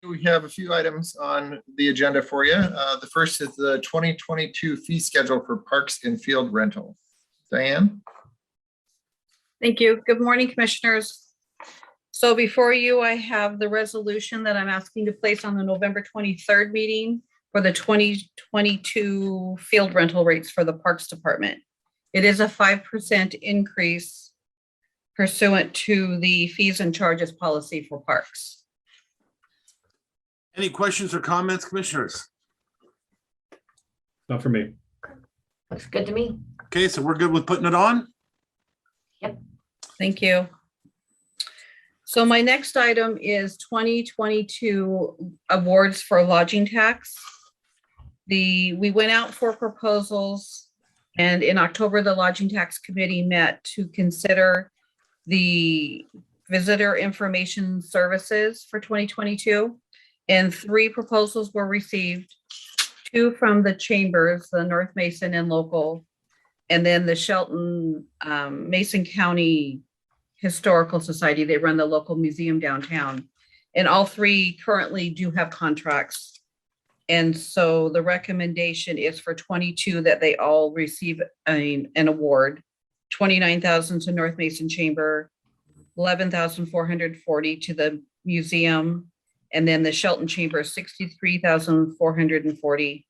We have a few items on the agenda for you. The first is the 2022 fee schedule for parks and field rental. Diane? Thank you. Good morning, commissioners. So before you, I have the resolution that I'm asking to place on the November 23rd meeting for the 2022 field rental rates for the Parks Department. It is a 5% increase pursuant to the fees and charges policy for parks. Any questions or comments, commissioners? Not for me. Looks good to me. Okay, so we're good with putting it on? Yep. Thank you. So my next item is 2022 awards for lodging tax. We went out for proposals, and in October, the Lodging Tax Committee met to consider the visitor information services for 2022. And 3 proposals were received, 2 from the chambers, the North Mason and local, and then the Shelton Mason County Historical Society. They run the local museum downtown. And all 3 currently do have contracts. And so the recommendation is for 22 that they all receive an award. 29,000 to North Mason Chamber, 11,440 to the museum, and then the Shelton Chamber, 63,440.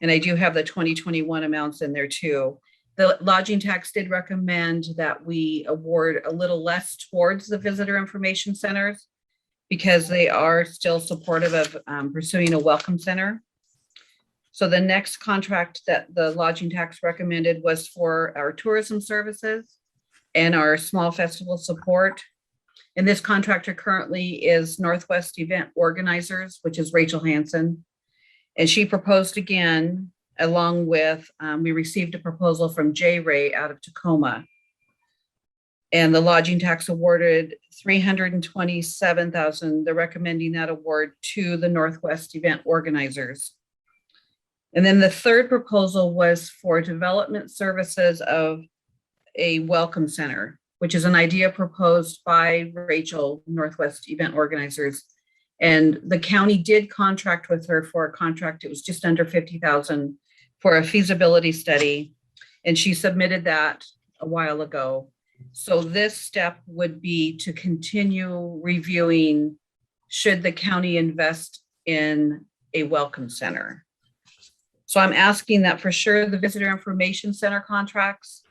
And I do have the 2021 amounts in there too. The lodging tax did recommend that we award a little less towards the visitor information centers because they are still supportive of pursuing a welcome center. So the next contract that the lodging tax recommended was for our tourism services and our small festival support. And this contractor currently is Northwest Event Organizers, which is Rachel Hansen. And she proposed again, along with, we received a proposal from J. Ray out of Tacoma. And the lodging tax awarded $327,000. They're recommending that award to the Northwest Event Organizers. And then the third proposal was for development services of a welcome center, which is an idea proposed by Rachel, Northwest Event Organizers. And the county did contract with her for a contract. It was just under $50,000 for a feasibility study. And she submitted that a while ago. So this step would be to continue reviewing, should the county invest in a welcome center? So I'm asking that for sure the visitor information center contracts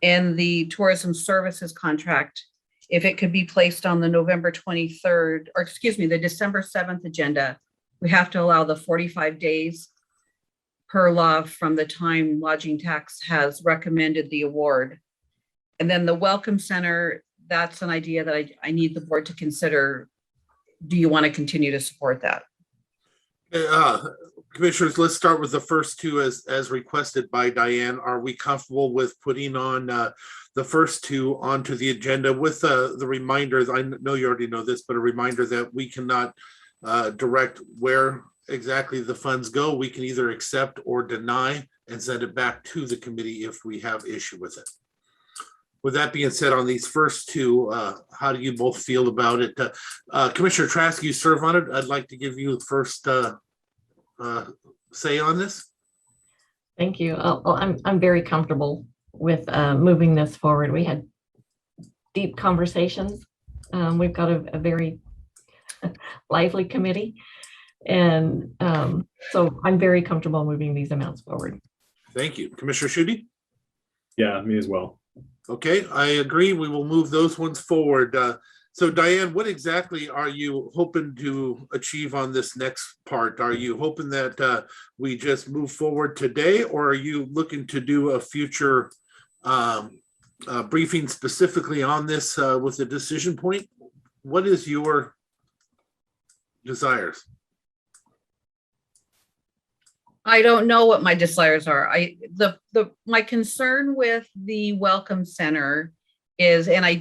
and the tourism services contract, if it could be placed on the November 23rd, or excuse me, the December 7th agenda. We have to allow the 45 days per law from the time lodging tax has recommended the award. And then the welcome center, that's an idea that I need the board to consider. Do you want to continue to support that? Commissioners, let's start with the first 2 as requested by Diane. Are we comfortable with putting on the first 2 onto the agenda with the reminders? I know you already know this, but a reminder that we cannot direct where exactly the funds go. We can either accept or deny and send it back to the committee if we have issue with it. With that being said, on these first 2, how do you both feel about it? Commissioner Trask, you serve on it. I'd like to give you the first say on this. Thank you. I'm very comfortable with moving this forward. We had deep conversations. We've got a very lively committee. And so I'm very comfortable moving these amounts forward. Thank you. Commissioner Schutte? Yeah, me as well. Okay, I agree. We will move those ones forward. So Diane, what exactly are you hoping to achieve on this next part? Are you hoping that we just move forward today, or are you looking to do a future briefing specifically on this with a decision point? What is your desires? I don't know what my desires are. My concern with the welcome center is, and I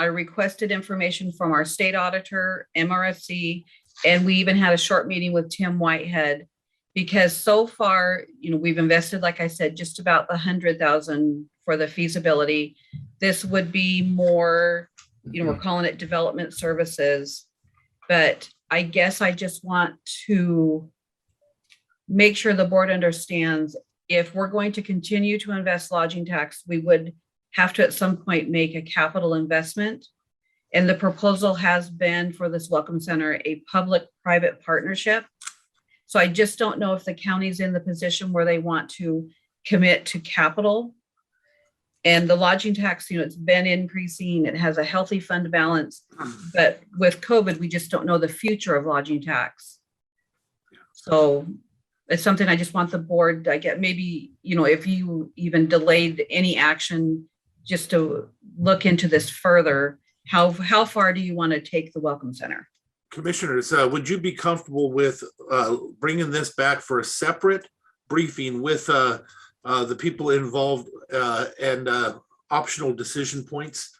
requested information from our state auditor, MRSC, and we even had a short meeting with Tim Whitehead, because so far, we've invested, like I said, just about the 100,000 for the feasibility. This would be more, we're calling it development services, but I guess I just want to make sure the board understands if we're going to continue to invest lodging tax, we would have to at some point make a capital investment. And the proposal has been for this Welcome Center, a public-private partnership. So I just don't know if the county's in the position where they want to commit to capital. And the lodging tax, it's been increasing. It has a healthy fund balance. But with COVID, we just don't know the future of lodging tax. So it's something I just want the board, I get maybe, if you even delayed any action, just to look into this further. How far do you want to take the Welcome Center? Commissioners, would you be comfortable with bringing this back for a separate briefing with the people involved and optional decision points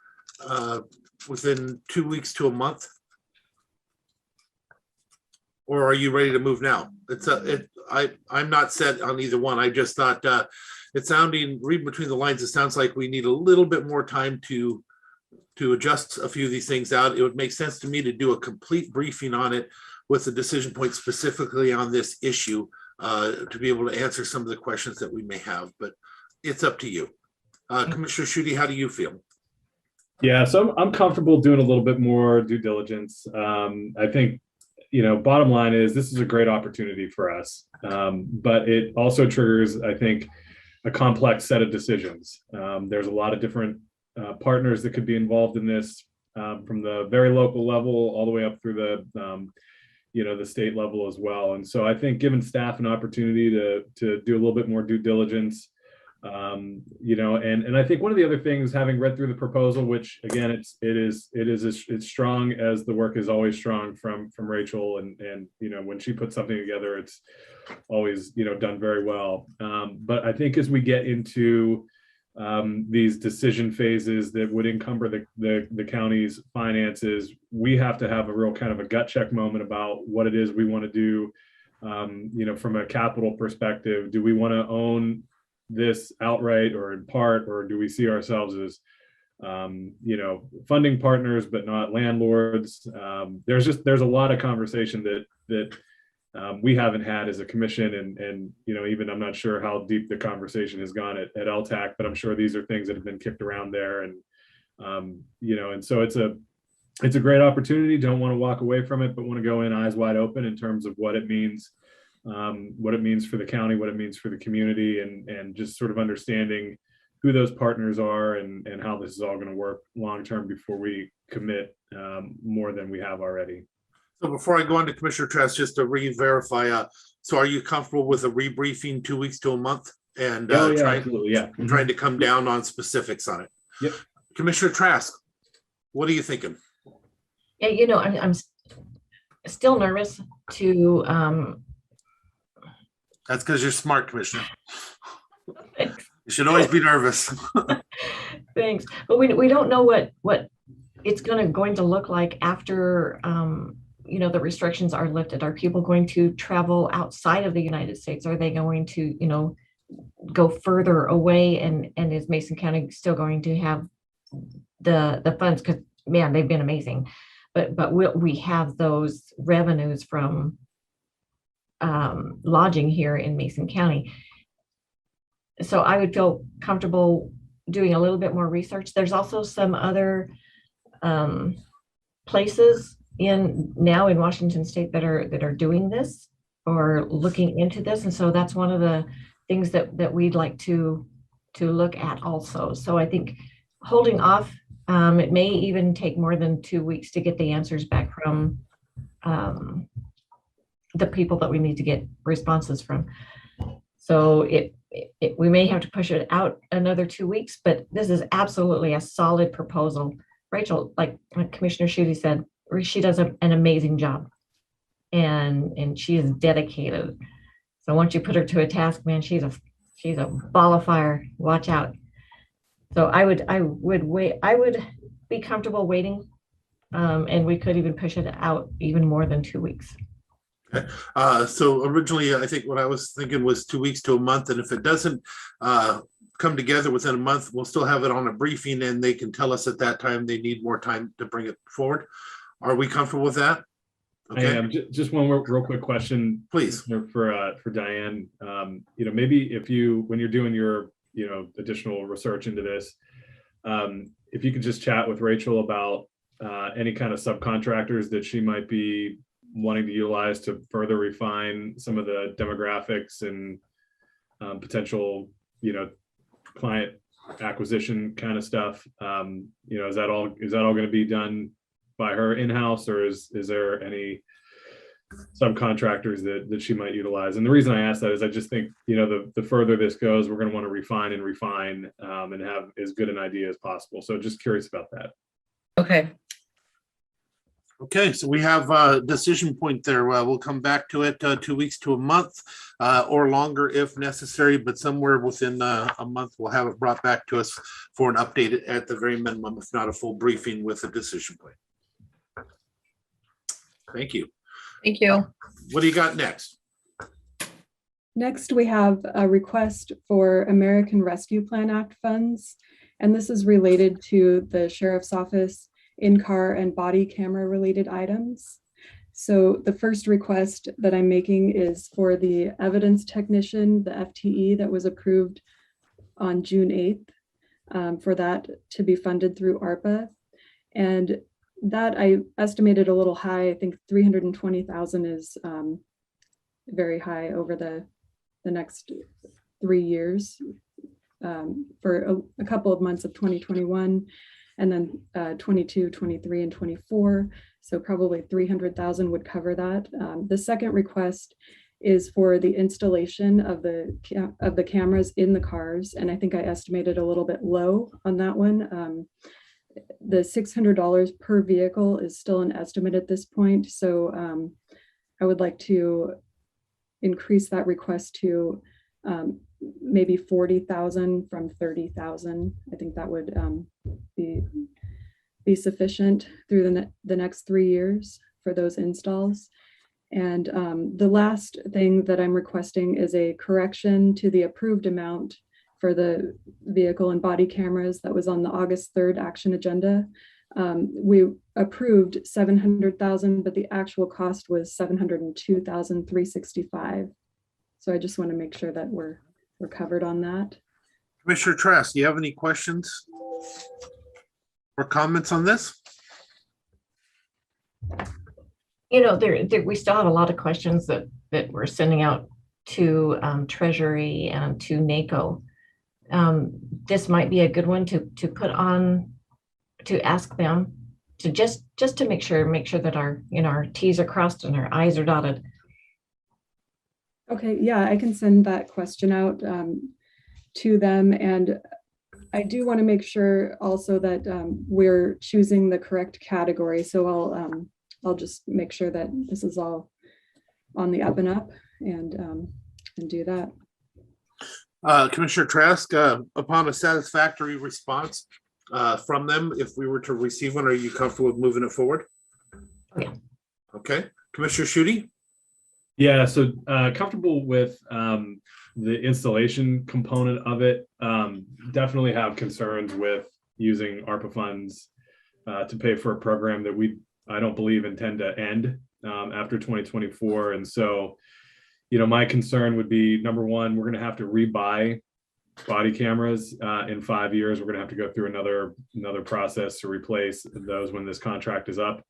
within 2 weeks to a month? Or are you ready to move now? I'm not set on either one. I just thought reading between the lines, it sounds like we need a little bit more time to adjust a few of these things out. It would make sense to me to do a complete briefing on it with the decision point specifically on this issue to be able to answer some of the questions that we may have, but it's up to you. Commissioner Schutte, how do you feel? Yeah, so I'm comfortable doing a little bit more due diligence. I think, bottom line is this is a great opportunity for us, but it also triggers, I think, a complex set of decisions. There's a lot of different partners that could be involved in this, from the very local level all the way up through the state level as well. And so I think giving staff an opportunity to do a little bit more due diligence, and I think one of the other things, having read through the proposal, which again, it's strong as the work is always strong from Rachel, and when she puts something together, it's always done very well. But I think as we get into these decision phases that would encumber the county's finances, we have to have a real kind of a gut check moment about what it is we want to do. From a capital perspective, do we want to own this outright or in part, or do we see ourselves as funding partners but not landlords? There's a lot of conversation that we haven't had as a commission, and even I'm not sure how deep the conversation has gone at LTAC, but I'm sure these are things that have been kicked around there, and and so it's a great opportunity. Don't want to walk away from it, but want to go in eyes wide open in terms of what it means for the county, what it means for the community, and just sort of understanding who those partners are and how this is all going to work long term before we commit more than we have already. So before I go on to Commissioner Trask, just to re-verify, so are you comfortable with a rebriefing 2 weeks to a month and absolutely, yeah. Trying to come down on specifics on it? Yep. Commissioner Trask, what are you thinking? Yeah, I'm still nervous to. That's because you're smart, Commissioner. You should always be nervous. Thanks, but we don't know what it's going to look like after the restrictions are lifted. Are people going to travel outside of the United States? Are they going to go further away? And is Mason County still going to have the funds? Because man, they've been amazing. But we have those revenues from lodging here in Mason County. So I would feel comfortable doing a little bit more research. There's also some other places in Washington State that are doing this or looking into this, and so that's one of the things that we'd like to look at also. So I think holding off, it may even take more than 2 weeks to get the answers back from the people that we need to get responses from. So we may have to push it out another 2 weeks, but this is absolutely a solid proposal. Rachel, like Commissioner Schutte said, she does an amazing job, and she is dedicated. So once you put her to a task, man, she's a ball of fire. Watch out. So I would be comfortable waiting, and we could even push it out even more than 2 weeks. Okay. So originally, I think what I was thinking was 2 weeks to a month, and if it doesn't come together within a month, we'll still have it on a briefing, and they can tell us at that time they need more time to bring it forward. Are we comfortable with that? I Okay, am. Just one real quick question. please. For Diane. Maybe if you, when you're doing your, additional research into this, if you could just chat with Rachel about any kind of subcontractors that she might be wanting to utilize to further refine some of the demographics and potential, client acquisition kind of stuff. Is that all going to be done by her in-house, or is there any subcontractors that she might utilize? And the reason I ask that is I just think, the further this goes, we're going to want to refine and have as good an idea as possible. So just curious about that. Okay. Okay, so we have a decision point there. We'll come back to it 2 weeks to a month or longer if necessary, but somewhere within a month, we'll have it brought back to us for an update at the very minimum, if not a full briefing with a decision point. Thank you. Thank you. What do you got next? Next, we have a request for American Rescue Plan Act funds, and this is related to the Sheriff's Office in-car and body camera related items. So the first request that I'm making is for the evidence technician, the FTE that was approved on June 8th, for that to be funded through ARPA. And that I estimated a little high. I think 320,000 is very high over the next 3 years, for a couple of months of 2021, and then 22, 23, and 24. So probably 300,000 would cover that. The second request is for the installation of the cameras in the cars, and I think I estimated a little bit low on that one. The $600 per vehicle is still an estimate at this point, so I would like to increase that request to maybe 40,000 from 30,000. I think that would be sufficient through the next 3 years for those installs. And the last thing that I'm requesting is a correction to the approved amount for the vehicle and body cameras that was on the August 3rd action agenda. We approved 700,000, but the actual cost was 702,365. So I just want to make sure that we're covered on that. Commissioner Trask, do you have any questions or comments on this? We still have a lot of questions that we're sending out to Treasury and to NACO. This might be a good one to put on, to ask them to just to make sure that our our T's are crossed and our I's are dotted. Okay, yeah, I can send that question out to them, and I do want to make sure also that we're choosing the correct category. So I'll just make sure that this is all on the up and up, and do that. Commissioner Trask, upon a satisfactory response from them, if we were to receive one, are you comfortable with moving it forward? Yeah. Okay. Commissioner Schutte? Yeah, so comfortable with the installation component of it. Definitely have concerns with using ARPA funds to pay for a program that I don't believe intend to end after 2024. And so, my concern would be, number one, we're going to have to rebuy body cameras in 5 years. We're going to have to go through another process to replace those when this contract is up.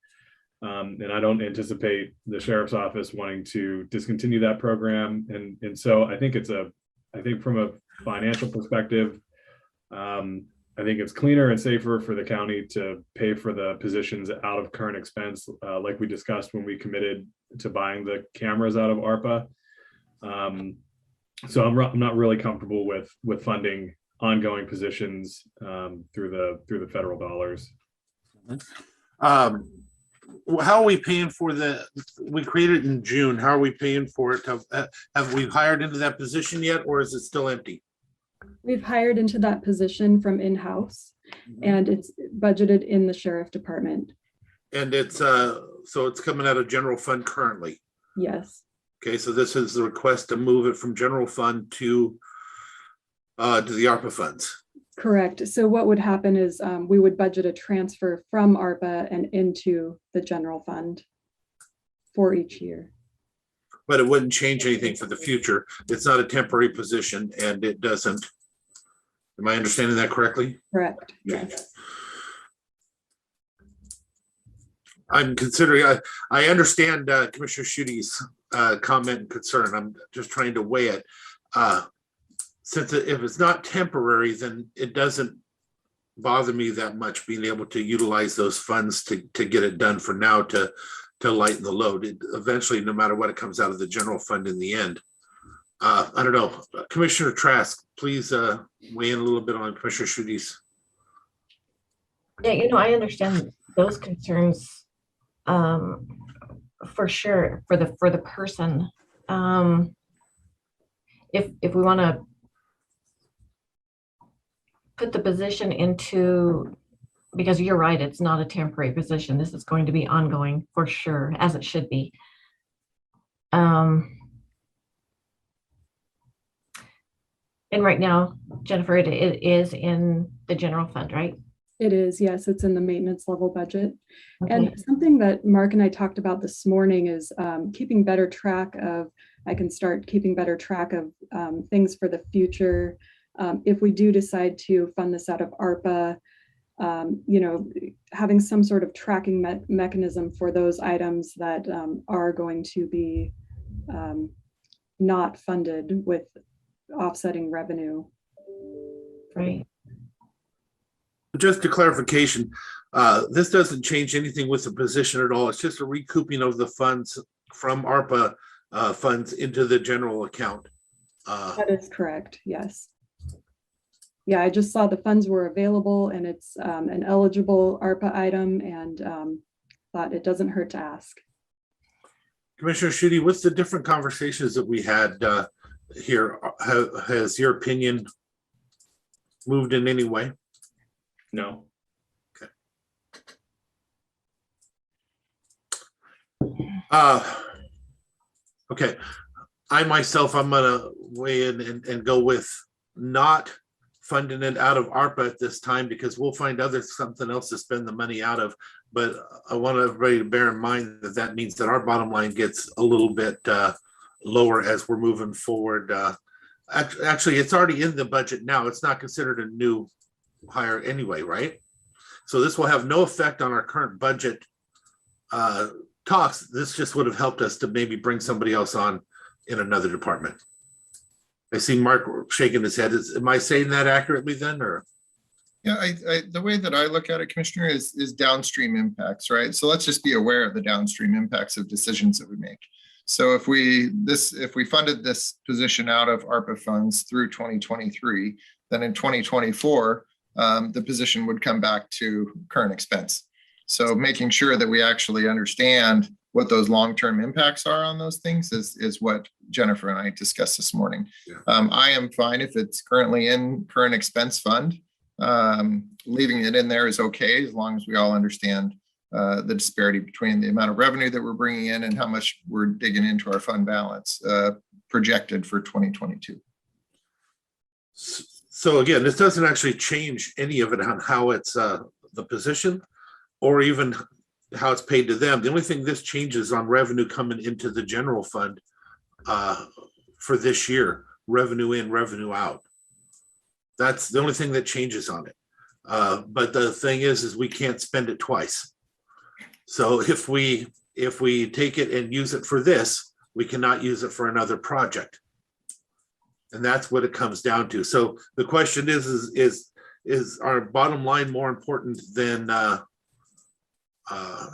And I don't anticipate the Sheriff's Office wanting to discontinue that program. And so I think from a financial perspective, I think it's cleaner and safer for the county to pay for the positions out of current expense, like we discussed when we committed to buying the cameras out of ARPA. So I'm not really comfortable with funding ongoing positions through the federal dollars. How are we paying for we created it in June. How are we paying for it? Have we hired into that position yet, or is it still empty? We've hired into that position from in-house, and it's budgeted in the Sheriff Department. And it's so it's coming out of general fund currently. Yes. Okay, so this is the request to move it from general fund to the ARPA funds. Correct. So what would happen is we would budget a transfer from ARPA and into the general fund. for each year. But it wouldn't change anything for the future. It's not a temporary position and it doesn't. Am I understanding that correctly? Correct. Yeah. Yes. I'm considering, I understand Commissioner Schuette's comment and concern. I'm just trying to weigh it. Since if it's not temporary, then it doesn't bother me that much being able to utilize those funds to get it done for now to lighten the load. Eventually, no matter what, it comes out of the general fund in the end. I don't know. Commissioner Trask, please weigh in a little bit on Commissioner Schuette's. Yeah, I understand those concerns for sure for the person. If we want to put the position into, because you're right, it's not a temporary position. This is going to be ongoing for sure, as it should be. And right now, Jennifer, it is in the general fund, right? It is, yes, it's in the maintenance level budget. Okay. And something that Mark and I talked about this morning is keeping better track of, I can start keeping better track of things for the future. If we do decide to fund this out of ARPA, having some sort of tracking mechanism for those items that are going to be not funded with offsetting revenue. Right. Just a clarification, this doesn't change anything with the position at all. It's just a recouping of the funds from ARPA funds into the general account. That is correct, yes. Yeah, I just saw the funds were available and it's an eligible ARPA item and thought it doesn't hurt to ask. Commissioner Schuette, with the different conversations that we had here, has your opinion moved in any way? No. Okay. I myself, I'm gonna weigh in and go with not funding it out of ARPA at this time because we'll find something else to spend the money out of. But I want everybody to bear in mind that that means that our bottom line gets a little bit lower as we're moving forward. Actually, it's already in the budget now. It's not considered a new hire anyway, right? So this will have no effect on our current budget talks. This just would have helped us to maybe bring somebody else on in another department. I see Mark shaking his head. Am I saying that accurately then, or? Yeah, the way that I look at it, Commissioner, is downstream impacts, right? So let's just be aware of the downstream impacts of decisions that we make. So if we funded this position out of ARPA funds through 2023, then in 2024, the position would come back to current expense. So making sure that we actually understand what those long-term impacts are on those things is what Jennifer and I discussed this morning. Yeah. I am fine if it's currently in current expense fund. Leaving it in there is okay, as long as we all understand the disparity between the amount of revenue that we're bringing in and how much we're digging into our fund balance projected for 2022. So again, this doesn't actually change any of it on how it's the position or even how it's paid to them. The only thing this changes on revenue coming into the general fund for this year, revenue in, revenue out. That's the only thing that changes on it. But the thing is we can't spend it twice. So if we take it and use it for this, we cannot use it for another project. And that's what it comes down to. So the question is our bottom line more important than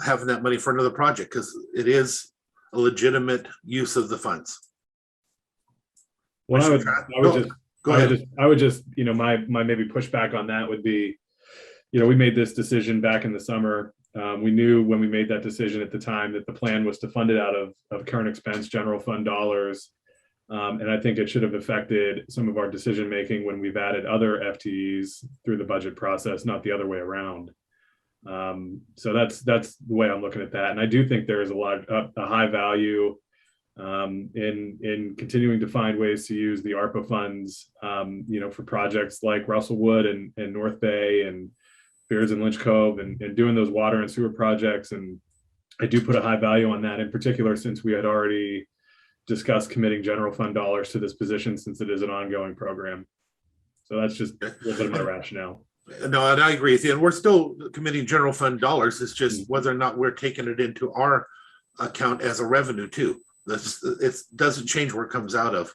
having that money for another project? Because it is a legitimate use of the funds. Well, I would just, my maybe pushback on that would be, we made this decision back in the summer. We knew when we made that decision at the time that the plan was to fund it out of current expense general fund dollars. And I think it should have affected some of our decision making when we've added other FTEs through the budget process, not the other way around. So that's the way I'm looking at that. And I do think there is a high value in continuing to find ways to use the ARPA funds, for projects like Russellwood and North Bay and Beers and Lynch Cove and doing those water and sewer projects and I do put a high value on that, in particular, since we had already discussed committing general fund dollars to this position, since it is an ongoing program. So that's just a little bit of my rationale. No, and I agree with you. And we're still committing general fund dollars. It's just whether or not we're taking it into our account as a revenue too. It doesn't change where it comes out of.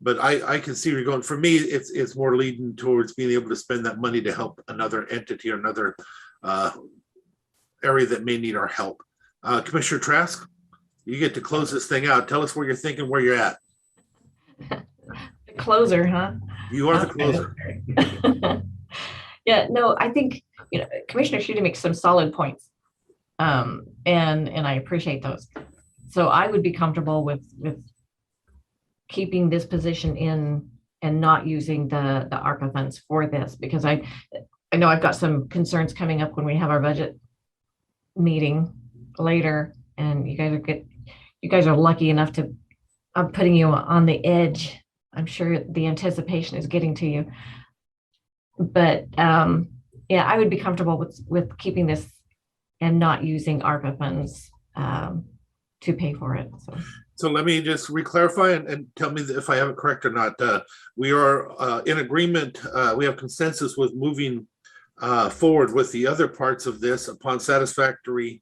But I can see where you're going. For me, it's more leading towards being able to spend that money to help another entity or another area that may need our help. Commissioner Trask, you get to close this thing out. Tell us where you're thinking, where you're at. The closer, huh? You are the closer. Yeah, no, I think, Commissioner Sheet makes some solid points. And I appreciate those. So I would be comfortable with keeping this position in and not using the ARPA funds for this, because I know I've got some concerns coming up when we have our budget meeting later, and you guys are lucky enough to, I'm putting you on the edge. I'm sure the anticipation is getting to you, but yeah, I would be comfortable with keeping this and not using ARPA funds to pay for it. So let me just re-clarify and tell me if I have it correct or not. We are in agreement. We have consensus with moving forward with the other parts of this upon satisfactory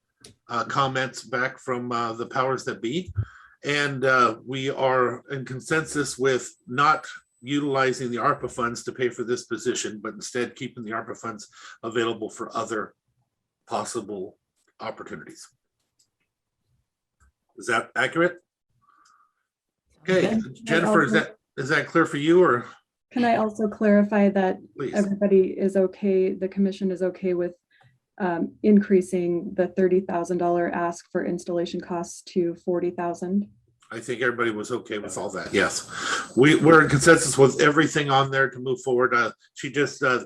comments back from the powers that be. And we are in consensus with not utilizing the ARPA funds to pay for this position, but instead keeping the ARPA funds available for other possible opportunities. Is that accurate? Okay, Jennifer, is that clear for you, or? Can I also clarify that Please. everybody is okay, the commission is okay with increasing the $30,000 ask for installation costs to $40,000? I think everybody was okay with all that. Yes, we're in consensus with everything on there to move forward. The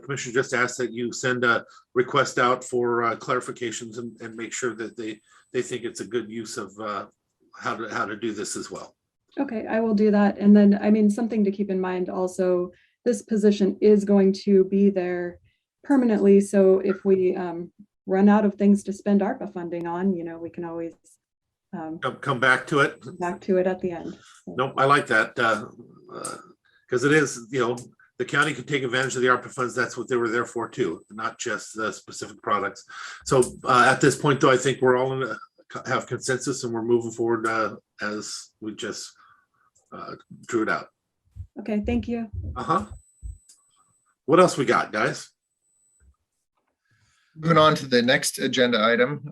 commission just asked that you send a request out for clarifications and make sure that they think it's a good use of how to do this as well. Okay, I will do that. And then, I mean, something to keep in mind also, this position is going to be there permanently. So if we run out of things to spend ARPA funding on, we can always come back to it. Back to it at the end. So. Nope, I like that because it is, the county could take advantage of the ARPA funds. That's what they were there for too, not just the specific products. So at this point, though, I think we're all have consensus and we're moving forward as we just drew it out. Okay, thank you. What else we got, guys? Moving on to the next agenda item,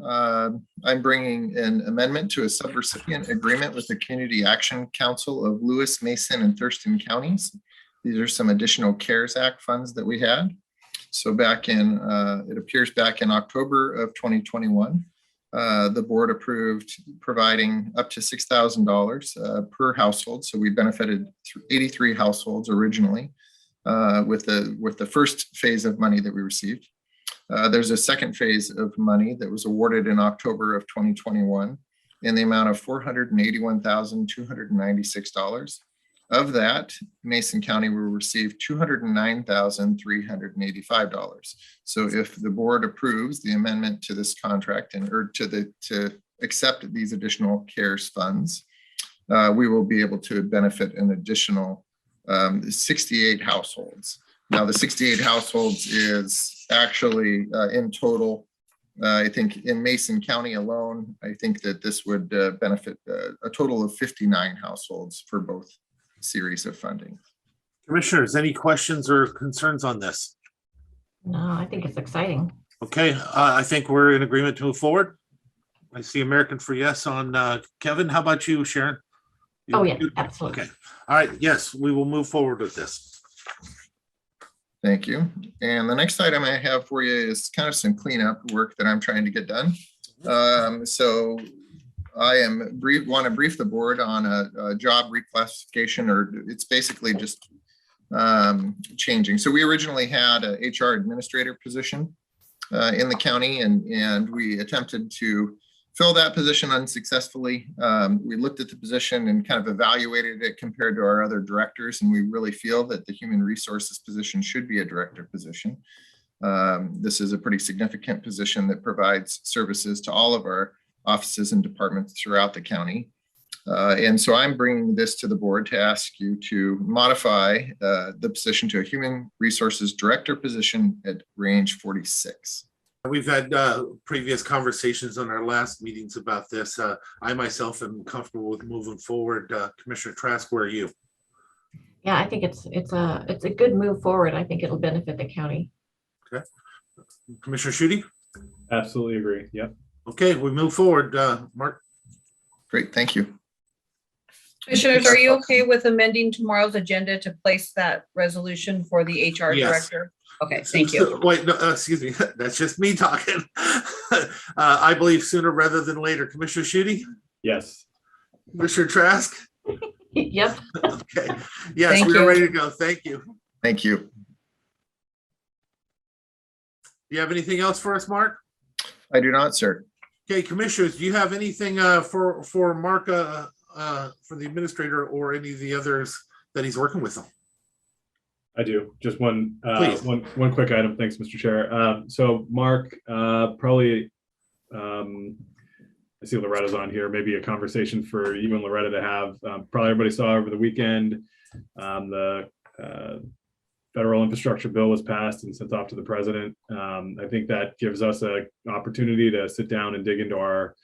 I'm bringing an amendment to a subrecipient agreement with the Community Action Council of Lewis, Mason, and Thurston counties. These are some additional CARES Act funds that we had. So it appears back in October of 2021, the board approved providing up to $6,000 per household. So we benefited 83 households originally with the first phase of money that we received. There's a second phase of money that was awarded in October of 2021 in the amount of $481,296. Of that, Mason County will receive $209,385. So if the board approves the amendment to this contract to accept these additional CARES funds, we will be able to benefit an additional 68 households. Now, the 68 households is actually in total, I think in Mason County alone, I think that this would benefit a total of 59 households for both series of funding. Commissioners, any questions or concerns on this? No, I think it's exciting. Okay, I think we're in agreement to move forward. I see American for yes on Kevin. How about you, Sharon? Oh, yeah, absolutely. Okay. All right. Yes, we will move forward with this. Thank you. And the next item I have for you is kind of some cleanup work that I'm trying to get done. So I want to brief the board on a job reclassification, or it's basically just changing. So we originally had a HR administrator position in the county, and we attempted to fill that position unsuccessfully. We looked at the position and kind of evaluated it compared to our other directors, and we really feel that the human resources position should be a director position. This is a pretty significant position that provides services to all of our offices and departments throughout the county. And so I'm bringing this to the board to ask you to modify the position to a Human Resources Director position at range 46. We've had previous conversations on our last meetings about this. I myself am comfortable with moving forward. Commissioner Trask, where are you? Yeah, I think it's a good move forward. I think it'll benefit the county. Okay. Commissioner Schutte? Absolutely agree. Yep. Okay, we move forward. Mark? Great, thank you. Commissioners, are you okay with amending tomorrow's agenda to place that resolution for the HR Yes. director? Okay, thank you. Wait, no, excuse me. That's just me talking. I believe sooner rather than later. Commissioner Schutte? Yes. Commissioner Trask? Yep. Okay. Yes, Thank we are you. ready to go. Thank you. Do Thank you. you have anything else for us, Mark? I do not, sir. Okay, commissioners, do you have anything for Mark, for the administrator or any of the others that he's working with? I do. Just one Please. one quick item. Thanks, Mr. Chair. So Mark, probably I see Loretta's on here. Maybe a conversation for you and Loretta to have. Probably everybody saw over the weekend the federal infrastructure bill was passed and sent off to the president. I think that gives us an opportunity to sit down and dig into our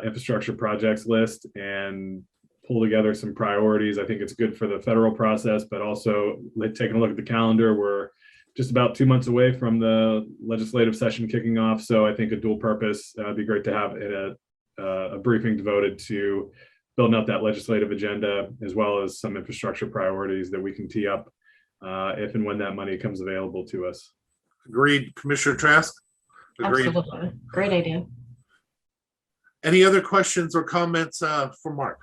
infrastructure projects list and pull together some priorities. I think it's good for the federal process, but also taking a look at the calendar. We're just about 2 months away from the legislative session kicking off. So I think a dual purpose, it'd be great to have a briefing devoted to building out that legislative agenda, as well as some infrastructure priorities that we can tee up if and when that money comes available to us. Agreed. Commissioner Trask? Agreed. Absolutely. Great idea. Any other questions or comments for Mark?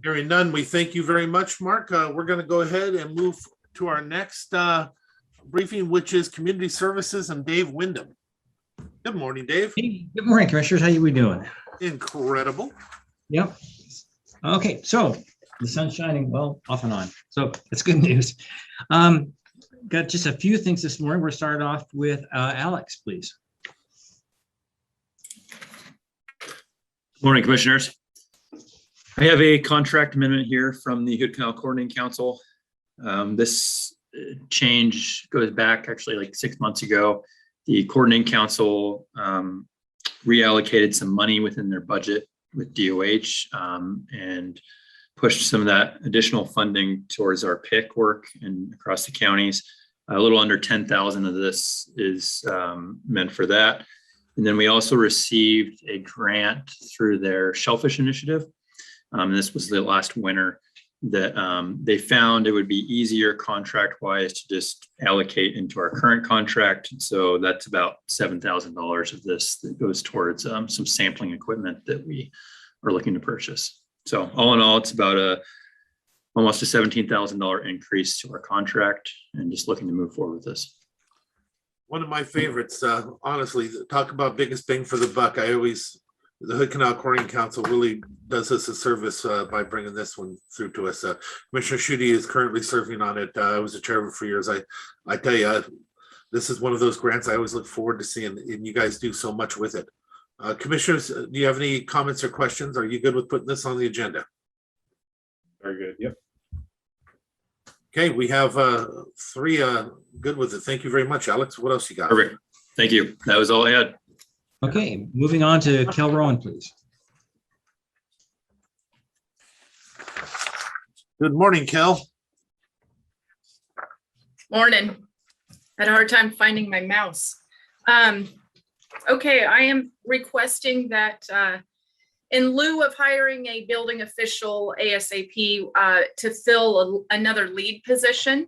Hearing none, we thank you very much, Mark. We're going to go ahead and move to our next briefing, which is Community Services and Dave Windom. Good morning, Dave. Hey, good morning, commissioners. How we doing? Incredible. Yep. Okay, so the sun's shining, well, off and on. So it's good news. Got just a few things this morning. We're starting off with Alex, please. Morning, commissioners. I have a contract amendment here from the Hood Canal Coordinating Council. This change goes back actually like 6 months ago. The Coordinating Council reallocated some money within their budget with DOH and pushed some of that additional funding towards our PIC work and across the counties. A little under 10,000 of this is meant for that. And then we also received a grant through their Shellfish Initiative. And this was the last winter that they found it would be easier contract-wise to just allocate into our current contract. So that's about $7,000 of this that goes towards some sampling equipment that we are looking to purchase. So all in all, it's about almost a $17,000 increase to our contract, and just looking to move forward with this. One of my favorites, honestly, talk about biggest bang for the buck. The Hood Canal Coordinating Council really does us a service by bringing this one through to us. Commissioner Schutte is currently serving on it. I was a chairman for years. I tell you, this is one of those grants I always look forward to seeing, and you guys do so much with it. Commissioners, do you have any comments or questions? Are you good with putting this on the agenda? Very good. Yep. Okay, we have three good with it. Thank you very much, Alex. What else you got? Perfect. Thank you. That was all I had. Okay, moving on to Kel Rowan, please. Good morning, Kel. Morning. Had a hard time finding my mouse. Okay, I am requesting that in lieu of hiring a building official ASAP to fill another lead position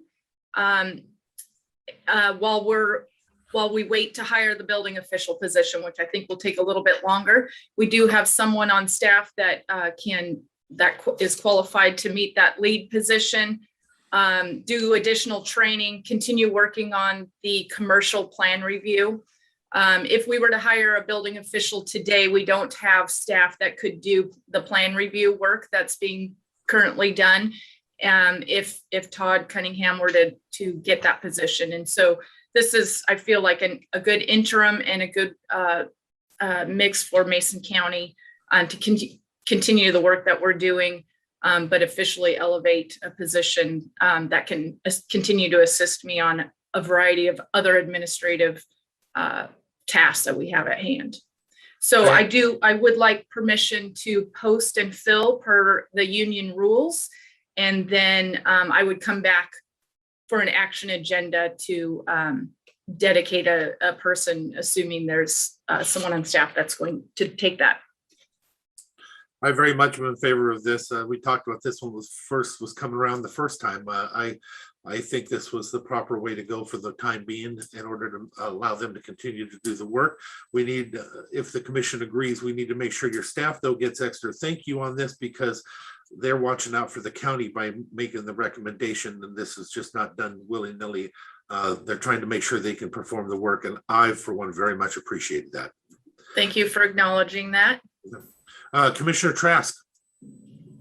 while we wait to hire the building official position, which I think will take a little bit longer. We do have someone on staff that is qualified to meet that lead position, do additional training, continue working on the commercial plan review. If we were to hire a building official today, we don't have staff that could do the plan review work that's being currently done. if Todd Cunningham were to get that position. And so this is, I feel like a good interim and a good mix for Mason County to continue the work that we're doing, but officially elevate a position that can continue to assist me on a variety of other administrative tasks that we have at hand. So I would like permission to post and fill per the union rules. And then I would come back for an action agenda to dedicate a person, assuming there's someone on staff that's going to take that. I very much am in favor of this. We talked about this one was coming around the first time. I think this was the proper way to go for the time being in order to allow them to continue to do the work. We need, if the commission agrees, we need to make sure your staff though gets extra thank you on this, because they're watching out for the county by making the recommendation, and this is just not done willy-nilly. They're trying to make sure they can perform the work, and I, for one, very much appreciated that. Thank you for acknowledging that. Commissioner Trask,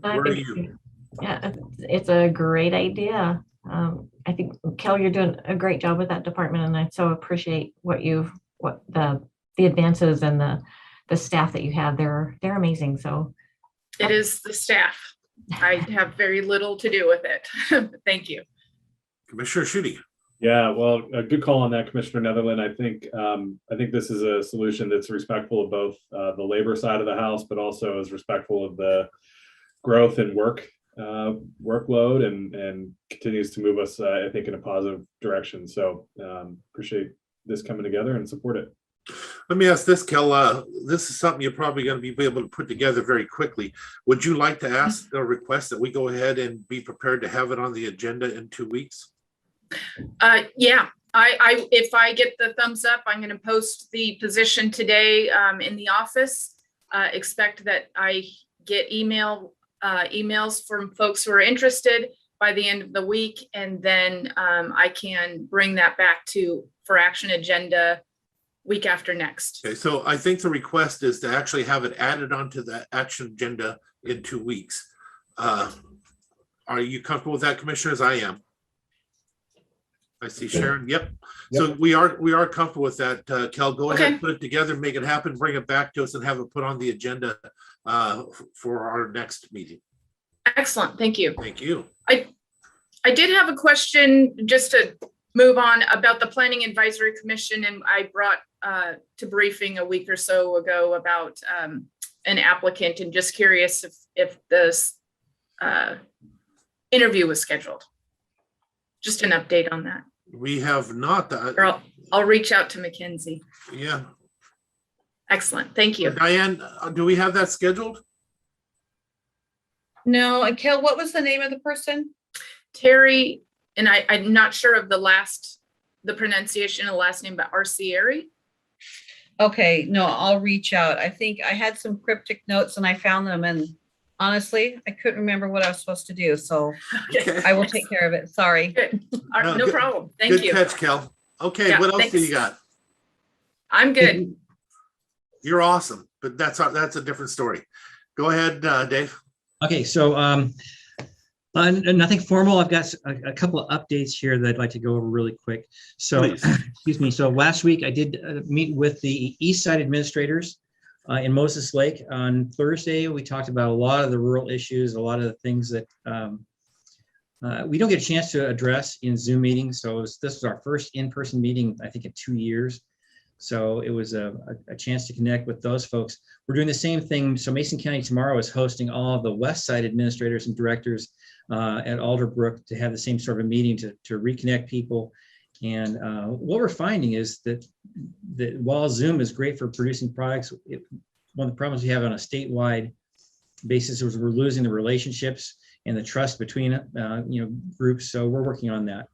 where are you? Yeah, it's a great idea. I think, Kel, you're doing a great job with that department, and I so appreciate what the advances and the staff that you have. They're amazing. So it is the staff. I have very little to do with it. Thank you. Commissioner Schutte. Yeah, well, a good call on that, Commissioner Netherland. I think this is a solution that's respectful of both the labor side of the house, but also is respectful of the growth and workload and continues to move us, I think, in a positive direction. So appreciate this coming together and support it. Let me ask this, Kel. This is something you're probably going to be able to put together very quickly. Would you like to ask or request that we go ahead and be prepared to have it on the agenda in 2 weeks? Yeah, if I get the thumbs up, I'm going to post the position today in the office. Expect that I get emails from folks who are interested by the end of the week, and then I can bring that back for action agenda week after next. Okay, so I think the request is to actually have it added onto the action agenda in 2 weeks. Are you comfortable with that, commissioners? I am. I see Sharon. Yep. So we are comfortable with that. Kel, go ahead, put it together, make it happen, bring it back to us, and have it put on the agenda for our next meeting. Excellent. Thank you. Thank you. I did have a question just to move on about the Planning Advisory Commission, and I brought to briefing a week or so ago about an applicant, and just curious if this interview was scheduled. Just an update on that. We have not. Or I'll reach out to Mackenzie. Yeah. Excellent. Thank you. Diane, do we have that scheduled? No, Kel, what was the name of the person? Terry, and I'm not sure of the pronunciation of the last name, but Arcieri. Okay, no, I'll reach out. I think I had some cryptic notes and I found them, and honestly, I couldn't remember what I was supposed to do. So Okay. I will take care of it. Sorry. Good. All right, no good- problem. Thank Good you. catch, Kel. Okay, Yeah, what else do thanks. you got? I'm good. You're awesome, but that's a different story. Go ahead, Dave. Okay, so nothing formal. I've got a couple of updates here that I'd like to go over really quick. So, Please. excuse me. So last week I did meet with the East Side administrators in Moses Lake. On Thursday, we talked about a lot of the rural issues, a lot of the things that we don't get a chance to address in Zoom meetings. So this was our first in-person meeting, I think, in 2 years. So it was a chance to connect with those folks. We're doing the same thing. So Mason County tomorrow is hosting all of the West Side administrators and directors at Alderbrook to have the same sort of meeting to reconnect people. And what we're finding is that while Zoom is great for producing products, one of the problems we have on a statewide basis is we're losing the relationships and the trust between groups. So we're working on that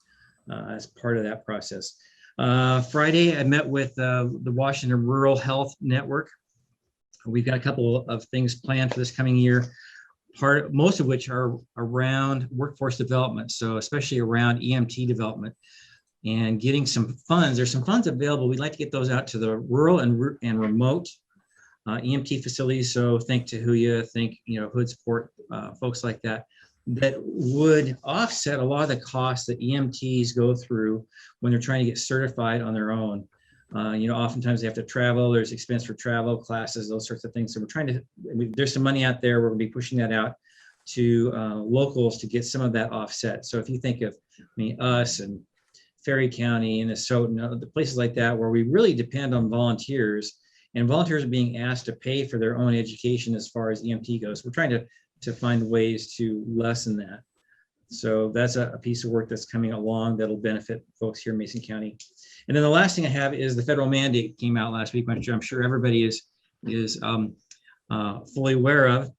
as part of that process. Friday, I met with the Washington Rural Health Network. We've got a couple of things planned for this coming year, most of which are around workforce development. So especially around EMT development and getting some funds. There's some funds available. We'd like to get those out to the rural and remote EMT facilities. So think Tahuya, think Hood Support, folks like that. that would offset a lot of the costs that EMTs go through when they're trying to get certified on their own. Oftentimes they have to travel, there's expense for travel, classes, those sorts of things. So we're trying to, there's some money out there, we're gonna be pushing that out to locals to get some of that offset. So if you think of, us and Ferry County and Minnesota, the places like that where we really depend on volunteers, and volunteers are being asked to pay for their own education as far as EMT goes. We're trying to find ways to lessen that. So that's a piece of work that's coming along that'll benefit folks here in Mason County. And then the last thing I have is the federal mandate came out last week, which I'm sure everybody is fully aware of.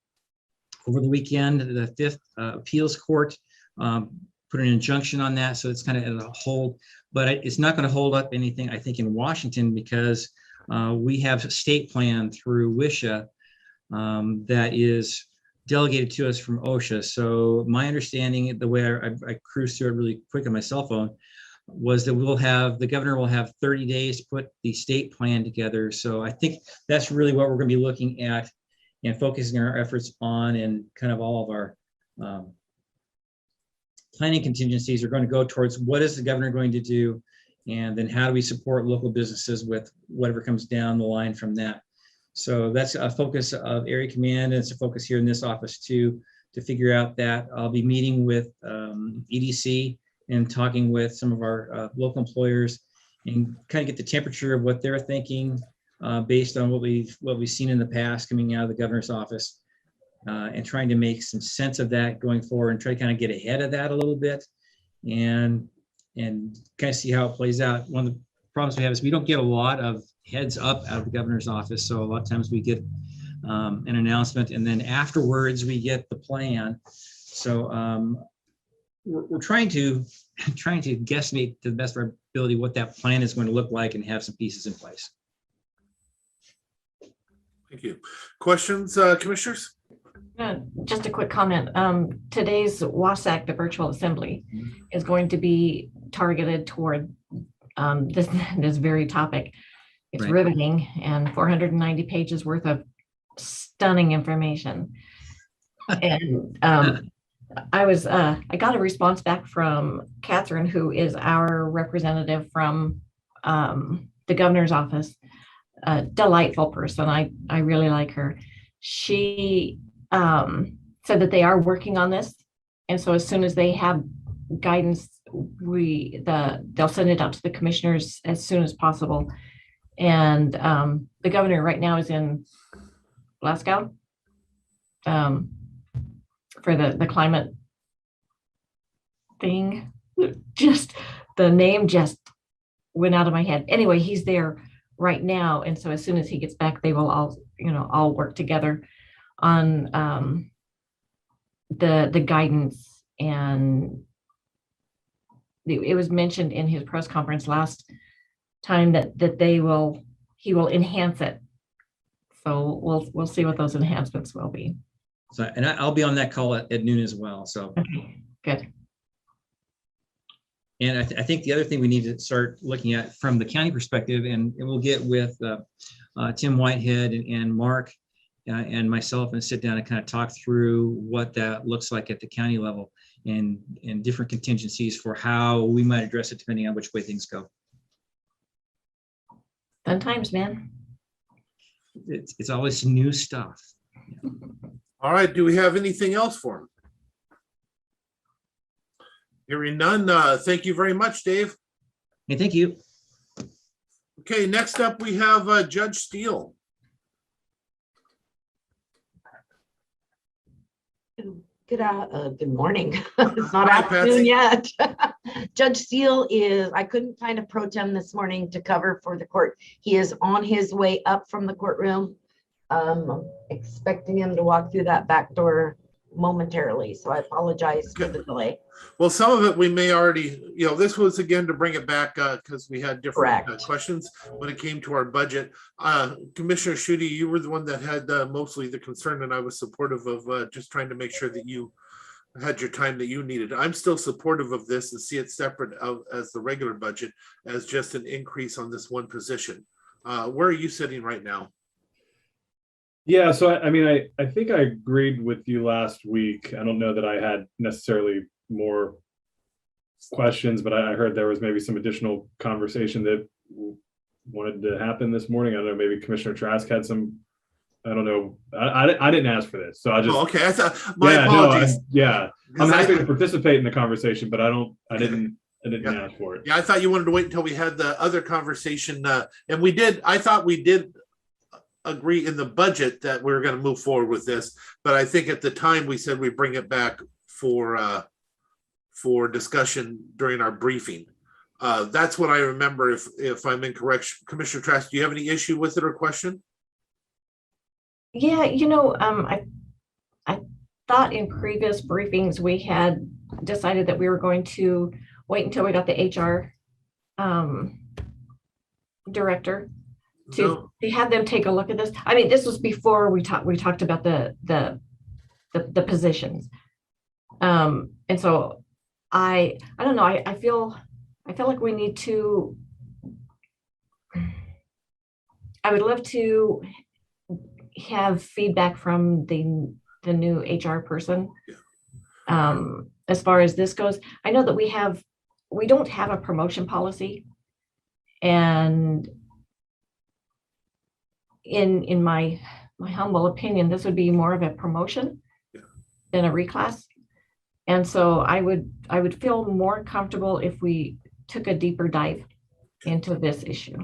Over the weekend, the Fifth Appeals Court put an injunction on that, so it's kind of at a hold. But it's not going to hold up anything, I think, in Washington, because we have a state plan through WSHA that is delegated to us from OSHA. So my understanding, the way I cruised through it really quick on my cell phone, was that the governor will have 30 days to put the state plan together. So I think that's really what we're going to be looking at and focusing our efforts on, and kind of all of our planning contingencies are going to go towards what is the governor going to do, and then how do we support local businesses with whatever comes down the line from that. So that's a focus of Area Command, and it's a focus here in this office too, to figure out that. I'll be meeting with EDC and talking with some of our local employers and kind of get the temperature of what they're thinking based on what we've seen in the past coming out of the governor's office, and trying to make some sense of that going forward and try to kind of get ahead of that a little bit and kind of see how it plays out. One of the problems we have is we don't get a lot of heads up out of the governor's office. So a lot of times we get an announcement and then afterwards we get the plan. So we're trying to guesstimate to the best of our ability what that plan is going to look like and have some pieces in place. Thank you. Questions, commissioners? Just a quick comment. Today's WASAC, the virtual assembly, is going to be targeted toward this very topic. It's Right. riveting and 490 pages worth of stunning information. And I got a response back from Catherine, who is our representative from the governor's office. A delightful person. I really like her. She said that they are working on this, and so as soon as they have guidance, they'll send it out to the commissioners as soon as possible. And the governor right now is in Glasgow for the climate thing. Just the name just went out of my head. Anyway, he's there right now, and so as soon as he gets back, they will all work together on the guidance. And it was mentioned in his press conference last time that he will enhance it. So we'll see what those enhancements will be. So, and I'll be on that call at noon as well. So Okay, good. And I think the other thing we need to start looking at from the county perspective, and we'll get with Tim Whitehead and Mark and myself and sit down and kind of talk through what that looks like at the county level and different contingencies for how we might address it depending on which way things go. Fun times, man. It's always new stuff. All right, do we have anything else for him? Hearing none, thank you very much, Dave. Hey, thank you. Okay, next up we have Judge Steele. Good morning. It's not Hi, afternoon Patsy. yet. Judge Steele I couldn't find a pro tem this morning to cover for the court. He is on his way up from the courtroom. I'm expecting him to walk through that back door momentarily, so I apologize for the delay. Well, some of it we may already, this was again to bring it back because we had different Correct. questions when it came to our budget. Commissioner Schutte, you were the one that had mostly the concern, and I was supportive of just trying to make sure that you had your time that you needed. I'm still supportive of this and see it separate as the regular budget as just an increase on this one position. Where are you sitting right now? Yeah, so I mean, I think I agreed with you last week. I don't know that I had necessarily more questions, but I heard there was maybe some additional conversation that wanted to happen this morning. I don't know, maybe Commissioner Trask had some, I don't know. I didn't ask for this, so I just. Oh, okay, I thought, my Yeah, no, apologies. yeah, I'm 'Cause happy to participate in the conversation, but I didn't Yeah. ask for it. Yeah, I thought you wanted to wait until we had the other conversation, and we did, I thought we did agree in the budget that we were gonna move forward with this, but I think at the time we said we bring it back for discussion during our briefing. That's what I remember, if I'm incorrect. Commissioner Trask, do you have any issue with it or question? Yeah, I thought in previous briefings, we had decided that we were going to wait until we got the HR director No. to have them take a look at this. I mean, this was before we talked about the positions. And so I don't know, I feel like we need to, I would love to have feedback from the new HR person. As far as this goes, I know that we don't have a promotion policy. And in my humble opinion, this would be more of a promotion than a reclass. And so I would feel more comfortable if we took a deeper dive into this issue.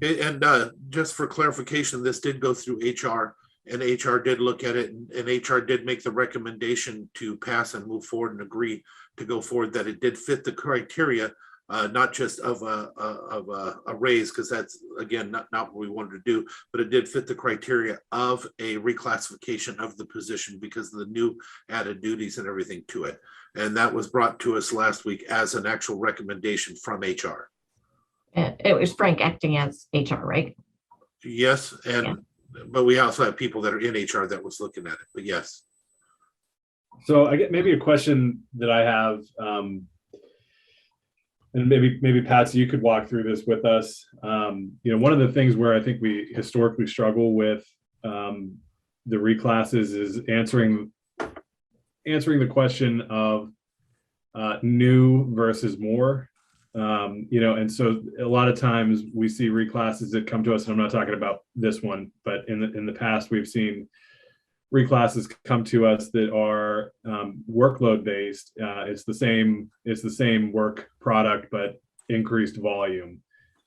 And just for clarification, this did go through HR, and HR did look at it, and HR did make the recommendation to pass and move forward and agree to go forward, that it did fit the criteria, not just of a raise, because that's, again, not what we wanted to do, but it did fit the criteria of a reclassification of the position because of the new added duties and everything to it. And that was brought to us last week as an actual recommendation from HR. It was Frank acting as HR, right? Yes, but we also have people that are in HR that was looking at it, but yes. So I get maybe a question that I have, and maybe Patsy, you could walk through this with us. One of the things where I think we historically struggle with the reclasses is answering the question of new versus more. And so a lot of times we see reclasses that come to us, and I'm not talking about this one, but in the past we've seen reclasses come to us that are workload based. It's the same work product, but increased volume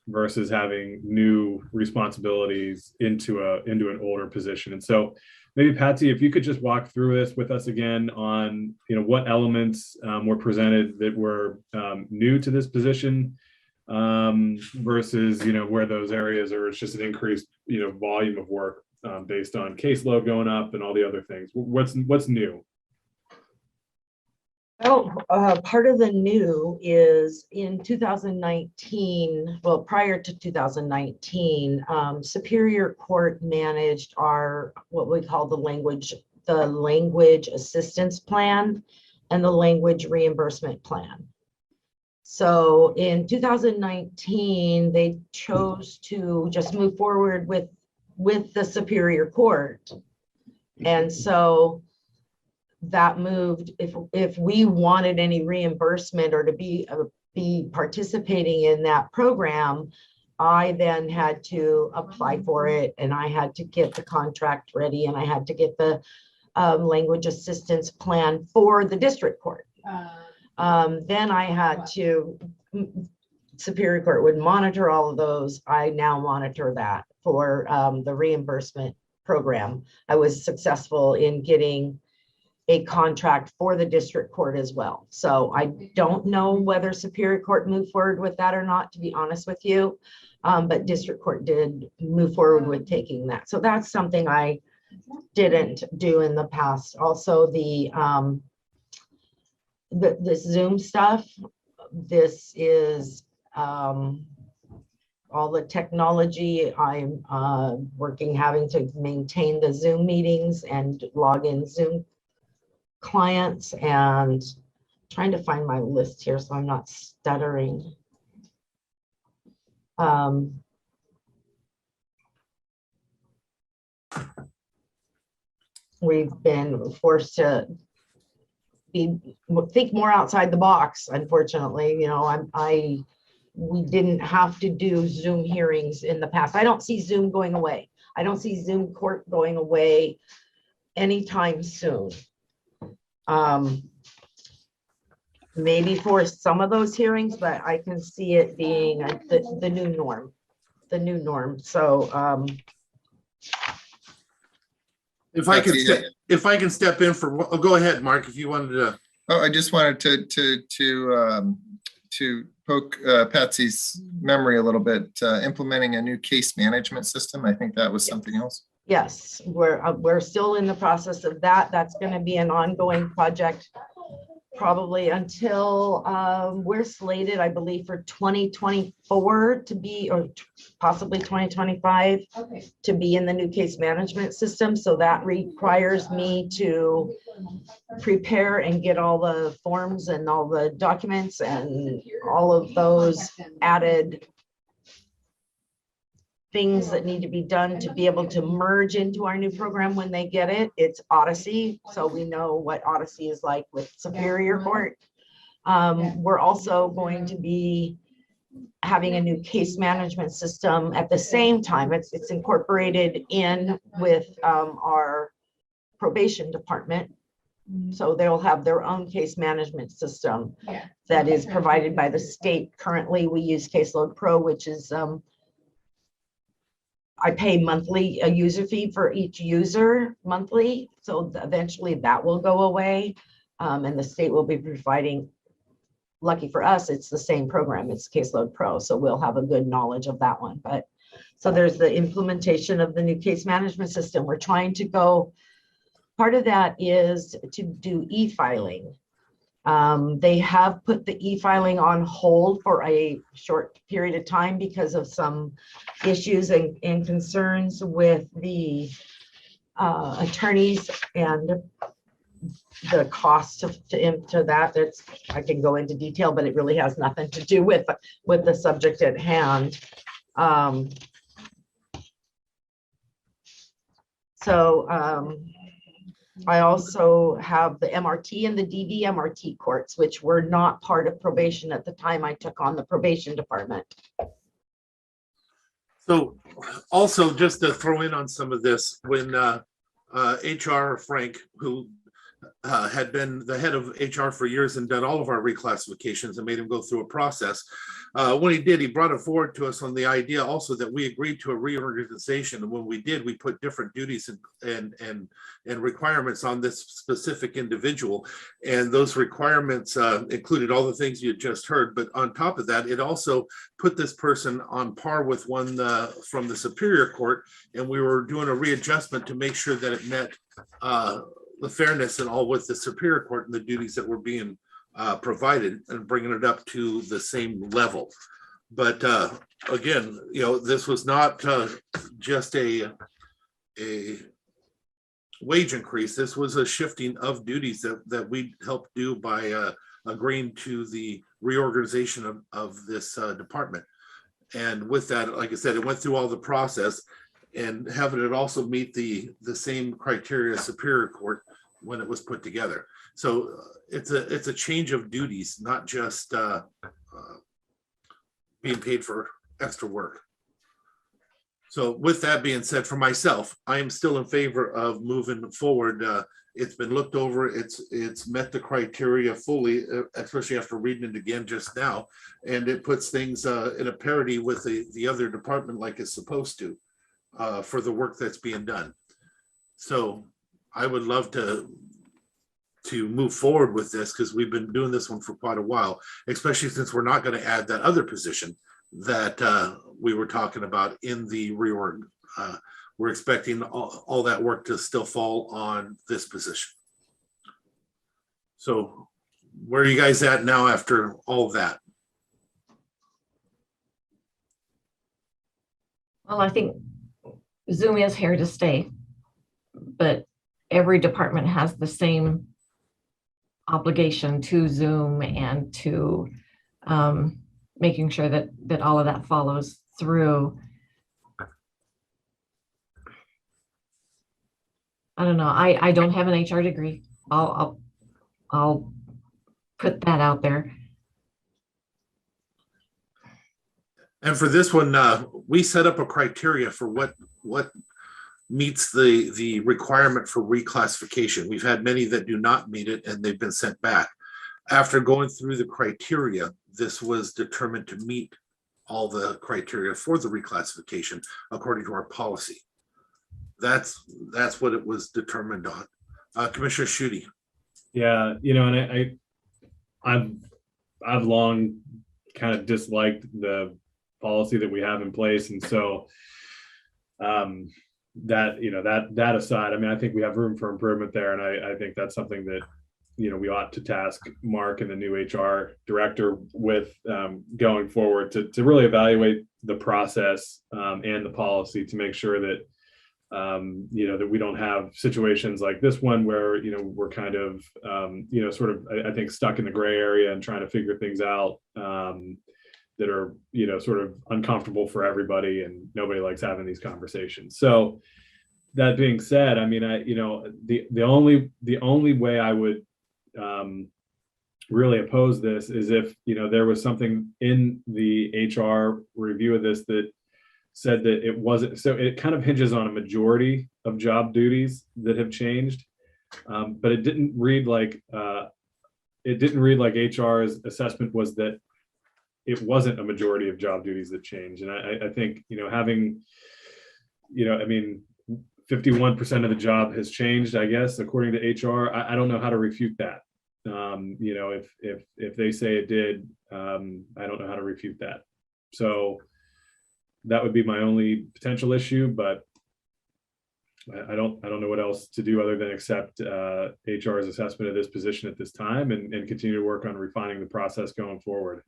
versus having new responsibilities into an older position. And so maybe Patsy, if you could just walk through this with us again on, what elements were presented that were new to this position versus, where those areas are, it's just an increased, volume of work based on caseload going up and all the other things. What's new? Part of the new is in 2019, well, prior to 2019, Superior Court managed what we call the language assistance plan and the language reimbursement plan. So in 2019, they chose to just move forward with the Superior Court. And so that moved, if we wanted any reimbursement or to be participating in that program, I then had to apply for it, and I had to get the contract ready, and I had to get the language assistance plan for the district court. Then I had to, Superior Court would monitor all of those. I now monitor that for the reimbursement program. I was successful in getting a contract for the district court as well. So I don't know whether Superior Court moved forward with that or not, to be honest with you. But district court did move forward with taking that. So that's something I didn't do in the past. Also, the Zoom stuff, this is all the technology. I'm having to maintain the Zoom meetings and log in Zoom clients, and trying to find my list here so I'm not stuttering. we've been forced to think more outside the box, unfortunately. You know, we didn't have to do Zoom hearings in the past. I don't see Zoom going away. I don't see Zoom court going away anytime soon. Maybe for some of those hearings, but I can see it being the new norm, So if I can step in for, oh, go ahead, Mark, if you wanted to. Oh, I just wanted to poke Patsy's memory a little bit, implementing a new case management system. I think that was something else. Yes, we're still in the process of that. That's going to be an ongoing project, probably until we're slated, I believe, for 2024 to be, or possibly 2025 to be in the new case management system. So that requires me to prepare and get all the forms and all the documents and all of those added things that need to be done to be able to merge into our new program when they get it. It's Odyssey, so we know what Odyssey is like with Superior Court. We're also going to be having a new case management system at the same time. It's incorporated in with our probation department. So they'll have their own case management system that is provided by the state. Currently, we use Caseload Pro, which is I pay monthly, a user fee for each user monthly. So eventually that will go away. And the state will be providing, lucky for us, it's the same program, it's Caseload Pro. So we'll have a good knowledge of that one. But so there's the implementation of the new case management system. We're trying to go, part of that is to do e-filing. They have put the e-filing on hold for a short period of time because of some issues and concerns with the attorneys and the cost to that. That's, I can go into detail, but it really has nothing to do with the subject at hand. I also have the MRT and the DVMRT courts, which were not part of probation at the time I took on the probation department. So also just to throw in on some of this, when HR Frank, who had been the head of HR for years and done all of our reclassifications and made him go through a process. When he did, he brought it forward to us on the idea also that we agreed to a reorganization. And when we did, we put different duties and requirements on this specific individual. And those requirements included all the things you just heard. But on top of that, it also put this person on par with one from the Superior Court. And we were doing a readjustment to make sure that it met the fairness and all with the Superior Court and the duties that were being provided, and bringing it up to the same level. But again, you know, this was not just a wage increase. This was a shifting of duties that we helped do by agreeing to the reorganization of this department. And with that, like I said, it went through all the process, and having it also meet the same criteria as Superior Court when it was put together. So it's a change of duties, not just being paid for extra work. So with that being said, for myself, I am still in favor of moving forward. It's been looked over. It's met the criteria fully, especially after reading it again just now. And it puts things in a parity with the other department like it's supposed to. For the work that's being done. So I would love to move forward with this, because we've been doing this one for quite a while, especially since we're not going to add that other position that we were talking about in the reorg. We're expecting all that work to still fall on this position. So where are you guys at now after all of that? Well, I think Zoom is here to stay, but every department has the same obligation to Zoom and to making sure that all of that follows through. I don't know. I don't have an HR degree. I'll put that out there. And for this one, we set up a criteria for what meets the requirement for reclassification. We've had many that do not meet it and they've been sent back. After going through the criteria, this was determined to meet all the criteria for the reclassification according to our policy. That's what it was determined on. Commissioner Schutte. Yeah, and I've long kind of disliked the policy that we have in place, and so that aside, I mean, I think we have room for improvement there, and I think that's something that we ought to task Mark and the new HR director with going forward to really evaluate the process and the policy to make sure that that we don't have situations like this one where we're kind of sort of I think stuck in the gray area and trying to figure things out that are sort of uncomfortable for everybody, and nobody likes having these conversations. So that being said, I mean, the only way I would really oppose this is if there was something in the HR review of this that said that it wasn't. So it kind of hinges on a majority of job duties that have changed, but it didn't read like HR's assessment was that it wasn't a majority of job duties that changed. And I think having I mean 51% of the job has changed, I guess, according to HR. I don't know how to refute that. If they say it did, I don't know how to refute that. So that would be my only potential issue, but I don't know what else to do other than accept HR's assessment of this position at this time and continue to work on refining the process going forward.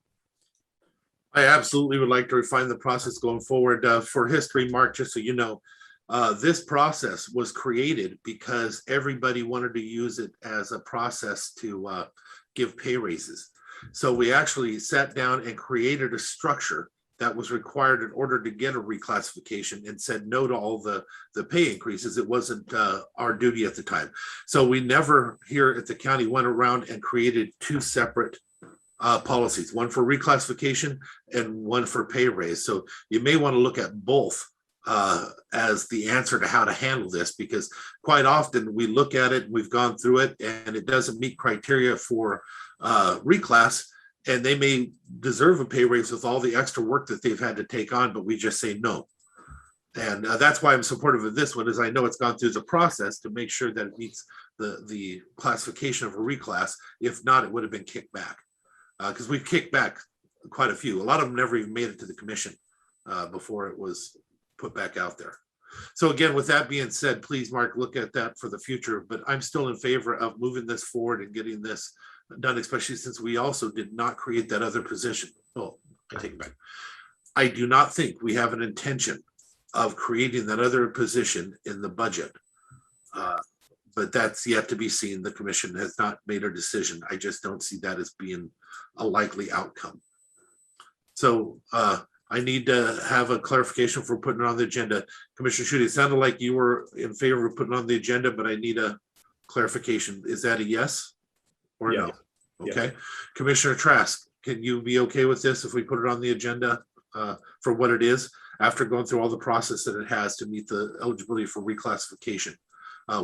I absolutely would like to refine the process going forward. For history, Mark, just so you know, this process was created because everybody wanted to use it as a process to give pay raises. So we actually sat down and created a structure that was required in order to get a reclassification and said no to all the pay increases. It wasn't our duty at the time. So we never here at the county went around and created two separate policies, one for reclassification and one for pay raise. So you may want to look at both as the answer to how to handle this, because quite often we look at it, we've gone through it, and it doesn't meet criteria for reclass, and they may deserve a pay raise with all the extra work that they've had to take on, but we just say no. And that's why I'm supportive of this one, is I know it's gone through the process to make sure that it meets the classification of a reclass. If not, it would have been kicked back, because we've kicked back quite a few. A lot of them never even made it to the commission before it was put back out there. So again, with that being said, please, Mark, look at that for the future, but I'm still in favor of moving this forward and getting this done, especially since we also did not create that other position. Oh, I take it back. I do not think we have an intention of creating that other position in the budget, but that's yet to be seen. The commission has not made a decision. I just don't see that as being a likely outcome. So I need to have a clarification for putting it on the agenda. Commissioner Schutte, it sounded like you were in favor of putting it on the agenda, but I need a clarification. Is that a yes or no? Okay. Yeah. Commissioner Trask, can you be okay with this if we put it on the agenda for what it is, after going through all the process that it has to meet the eligibility for reclassification,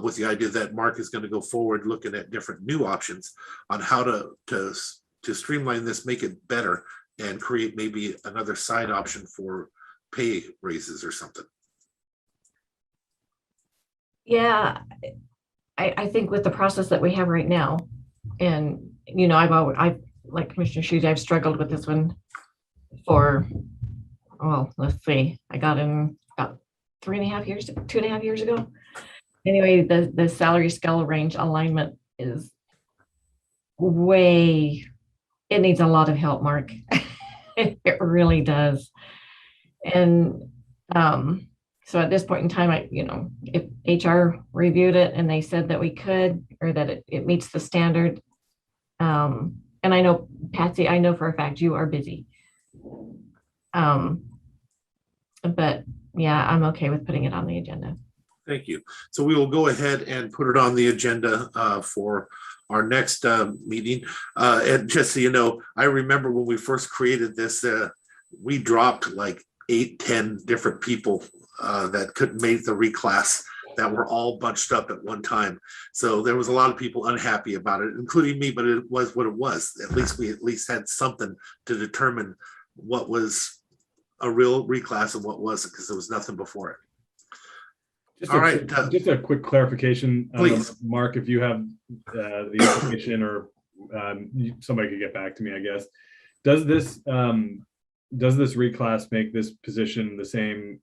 with the idea that Mark is going to go forward looking at different new options on how to streamline this, make it better, and create maybe another side option for pay raises or something? Yeah, I think with the process that we have right now, and I've like Commissioner Schutte, I've struggled with this one for, well, let's see, I got in about 2.5 years ago. Anyway, the salary scale range alignment is it needs a lot of help, Mark. It really does. And so at this point in time, if HR reviewed it and they said that we could, or that it meets the standard, and I know, Patsy, I know for a fact you are busy. But yeah, I'm okay with putting it on the agenda. Thank you. So we will go ahead and put it on the agenda for our next meeting. And just so you know, I remember when we first created this, we dropped like 8-10 different people that couldn't make the reclass, that were all bunched up at one time. So there was a lot of people unhappy about it, including me, but it was what it was. At least we had something to determine what was a real reclass and what wasn't, because there was nothing before it. All right. Just a quick clarification, Please. Mark, if you have the information, or somebody could get back to me, I guess. Does this reclass make this position the same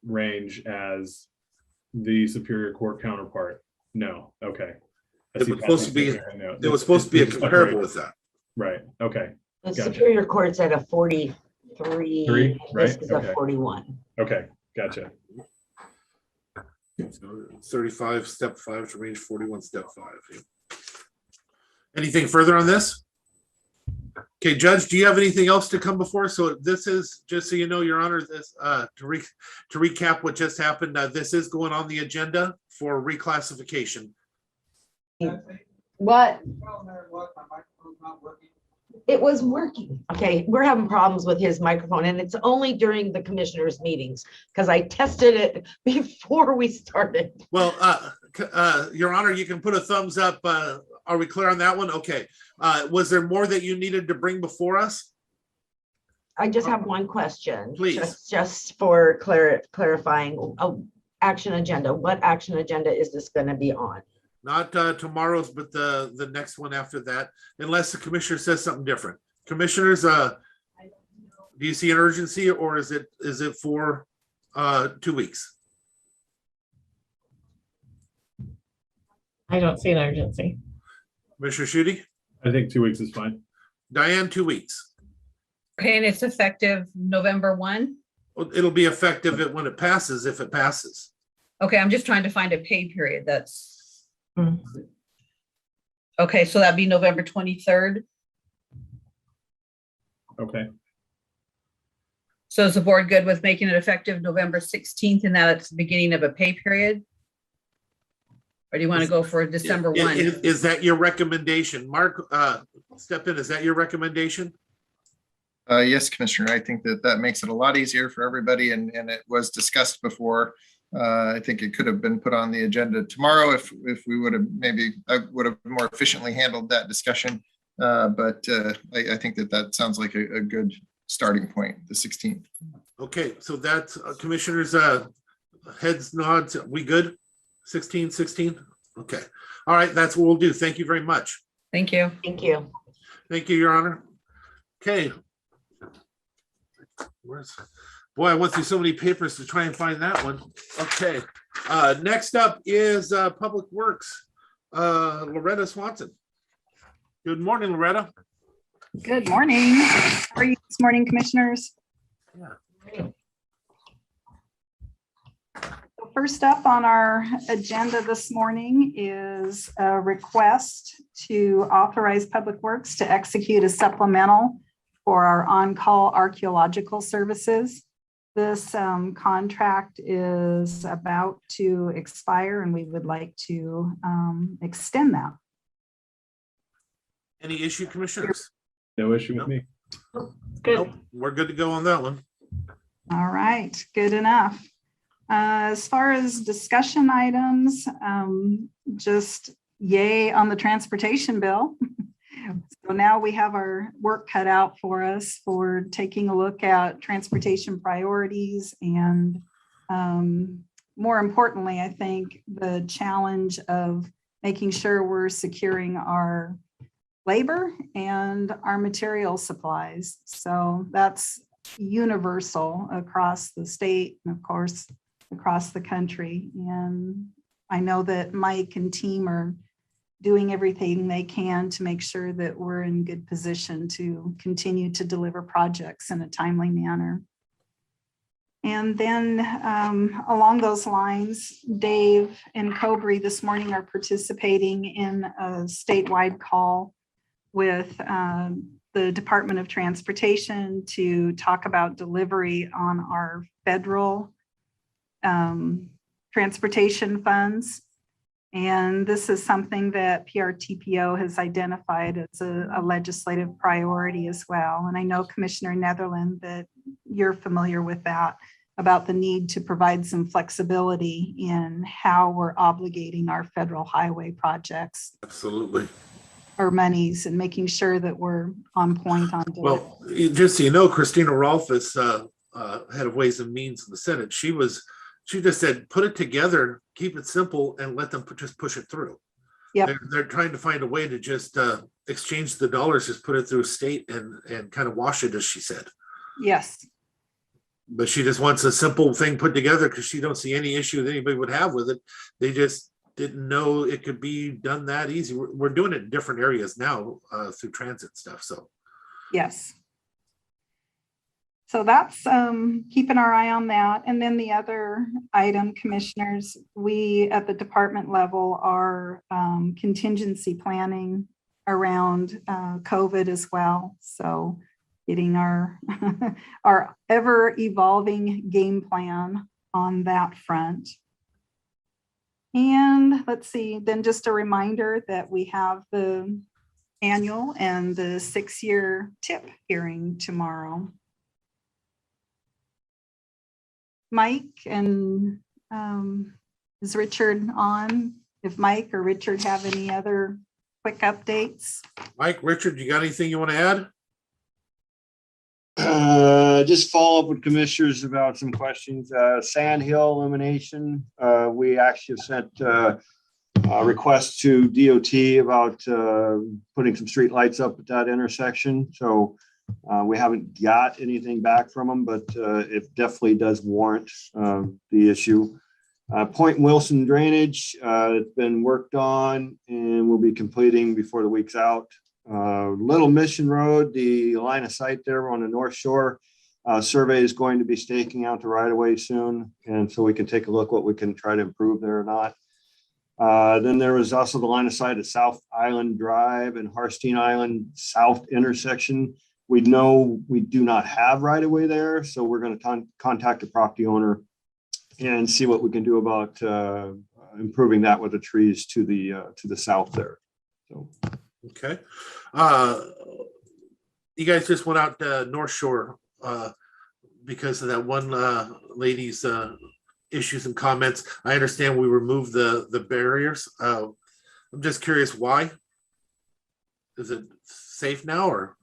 range as the Superior Court counterpart? No. Okay. It was supposed to be. It was supposed to be a comparable with that. Right. Okay. The Gotcha. Superior Court's at a 43. Three, This right? is Okay. a 41. Okay. Gotcha. So 35 step 5 to range 41 step 5. Anything further on this? Okay, Judge, do you have anything else to come before? So this is, just so you know, Your Honor, this to recap what just happened, this is going on the agenda for reclassification. What? It was working. Okay, we're having problems with his microphone, and it's only during the commissioners' meetings because I tested it before we started. Well, Your Honor, you can put a thumbs up. Are we clear on that one? Okay. Was there more that you needed to bring before us? I just have one question. Please. Just for clarifying, action agenda. What action agenda is this going to be on? Not tomorrow's, but the next one after that, unless the commissioner says something different. Commissioners, do you see an urgency, or is it for 2 weeks? I don't see an urgency. Commissioner Schutte? I think 2 weeks is fine. Diane, 2 weeks. Okay, and it's effective November 1. Well, it'll be effective when it passes, if it passes. Okay, I'm just trying to find a pay period that's. Mm. Okay, so that'd be November 23rd. Okay. So is the board good with making it effective November 16th, and that it's the beginning of a pay period? Or do you want to go for December 1? Is that your recommendation? Mark, step in. Is that your recommendation? Yes, Commissioner, I think that makes it a lot easier for everybody, and it was discussed before. I think it could have been put on the agenda tomorrow if we would have, maybe I would have more efficiently handled that discussion. But I think that sounds like a good starting point, the 16th. Okay, so that's commissioners' heads nods. We good? 16. Okay. All right, that's what we'll do. Thank you very much. Thank you. Thank you. Thank you, Your Honor. Okay. Boy, I went through so many papers to try and find that one. Okay. Next up is Public Works. Loretta Swanson. Good morning, Loretta. Good morning. How are you this morning, commissioners? Yeah. So first up on our agenda this morning is a request to authorize Public Works to execute a supplemental for our on-call archaeological services. This contract is about to expire, and we would like to extend that. Any issue, commissioners? No issue with me. Good. Nope, we're good to go on that one. All right, good enough. As far as discussion items, just yay on the transportation bill. So now we have our work cut out for us for taking a look at transportation priorities, and more importantly, I think the challenge of making sure we're securing our labor and our material supplies. So that's universal across the state and of course across the country. And I know that Mike and team are doing everything they can to make sure that we're in good position to continue to deliver projects in a timely manner. And then along those lines, Dave and Cobry this morning are participating in a statewide call with the Department of Transportation to talk about delivery on our federal transportation funds. And this is something that PRTPO has identified as a legislative priority as well. And I know Commissioner Netherland that you're familiar with that, about the need to provide some flexibility in how we're obligating our federal highway projects Absolutely. or monies, and making sure that we're on point on delivery. Well, just so you know, Christina Rolfus, head of Ways and Means in the Senate, she just said, put it together, keep it simple, and let them just push it through. Yep. They're trying to find a way to just exchange the dollars, just put it through state and kind of wash it, as she said. Yes. But she just wants a simple thing put together because she don't see any issue that anybody would have with it. They just didn't know it could be done that easy. We're doing it in different areas now through transit stuff. So Yes. So that's keeping our eye on that. And then the other item, commissioners, we at the department level are contingency planning around COVID as well. So getting our our ever evolving game plan on that front. And let's see, then just a reminder that we have the annual and the 6-year TIP hearing tomorrow. Mike and is Richard on? If Mike or Richard have any other quick updates? Mike, Richard, you got anything you want to add? Just follow up with commissioners about some questions. Sand Hill elimination. We actually have sent a request to DOT about putting some street lights up at that intersection. So we haven't got anything back from them, but it definitely does warrant the issue. Point Wilson drainage, it's been worked on and we'll be completing before the week's out. Little Mission Road, the line of sight there on the North Shore, survey is going to be staking out the right of way soon. And so we can take a look what we can try to improve there or not. Then there was also the line of sight at South Island Drive and Harstein Island South intersection. We know we do not have right of way there. So we're going to contact the property owner and see what we can do about improving that with the trees to the south there. So. Okay. You guys just went out North Shore because of that one lady's issues and comments. I understand we removed the barriers. I'm just curious why. Is it safe now or?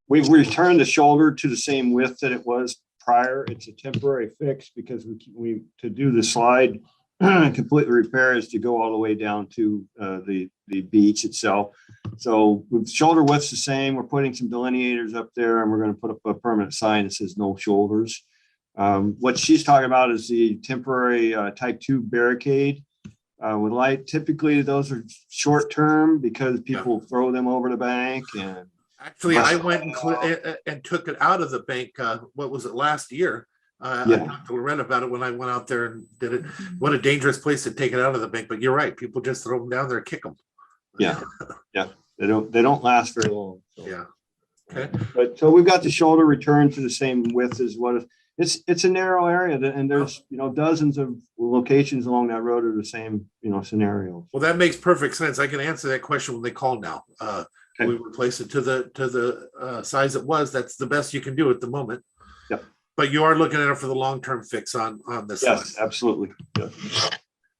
We've returned the shoulder to the same width that it was prior. It's a temporary fix because we to do the slide completely repair is to go all the way down to the beach itself. So with shoulder width's the same. We're putting some delineators up there and we're going to put up a permanent sign that says no shoulders. What she's talking about is the temporary type 2 barricade with light. Typically those are short term because people throw them over the bank. And actually I went and took it out of the bank. What was it, last year? I talked to Loretta about it when I went out there and did it. What a dangerous place to take it out of the bank. But you're right. People just throw them down there and kick them. Yeah. Yeah. They don't last very long. So. Yeah. Okay. But so we've got the shoulder returned to the same width as what it's a narrow area and there's, dozens of locations along that road are the same, scenario. Well, that makes perfect sense. I can answer that question when they call now. Okay. We replace it to the size it was. That's the best you can do at the moment. Yep. But you are looking at it for the long-term fix on this. Yes, line. Absolutely. Yeah.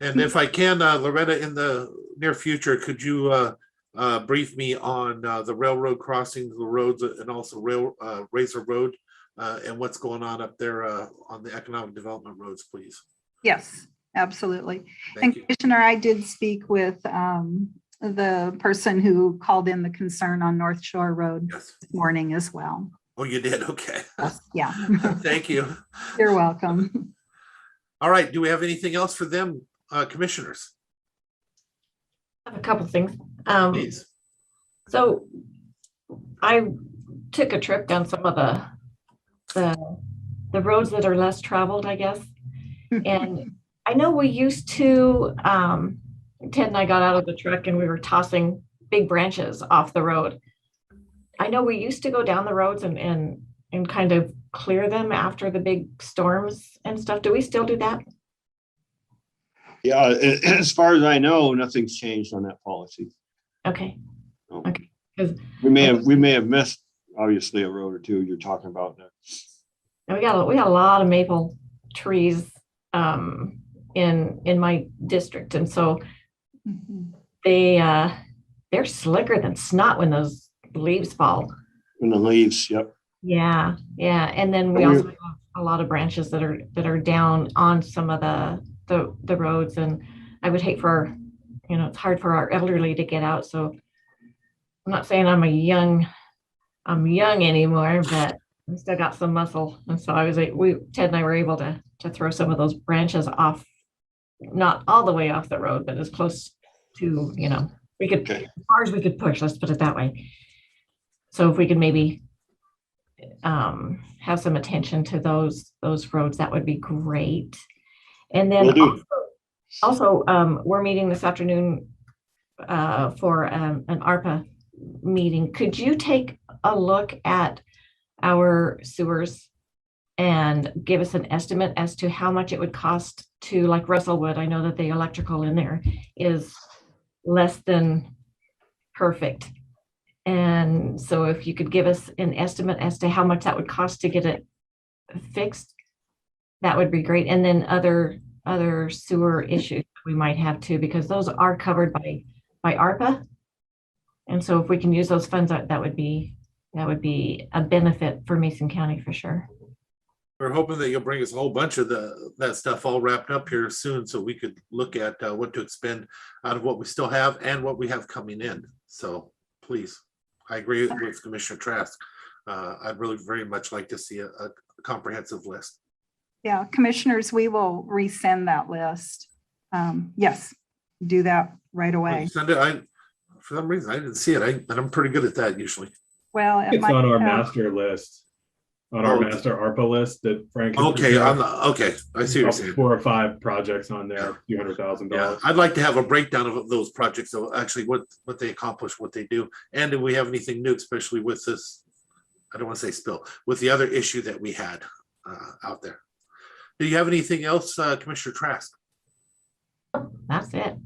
And if I can, Loretta, in the near future, could you brief me on the railroad crossing, the roads, and also Razor Road, and what's going on up there on the economic development roads, please? Yes, absolutely. Thank you. Commissioner, I did speak with the person who called in the concern on North Shore Road this morning as well. Oh, you did? Okay. Yeah. Thank you. You're welcome. All right. Do we have anything else for them, commissioners? I have a couple things. Please. So I took a trip down some of the roads that are less traveled, I guess. And I know we used to, Ted and I got out of the truck and we were tossing big branches off the road. I know we used to go down the roads and kind of clear them after the big storms and stuff. Do we still do that? Yeah, as far as I know, nothing's changed on that policy. Okay, So okay. Because we may have missed, obviously, a road or two you're talking about there. we got a lot of maple trees in my district, and so Mhm. they're slicker than snot when those leaves fall. In the leaves, yep. Yeah, and then we also have a lot of branches that are down on some of the roads, and I would hate for, it's hard for our elderly to get out. So I'm not saying I'm young anymore, but I still got some muscle, and so Ted and I were able to throw some of those branches off, not all the way off the road, but as close to, we could, Okay. as far as we could push, let's put it that way. So if we could maybe have some attention to those roads, that would be great. And then Will do. also we're meeting this afternoon for an ARPA meeting. Could you take a look at our sewers and give us an estimate as to how much it would cost to, like Russellwood? I know that the electrical in there is less than perfect. And so if you could give us an estimate as to how much that would cost to get it fixed, that would be great. And then other sewer issues we might have too, because those are covered by ARPA. And so if we can use those funds, that would be a benefit for Mason County for sure. We're hoping that you'll bring us a whole bunch of that stuff all wrapped up here soon, so we could look at what to expend out of what we still have and what we have coming in. So please, I agree with Commissioner Trask. I'd really very much like to see a comprehensive list. Yeah, commissioners, we will resend that list. Yes, do that right away. Send it. For some reason, I didn't see it. And I'm pretty good at that usually. Well, It's on our master list, on our master ARPA list that Frank. has Okay, prepared. okay. I see what you're saying. 4 or 5 projects on there, a few $100,000. Yeah, I'd like to have a breakdown of those projects, so actually what they accomplish, what they do. And do we have anything new, especially with this, I don't want to say spill, with the other issue that we had out there. Do you have anything else, Commissioner Trask? That's it.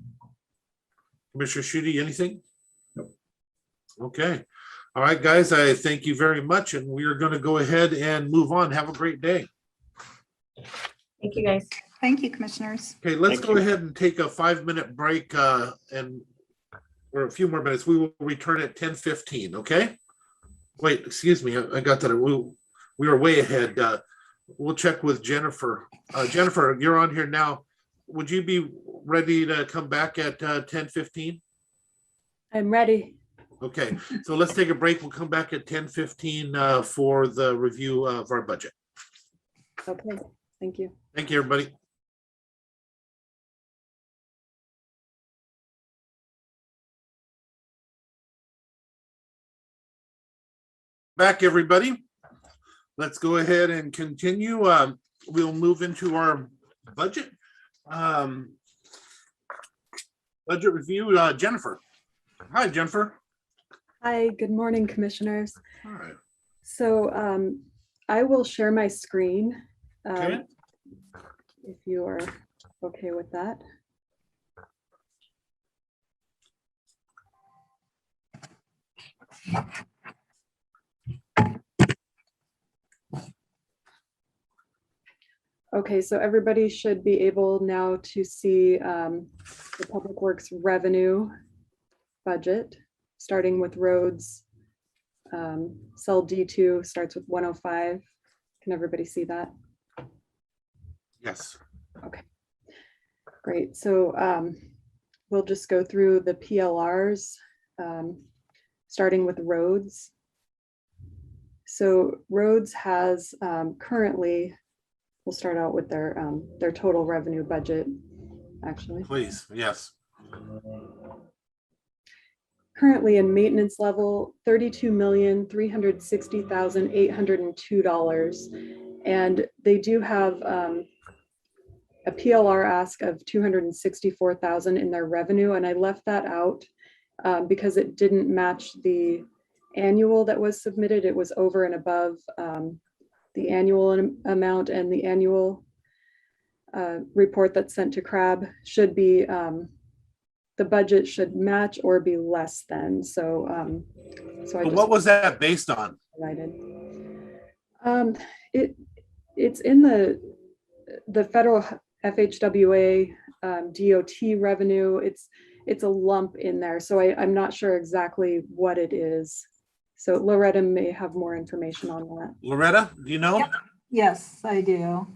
Commissioner Schutte, anything? Nope. Okay. All right, guys, I thank you very much, and we are going to go ahead and move on. Have a great day. Thank you, guys. Thank you, commissioners. Okay, let's Thank go you. ahead and take a 5-minute break or a few more minutes. We will return at 10:15, okay? Wait, excuse me, I got that. We were way ahead. We'll check with Jennifer. Jennifer, you're on here now. Would you be ready to come back at 10:15? I'm ready. Okay, so let's take a break. We'll come back at 10:15 for the review of our budget. Okay, thank you. Thank you, everybody. Back, everybody. Let's go ahead and continue. We'll move into our budget. Budget review, Jennifer. Hi, Jennifer. Hi, good morning, commissioners. All right. So I will share my screen Okay. if you are okay with that. Okay, so everybody should be able now to see the Public Works revenue budget, starting with roads. Cell D2 starts with 105. Can everybody see that? Yes. Okay, great. So we'll just go through the PLRs, starting with roads. So roads has currently, we'll start out with their total revenue budget, actually. Please, yes. Currently in maintenance level, $32,360,802. And they do have a PLR ask of 264,000 in their revenue. And I left that out because it didn't match the annual that was submitted. It was over and above the annual amount, and the annual report that's sent to CRAB should be, the budget should match or be less than, so. So I But just what was that based on? provided. It's in the federal FHWA DOT revenue. It's a lump in there, so I'm not sure exactly what it is. So Loretta may have more information on that. Loretta, do you know? Yep. Yes, I do.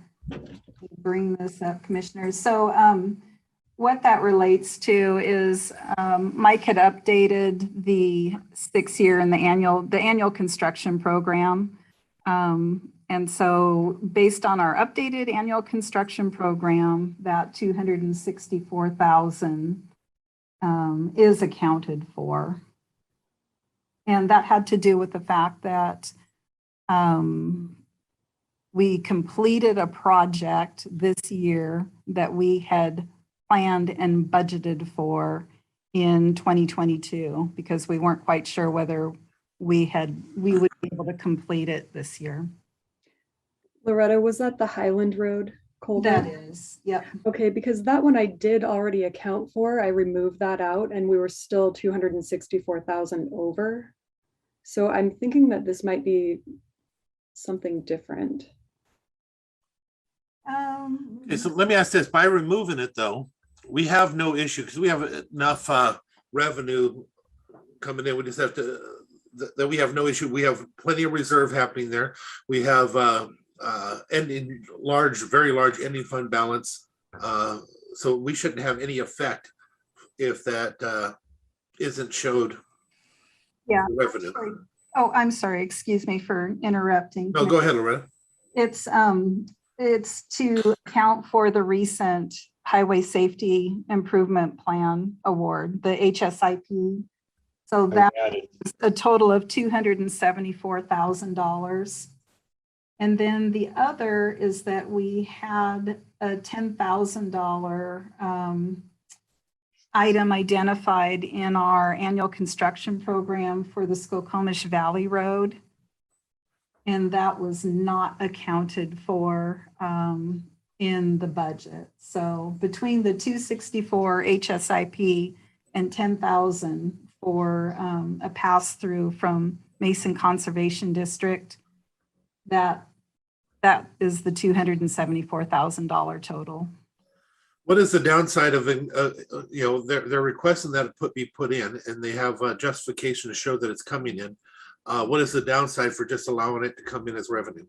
Bring this up, commissioners. So what that relates to is Mike had updated the 6-year and the annual construction program. And so based on our updated annual construction program, that 264,000 is accounted for. And that had to do with the fact that we completed a project this year that we had planned and budgeted for in 2022, because we weren't quite sure whether we would be able to complete it this year. Loretta, was that the Highland Road culvert? That is, yep. Okay, because that one I did already account for. I removed that out and we were still 264,000 over. So I'm thinking that this might be something different. Okay, so let me ask this, by removing it though, we have no issue because we have enough revenue coming in. We just have to, that we have no issue. We have plenty of reserve happening there. We have ending large, very large ending fund balance. So we shouldn't have any effect if that isn't showed. Yeah. Revenue. Oh, I'm sorry. Excuse me for interrupting. No, go ahead, Loretta. It's to account for the recent Highway Safety Improvement Plan Award, the HSIP. So that is a total of $274,000. And then the other is that we had a $10,000 item identified in our annual construction program for the Skokomish Valley Road. And that was not accounted for in the budget. So between the 264 HSIP and 10,000 for a pass through from Mason Conservation District, that is the $274,000 total. What is the downside of, they're requesting that it be put in and they have justification to show that it's coming in. What is the downside for just allowing it to come in as revenue?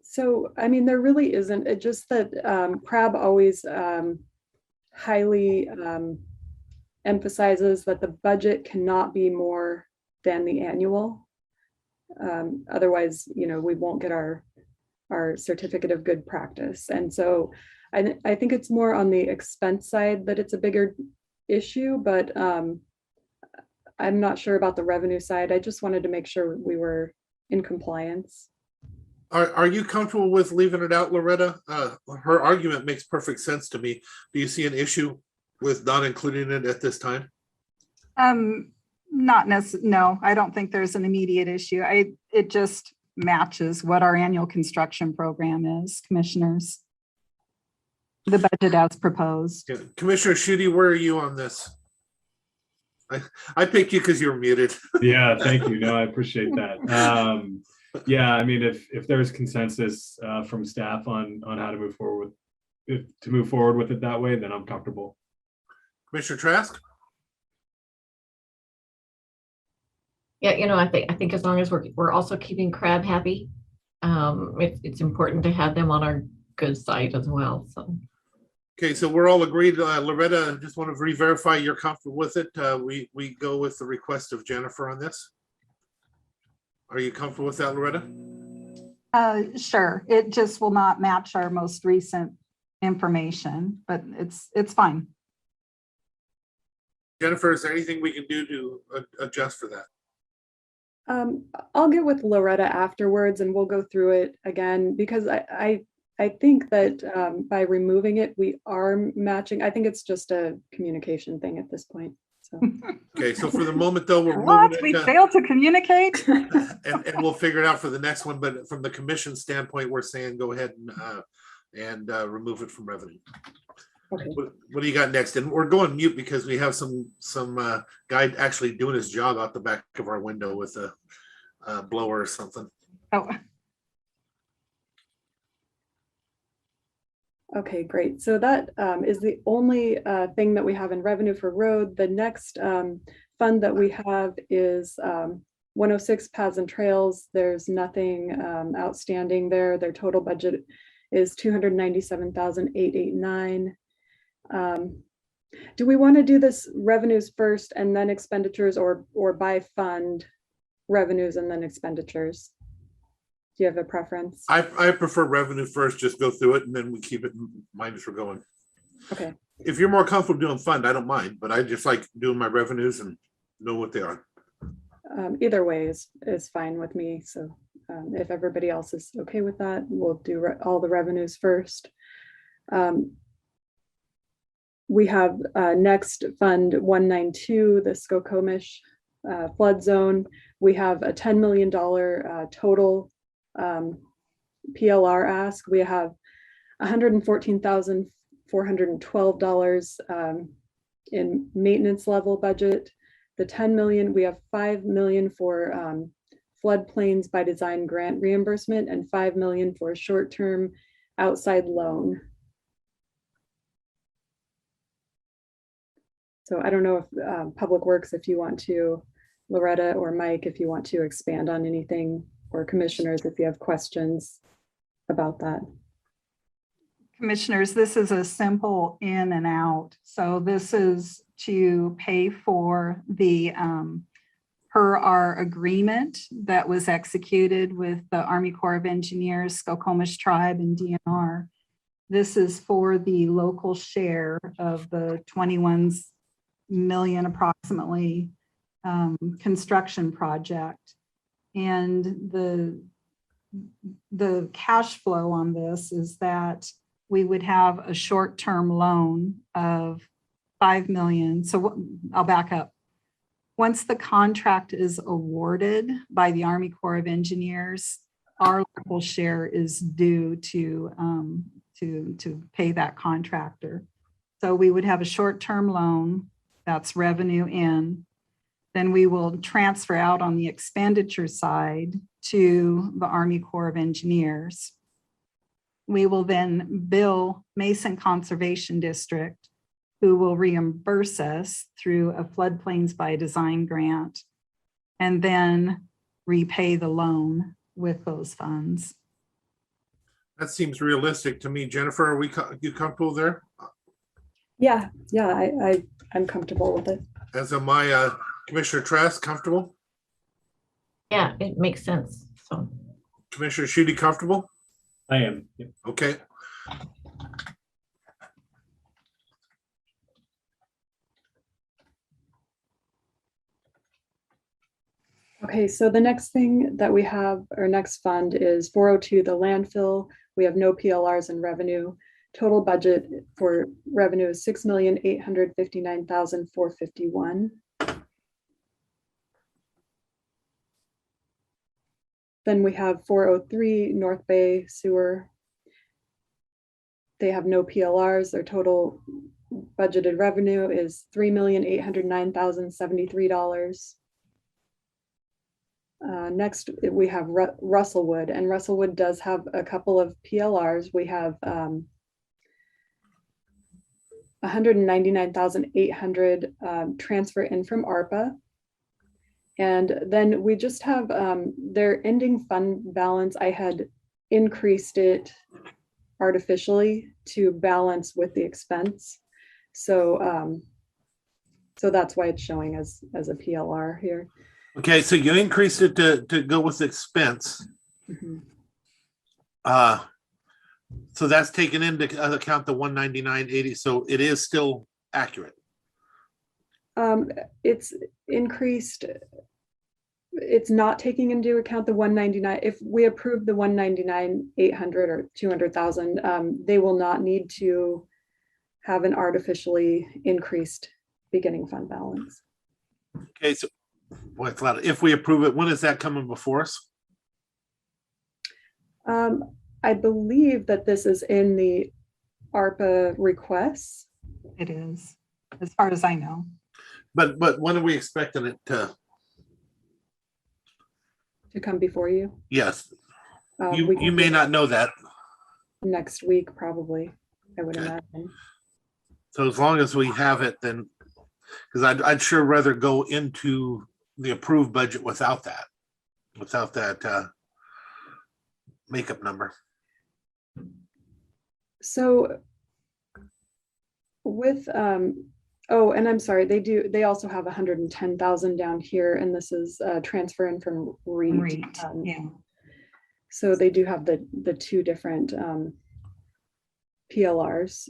So, I mean, there really isn't. It's just that CRAB always highly emphasizes that the budget cannot be more than the annual. Otherwise, we won't get our certificate of good practice. And so I think it's more on the expense side that it's a bigger issue, but I'm not sure about the revenue side. I just wanted to make sure we were in compliance. Are you comfortable with leaving it out, Loretta? Her argument makes perfect sense to me. Do you see an issue with not including it at this time? Not necessarily. No, I don't think there's an immediate issue. It just matches what our annual construction program is, commissioners. The budget as proposed. Yeah. Commissioner Schutte, where are you on this? I picked you because you're muted. Yeah, thank you. No, I appreciate that. Yeah, I mean, if there's consensus from staff on how to move forward with it that way, then I'm comfortable. Commissioner Trask? Yeah, I think as long as we're also keeping CRAB happy, it's important to have them on our good side as well. So. Okay, so we're all agreed. Loretta, I just want to re-verify you're comfortable with it. We go with the request of Jennifer on this. Are you comfortable with that, Loretta? Sure. It just will not match our most recent information, but it's fine. Jennifer, is there anything we can do to adjust for that? I'll get with Loretta afterwards and we'll go through it again, because I think that by removing it, we are matching. I think it's just a communication thing at this point. So, Okay, so for the moment though, we're What? moving We it, failed to communicate? and we'll figure it out for the next one. But from the commission standpoint, we're saying go ahead and remove it from revenue. Okay. What do you got next? And we're going mute because we have some guy actually doing his job out the back of our window with a blower or something. Oh, okay, great. So that is the only thing that we have in revenue for road. The next fund that we have is 106 Paths and Trails. There's nothing outstanding there. Their total budget is $297,889. Do we want to do this revenues first and then expenditures, or by fund revenues and then expenditures? Do you have a preference? I prefer revenue first, just go through it and then we keep it in mind as we're going. Okay. If you're more comfortable doing fund, I don't mind, but I just like doing my revenues and know what they are. Either way is fine with me. So if everybody else is okay with that, we'll do all the revenues first. We have next Fund 192, the Skokomish flood zone. We have a $10 million total PLR ask. We have $114,412 in maintenance level budget. The 10 million, we have 5 million for floodplains by design grant reimbursement and 5 million for short-term outside loan. So I don't know if Public Works, if you want to, Loretta or Mike, if you want to expand on anything, or commissioners, if you have questions about that. Commissioners, this is a simple in and out. So this is to pay for the per our agreement that was executed with the Army Corps of Engineers, Skokomish Tribe, and DNR. This is for the local share of the 21 million approximately construction project. And the cash flow on this is that we would have a short-term loan of 5 million. So I'll back up. Once the contract is awarded by the Army Corps of Engineers, our local share is due to pay that contractor. So we would have a short-term loan, that's revenue in. Then we will transfer out on the expenditure side to the Army Corps of Engineers. We will then bill Mason Conservation District, who will reimburse us through a floodplains by design grant, and then repay the loan with those funds. That seems realistic to me. Jennifer, are you comfortable there? Yeah, I'm comfortable with it. As am I, Commissioner Trask, comfortable? Yeah, it makes sense. So Commissioner Sheedy, comfortable? I am. Yep. Okay. Okay, so the next thing that we have, our next fund is 402, the landfill. We have no PLRs in revenue. Total budget for revenue is $6,859,451. Then we have 403 North Bay Sewer. They have no PLRs. Their total budgeted revenue is $3,809,073. Next, we have Russellwood, and Russellwood does have a couple of PLRs. We have 199,800 transfer in from ARPA. And then we just have their ending fund balance. I had increased it artificially to balance with the expense. So so that's why it's showing as a PLR here. Okay, so you increased it to go with expense. Mm-hmm. So that's taken into account the 199.80. So it is still accurate. It's increased. It's not taking into account the 199. If we approve the 199,800 or 200,000, they will not need to have an artificially increased beginning fund balance. Okay, so boy, it's a lot. If we approve it, when is that coming before us? I believe that this is in the ARPA requests. It is, as far as I know. But when are we expecting it to? To come before you. Yes, We you can may do not know that. next week, probably, I would Okay. imagine. So as long as we have it, then, because I'd sure rather go into the approved budget without that makeup number. So with, oh, and I'm sorry, they also have 110,000 down here, and this is transferring from REIT. Right, yeah. So they do have the two different PLRs.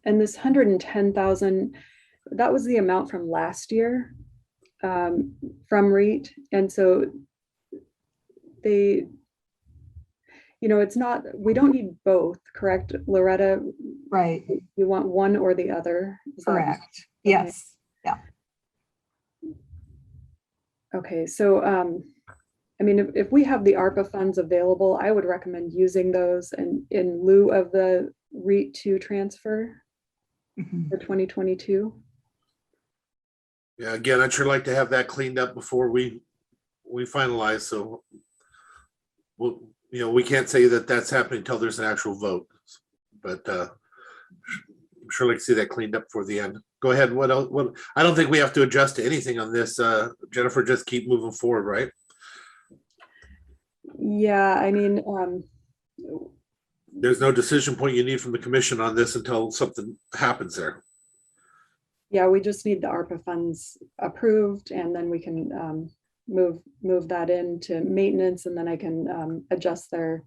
And this 110,000, that was the amount from last year from REIT. And so they, it's not, we don't need both, correct, Loretta? Right, You want one or the other? Is that- correct. Yes, Okay, so, I mean, if we have the ARPA funds available, I would recommend using those in lieu of the REIT 2 transfer Mhm. for 2022. Yeah, again, I'd sure like to have that cleaned up before we finalize. So, we can't say that that's happening until there's an actual vote. But I'm sure like to see that cleaned up for the end. Go ahead. What else? I don't think we have to adjust to anything on this. Jennifer, just keep moving forward, right? Yeah, I mean, There's no decision point you need from the commission on this until something happens there. yeah, we just need the ARPA funds approved, and then we can move that into maintenance, and then I can adjust their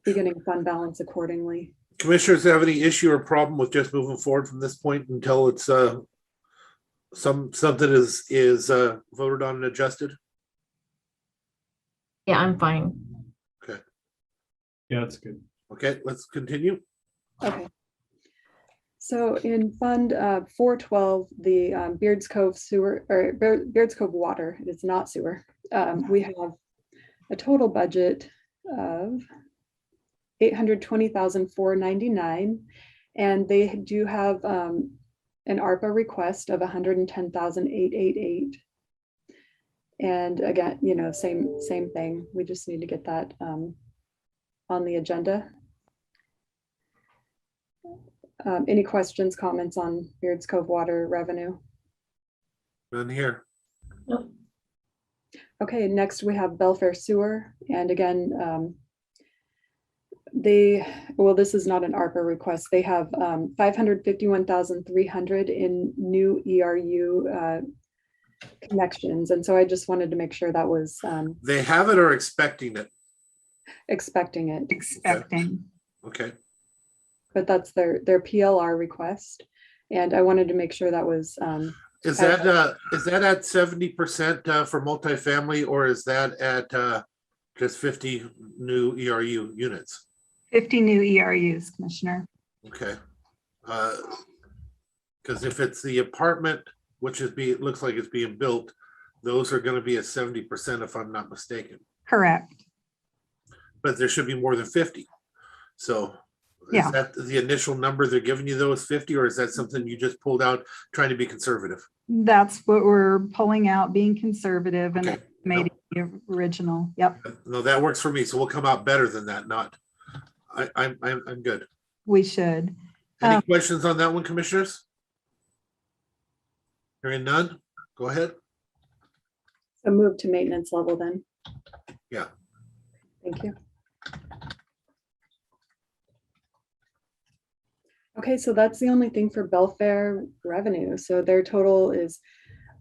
beginning fund balance accordingly. Commissioners have any issue or problem with just moving forward from this point until it's something is voted on and adjusted? Yeah, I'm fine. Yeah, that's good. Okay, let's continue. Okay. So in Fund 412, the Beards Cove sewer, or Beards Cove water, it's not sewer. We have a total budget of $820,499, and they do have an ARPA request of $110,888. And again, same thing. We just need to get that on the agenda. Any questions, comments on Beards Cove water revenue? None here. Okay, next we have Belfair Sewer, and again, this is not an ARPA request. They have 551,300 in new ERU connections, and so I just wanted to make sure that was They have it or expecting it? expecting it, Expecting. Okay. but that's their PLR request, and I wanted to make sure that was Is that at 70% for multifamily, or is that at just 50 new ERU units? 50 new ERUs, Commissioner. Okay. Because if it's the apartment, which it looks like it's being built, those are going to be at 70%, if I'm not mistaken. Correct. But there should be more than 50. So Yeah. is that the initial number they're giving you, though, is 50, or is that something you just pulled out trying to be conservative? That's what we're pulling out, being conservative, and Okay. made the original. Yep, No, that works for me. So we'll come out better than that. I'm good. we should. Any questions on that one, commissioners? Hearing none, go ahead. a move to maintenance level then. Yeah. Thank you. Okay, so that's the only thing for Belfair revenue. So their total is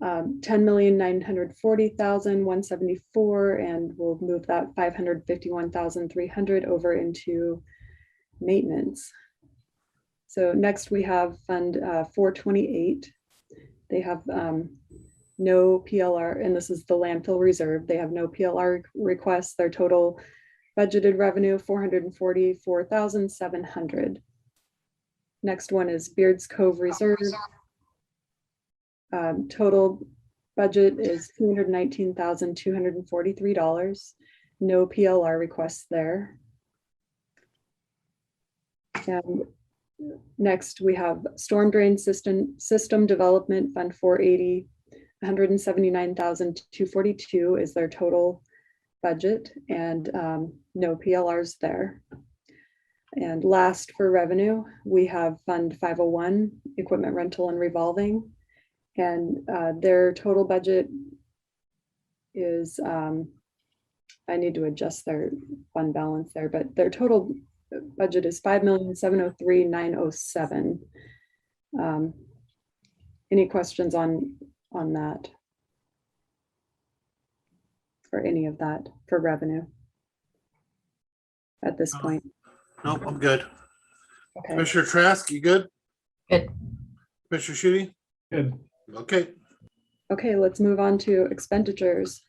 10,940,174, and we'll move that 551,300 over into maintenance. So next we have Fund 428. They have no PLR, and this is the landfill reserve. They have no PLR requests. Their total budgeted revenue, 444,700. Next one is Beards Cove Reserve. Total budget is $219,243. No PLR requests there. And next we have Storm Drain System Development Fund 480, $179,242 is their total budget, and no PLRs there. And last for revenue, we have Fund 501, Equipment Rental and Revolving, and their total budget is, I need to adjust their fund balance there, but their total budget is $5,703,907. Any questions on that? Or any of that for revenue at this point? Nope, I'm good. Okay. Commissioner Trask, you good? Good. Commissioner Shooty? Good. Okay. Okay, let's move on to expenditures.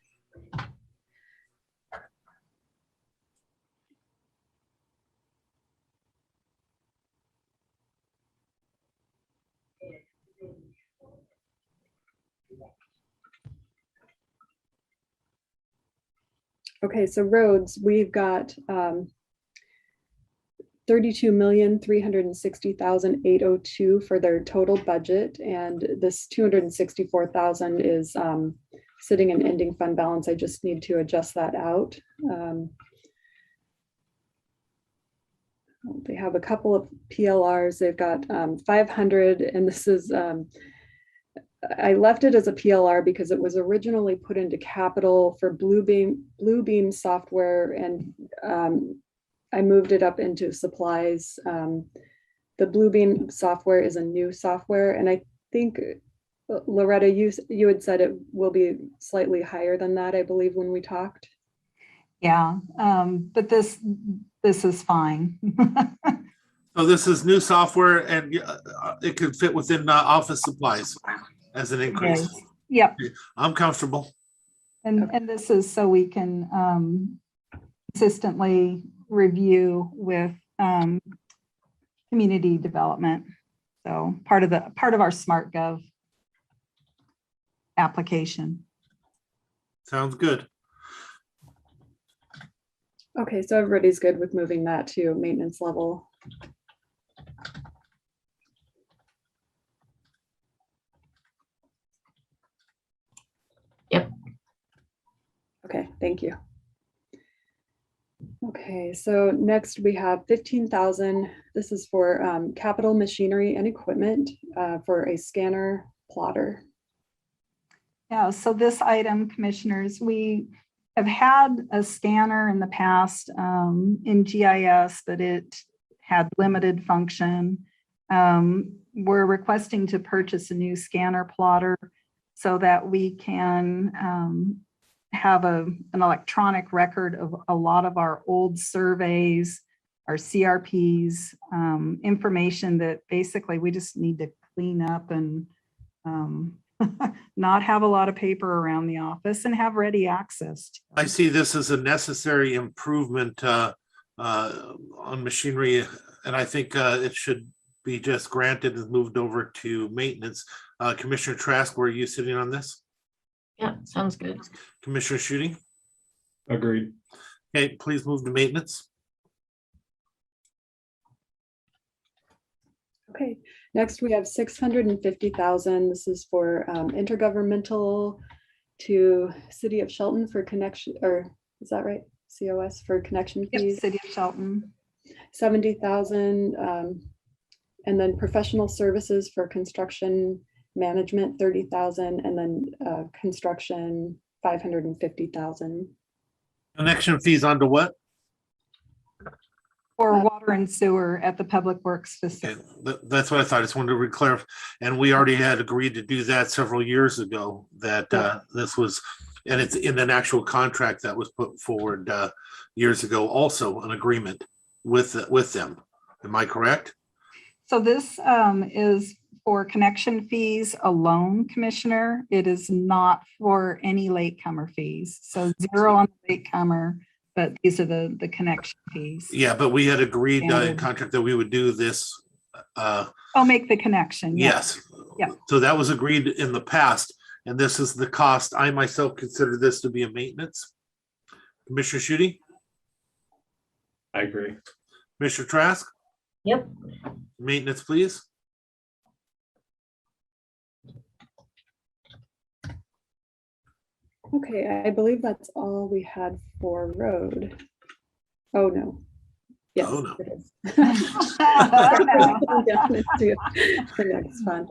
Okay, so roads, we've got 32,360,802 for their total budget, and this 264,000 is sitting in ending fund balance. I just need to adjust that out. They have a couple of PLRs. They've got 500, and this is I left it as a PLR because it was originally put into capital for Bluebeam software, and I moved it up into supplies. The Bluebeam software is a new software, and I think Loretta, you had said it will be slightly higher than that, I believe, when we talked. Yeah, but this is fine. So this is new software, and it could fit within office supplies as an increase. Yep. I'm comfortable. And this is so we can consistently review with community development. So part of our SmartGov application. Sounds good. Okay, so everybody's good with moving that to maintenance level. Yep. Okay, thank you. Okay, so next we have 15,000. This is for capital machinery and equipment for a scanner plotter. Yeah, so this item, commissioners, we have had a scanner in the past in GIS, but it had limited function. We're requesting to purchase a new scanner plotter so that we can have an electronic record of a lot of our old surveys, our CRPs, information that basically we just need to clean up and not have a lot of paper around the office and have ready access to. I see this as a necessary improvement on machinery, and I think it should be just granted and moved over to maintenance. Commissioner Trask, where are you sitting on this? Yeah, sounds good. Commissioner Shooting? Agreed. Okay, please move to maintenance. Okay, next we have 650,000. This is for intergovernmental to City of Shelton for connection, or is that right? COS for connection fees. Yep, City of Shelton. 70,000, and then professional services for construction management, 30,000, and then construction, 550,000. Connection fees onto what? For water and sewer at the Public Works facility. Okay, that's what I thought. I just wanted to clarify. And we already had agreed to do that several years ago, that this was, and it's in an actual contract that was put forward years ago, also an agreement with them. Am I correct? So this is for connection fees alone, Commissioner. It is not for any latecomer fees. So 0 on the latecomer, but these are the connection fees. Yeah, but we had agreed in contract that we would do this I'll make the connection. Yeah. Yes. Yeah. So that was agreed in the past, and this is the cost. I myself consider this to be a maintenance. Commissioner Schutte, I agree. Commissioner Trask, Yep. maintenance, please. Okay, I believe that's all we had for road. Oh, no. Yes, Oh, no. it is. No. Down into the next fund.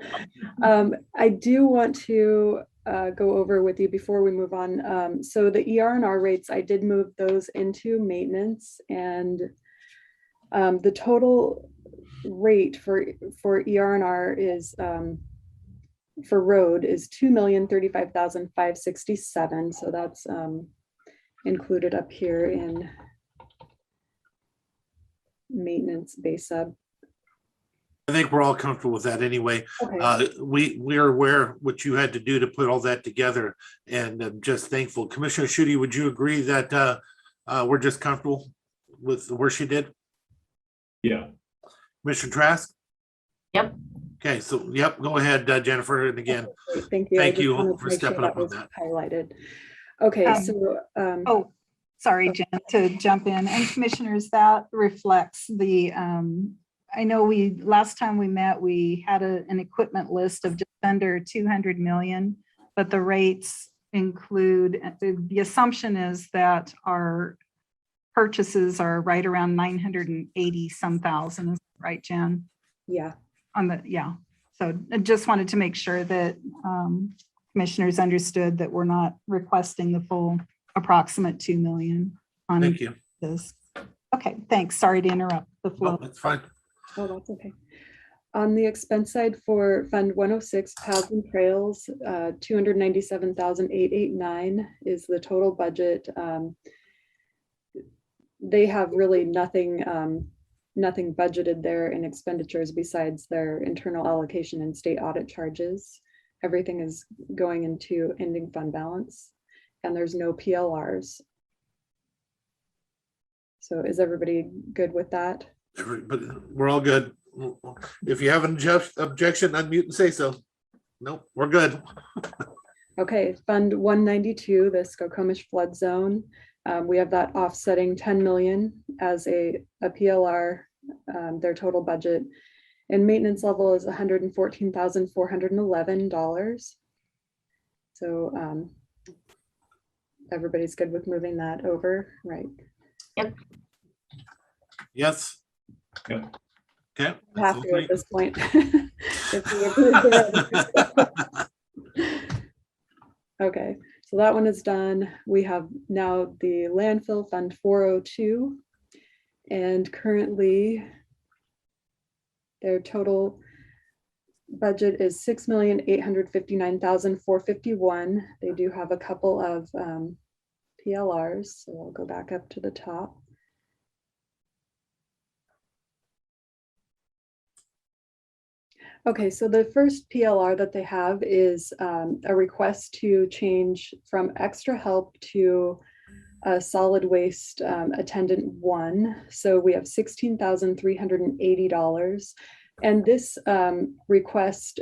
I do want to go over with you before we move on. So the ER&R rates, I did move those into maintenance, and the total rate for ER&R is for road is $2,035,567. So that's included up here in maintenance base sub. I think we're all comfortable with that anyway. Okay. We are aware what you had to do to put all that together, and I'm just thankful. Commissioner Schutte, would you agree that we're just comfortable with the work she did? Yeah. Commissioner Trask? Yep. Okay, so yep, go ahead, Jennifer, and again, Great, thank you. I thank just you wanted to for make sure stepping up on was that. highlighted. Okay, so Oh, sorry, Jen, to jump in. And commissioners, that reflects the, I know last time we met, we had an equipment list of just under 200 million, but the rates include, the assumption is that our purchases are right around 980 some thousand, right, Jen? yeah. Yeah. So I just wanted to make sure that commissioners understood that we're not requesting the full approximate 2 million on Thank you. this. Okay, thanks. Sorry to interrupt the No, flow. that's fine. Oh, that's okay. On the expense side for Fund 106, paths and trails, 297,889 is the total budget. They have really nothing budgeted there in expenditures besides their internal allocation and state audit charges. Everything is going into ending fund balance, and there's no PLRs. So is everybody good with that? But we're all good. If you have an objection, unmute and say so. Nope, we're good. Okay, Fund 192, the Skokomish flood zone. We have that offsetting 10 million as a PLR, their total budget. And maintenance level is $114,411. So everybody's good with moving that over, right? Yep. Yes. Yep. Okay. I have to at this point. If we approve the revenue. Okay, so that one is done. We have now the landfill fund 402. And currently their total budget is $6,859,451. They do have a couple of PLRs, so I'll go back up to the top. Okay, so the first PLR that they have is a request to change from extra help to a solid waste attendant 1. So we have $16,380. And this request,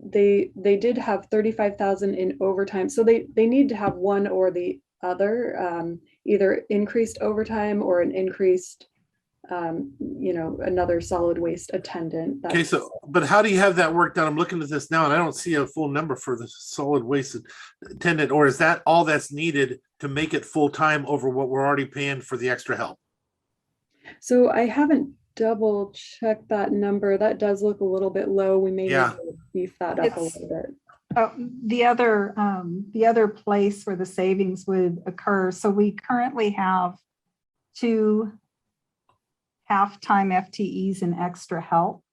they did have 35,000 in overtime. So they need to have one or the other, either increased overtime or an increased another solid waste attendant. Okay, so, but how do you have that worked out? I'm looking at this now and I don't see a full number for the solid waste attendant, or is that all that's needed to make it full-time over what we're already paying for the extra help? So I haven't double checked that number. That does look a little bit low. We may need to beef that up a little bit. The other place where the savings would occur. So we currently have 2 half-time FTEs in extra help.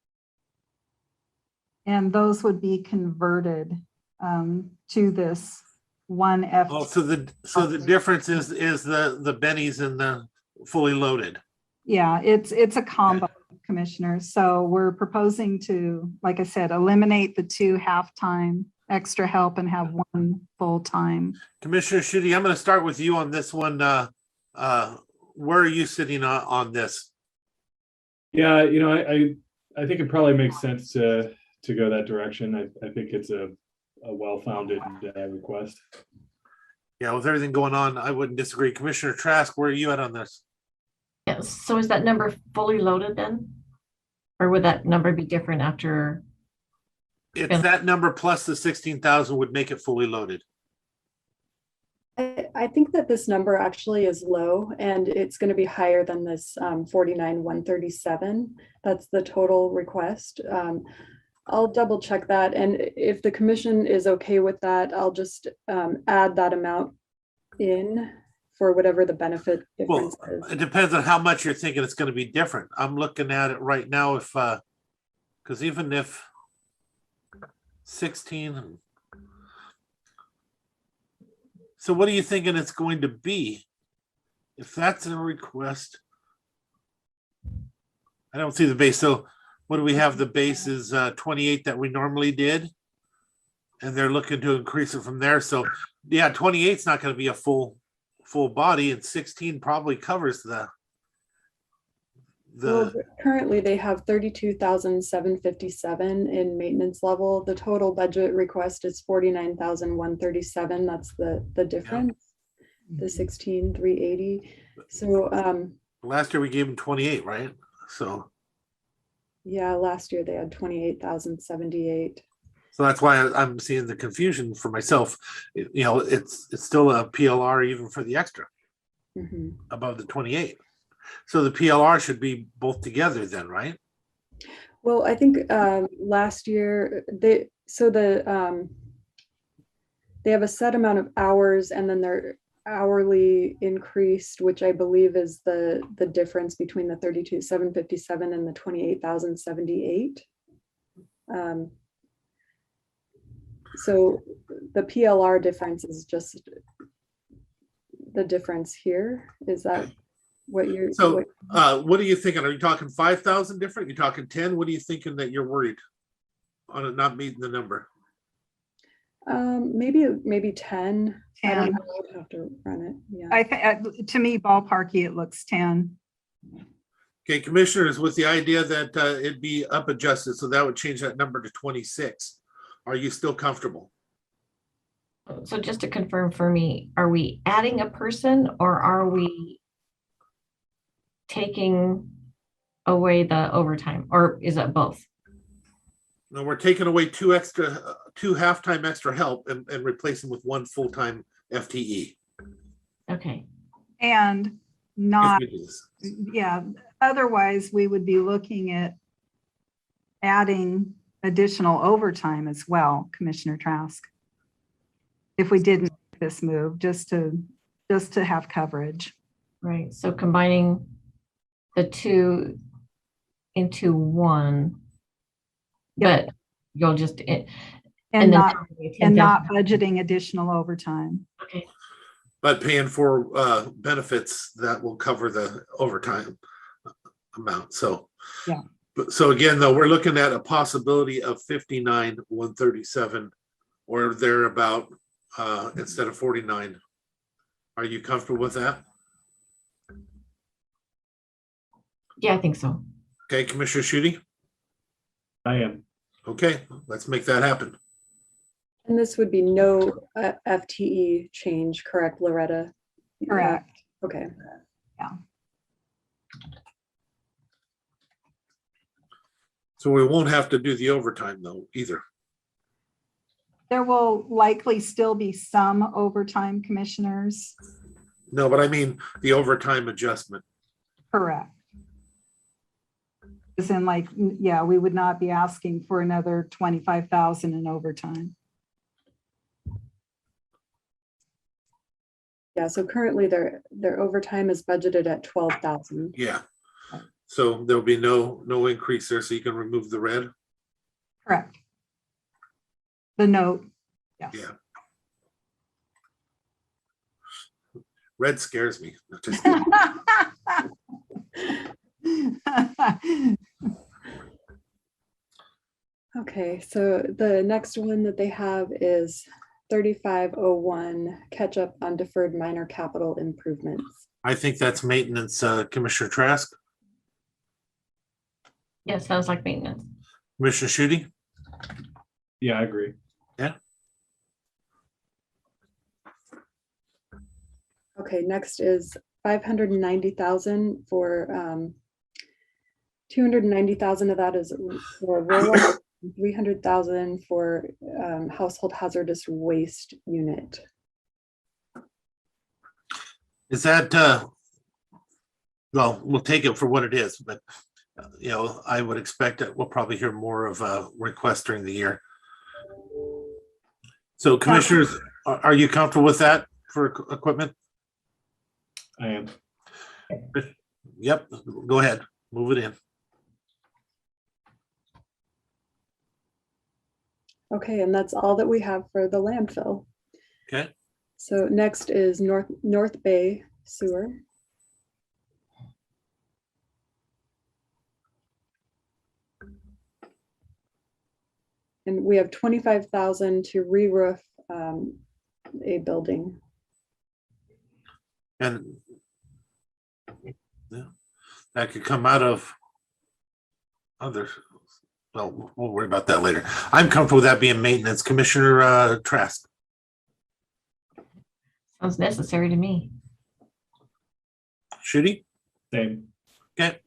And those would be converted to this one FTE. Oh, so the difference is the bennies and the fully loaded. Yeah, it's a combo, commissioners. So we're proposing to, like I said, eliminate the 2 half-time extra help and have 1 full-time. Commissioner Schutte, I'm going to start with you on this one. Where are you sitting on this? Yeah, I think it probably makes sense to go that direction. I think it's a well-founded request. Yeah, with everything going on, I wouldn't disagree. Commissioner Trask, where are you at on this? Yes, so is that number fully loaded then? Or would that number be different after? It's that number plus the 16,000 would make it fully loaded. I think that this number actually is low and it's going to be higher than this 49,137. That's the total request. I'll double check that. And if the commission is okay with that, I'll just add that amount in for whatever the benefit difference Well, is. it depends on how much you're thinking it's going to be different. I'm looking at it right now if, because even if 16, so what are you thinking it's going to be? If that's a request, I don't see the base. So what do we have? The base is 28 that we normally did. And they're looking to increase it from there. So yeah, 28 is not going to be a full body, and 16 probably covers Well, currently they have 32,757 in maintenance level. The total budget request is 49,137. That's the difference, the 16,380. So last year we gave them 28, right? So yeah, last year they had 28,078. so that's why I'm seeing the confusion for myself. It's still a PLR even for the extra above the 28. So the PLR should be both together then, right? Well, I think last year they have a set amount of hours and then they're hourly increased, which I believe is the difference between the 32,757 and the 28,078. So the PLR difference is just the difference here. Is that what you're? So what are you thinking? Are you talking 5,000 different? You talking 10? What are you thinking that you're worried on it not meeting the number? Maybe 10. I don't 10. know. I'd have to run it. Yeah. I think, to me, ballparky, it looks 10. Okay, commissioners, with the idea that it'd be up adjusted, so that would change that number to 26. Are you still comfortable? So just to confirm for me, are we adding a person or are we taking away the overtime, or is it both? No, we're taking away two halftime extra help and replacing with one full-time FTE. Okay. And not, If we do this. yeah, otherwise we would be looking at adding additional overtime as well, Commissioner Trask. If we didn't make this move, just to have coverage. Right. So combining the two into one, but you'll just And not then budgeting additional overtime. Okay. But paying for benefits that will cover the overtime amount. So, Yeah. So again, though, we're looking at a possibility of 59,137 or thereabout instead of 49. Are you comfortable with that? Yeah, I think so. Okay, Commissioner Shooty? I am. Okay, let's make that happen. And this would be no FTE change, correct, Loretta? Correct. Okay. So we won't have to do the overtime though either. There will likely still be some overtime, commissioners. No, but I mean the overtime adjustment. Correct. As in like, yeah, we would not be asking for another 25,000 in overtime. Yeah, so currently their overtime is budgeted at 12,000. Yeah. So there'll be no increase there, so you can remove the red. Correct. The note, yes. Yeah. Red scares me. Just kidding. Okay, so the next one that they have is 3501, catch up on deferred minor capital improvements. I think that's maintenance, Commissioner Trask. Yeah, sounds like maintenance. Commissioner Shooty? Yeah, I agree. Okay, next is 590,000 for 290,000 of that is for rural, 300,000 for household hazardous waste unit. Is that, well, we'll take it for what it is, but, you know, I would expect that we'll probably hear more of a request during the year. So commissioners, are you comfortable with that for equipment? I am. Yep, go ahead, move it in. Okay, and that's all that we have for the landfill. Okay, So next is North Bay Sewer. And we have 25,000 to re-roof a building. and yeah, that could come out of other, well, we'll worry about that later. I'm comfortable with that being maintenance. Commissioner Trask? Sounds necessary to me. Shooty? Same. Okay,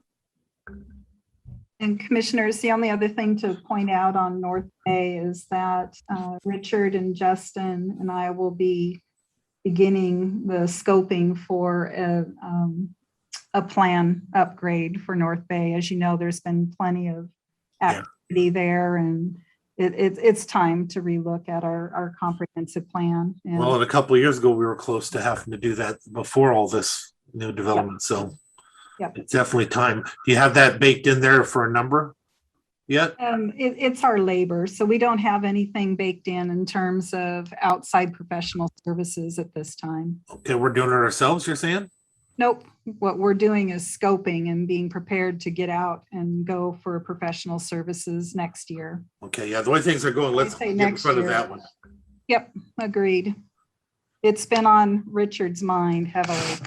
And commissioners, the only other thing to point out on North Bay is that Richard and Justin and I will be beginning the scoping for a plan upgrade for North Bay. As you know, there's been plenty of activity there, and it's time to relook at our comprehensive plan. And well, and a couple of years ago, we were close to having to do that before all this new development, so Yep. it's definitely time. Do you have that baked in there for a number yet? it's our labor, so we don't have anything baked in terms of outside professional services at this time. Okay, we're doing it ourselves, you're saying? Nope. What we're doing is scoping and being prepared to get out and go for professional services next year. Okay, yeah, the way things are going, let's say get in next front of year. that one. Yep, agreed. It's been on Richard's mind heavily.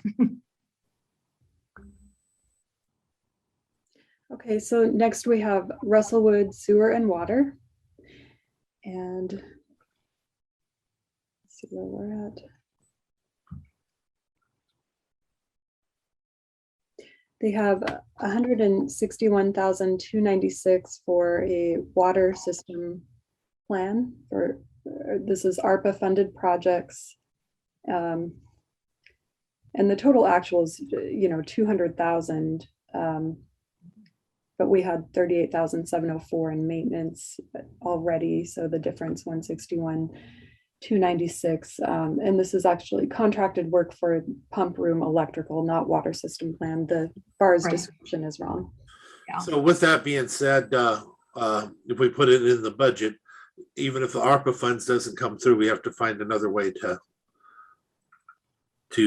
Okay, so next we have Russellwood Sewer and Water. And let's see where we're at. They have 161,296 for a water system plan for, this is ARPA funded projects. And the total actual is, 200,000. But we had 38,704 in maintenance already. So the difference 161,296. And this is actually contracted work for pump room electrical, not water system plan. The FAR's description is wrong. Yeah. So with that being said, if we put it in the budget, even if the ARPA funds doesn't come through, we have to find another way to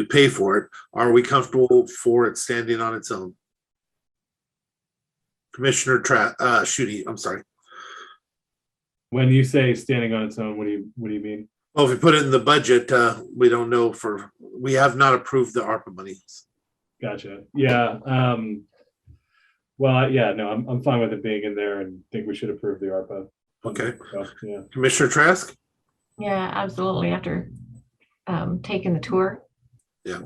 pay for it. Are we comfortable for it standing on its own? Commissioner Shooty, I'm sorry. When you say standing on its own, what do you mean? Well, if we put it in the budget, we don't know we have not approved the ARPA money. Gotcha. Yeah. Well, yeah, no, I'm fine with it being in there and think we should approve the ARPA. Okay. So, yeah. Commissioner Trask? Yeah, absolutely. After taking the tour. Yeah.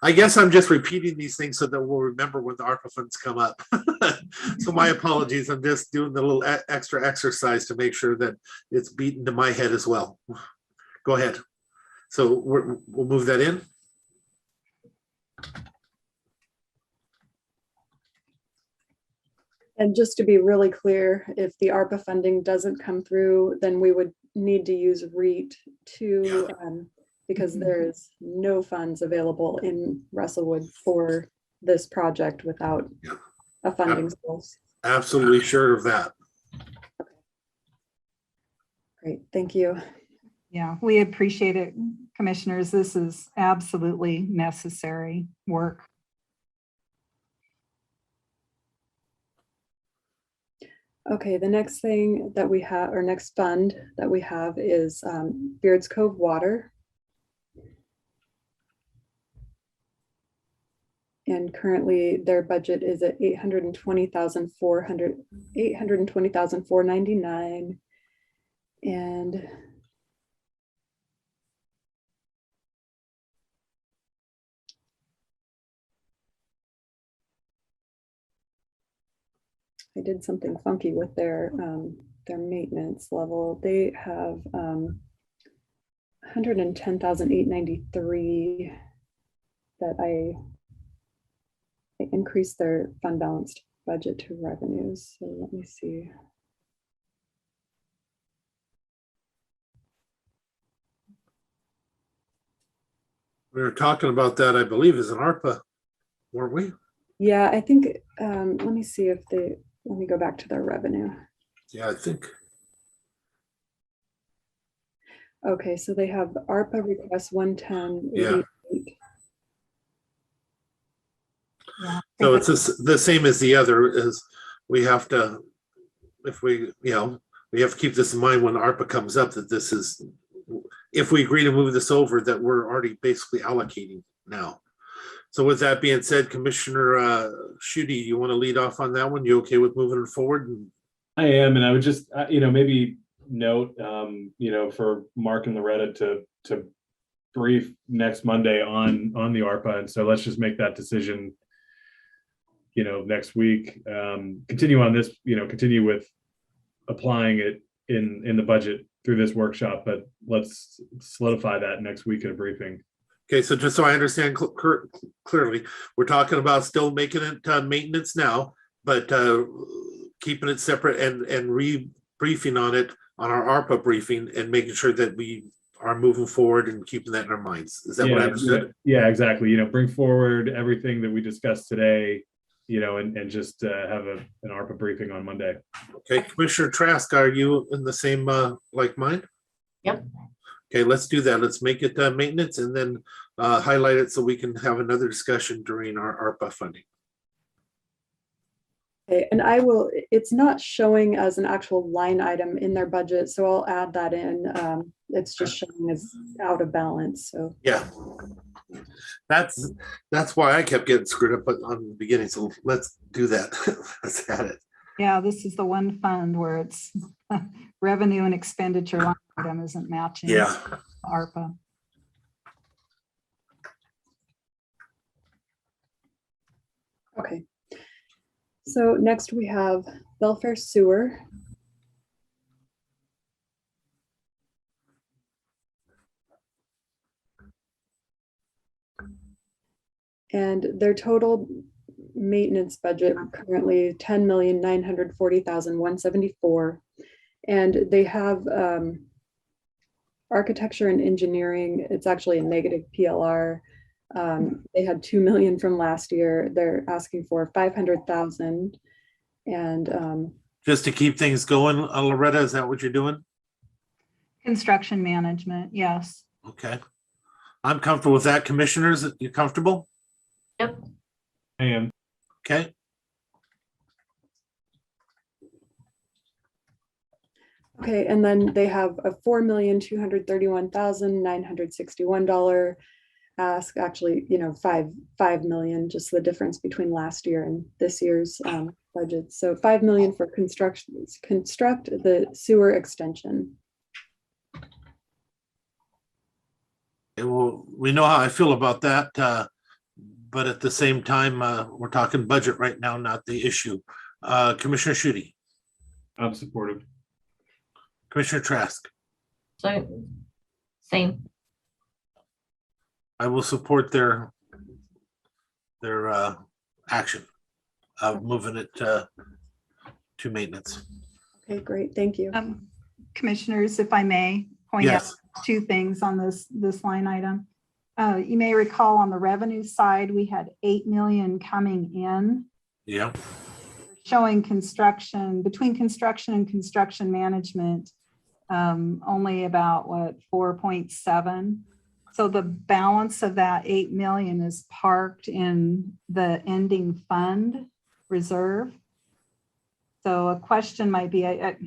I guess I'm just repeating these things so that we'll remember when the ARPA funds come up. So my apologies. I'm just doing the little extra exercise to make sure that it's beaten to my head as well. Go ahead. So we'll move that in. And just to be really clear, if the ARPA funding doesn't come through, then we would need to use REIT to, because there is no funds available in Russellwood for this project without a funding source. Absolutely sure of that. Great, thank you. Yeah, we appreciate it, commissioners. This is absolutely necessary work. Okay, the next thing that we have, or next fund that we have is Beards Cove Water. And currently their budget is at 820,499. And I did something funky with their maintenance level. They have 110,893 that I increased their fund balanced budget to revenues. So let me see. We were talking about that, I believe, as an ARPA, weren't we? Yeah, I think, let me see if they, let me go back to their revenue. Yeah, I think. Okay, so they have ARPA request 110. Yeah. 88. Yeah. So it's the same as the other, is we have to, if we, we have to keep this in mind when ARPA comes up, that this is, if we agree to move this over, that we're already basically allocating now. So with that being said, Commissioner Schutte, you want to lead off on that one? You okay with moving it forward? I am, and I would just, maybe note, for Mark and Loretta to brief next Monday on the ARPA, and so let's just make that decision, next week. Continue on this, continue with applying it in the budget through this workshop, but let's solidify that next week at a briefing. Okay, so just so I understand clearly, we're talking about still making it maintenance now, but keeping it separate and re-briefing on it on our ARPA briefing and making sure that we are moving forward and keeping that in our minds. Is that what I understood? Yeah, exactly. Bring forward everything that we discussed today, and just have an ARPA briefing on Monday. Okay, Commissioner Trask, are you in the same like mind? Yep. Okay, let's do that. Let's make it maintenance and then highlight it so we can have another discussion during our ARPA funding. Okay, and I will, it's not showing as an actual line item in their budget, so I'll add that in. It's just showing as out of balance, so. Yeah. That's why I kept getting screwed up on the beginning. So let's do that. Let's add it. Yeah, this is the one fund where it's revenue and expenditure line item isn't matching. Yeah. ARPA. Okay. So next we have Belfair Sewer. And their total maintenance budget currently $10,940,174. And they have architecture and engineering. It's actually a negative PLR. They had 2 million from last year. They're asking for 500,000. And just to keep things going, Loretta, is that what you're doing? Construction management, yes. Okay. I'm comfortable with that. Commissioners, you comfortable? Yep. I am. Okay. okay, and then they have a $4,231,961 ask, actually, 5 million, just the difference between last year and this year's budget. So 5 million for construct the sewer extension. Well, we know how I feel about that, but at the same time, we're talking budget right now, not the issue. Commissioner Schutte. I'm supportive. Commissioner Trask. So, same. I will support their action of moving it to maintenance. Okay, great, thank you. Commissioners, if I may point out two things on this line item. You may recall on the revenue side, we had 8 million coming in. Yeah. Showing construction, between construction and construction management, only about 4.7. So the balance of that 8 million is parked in the ending fund reserve. So a question might be, I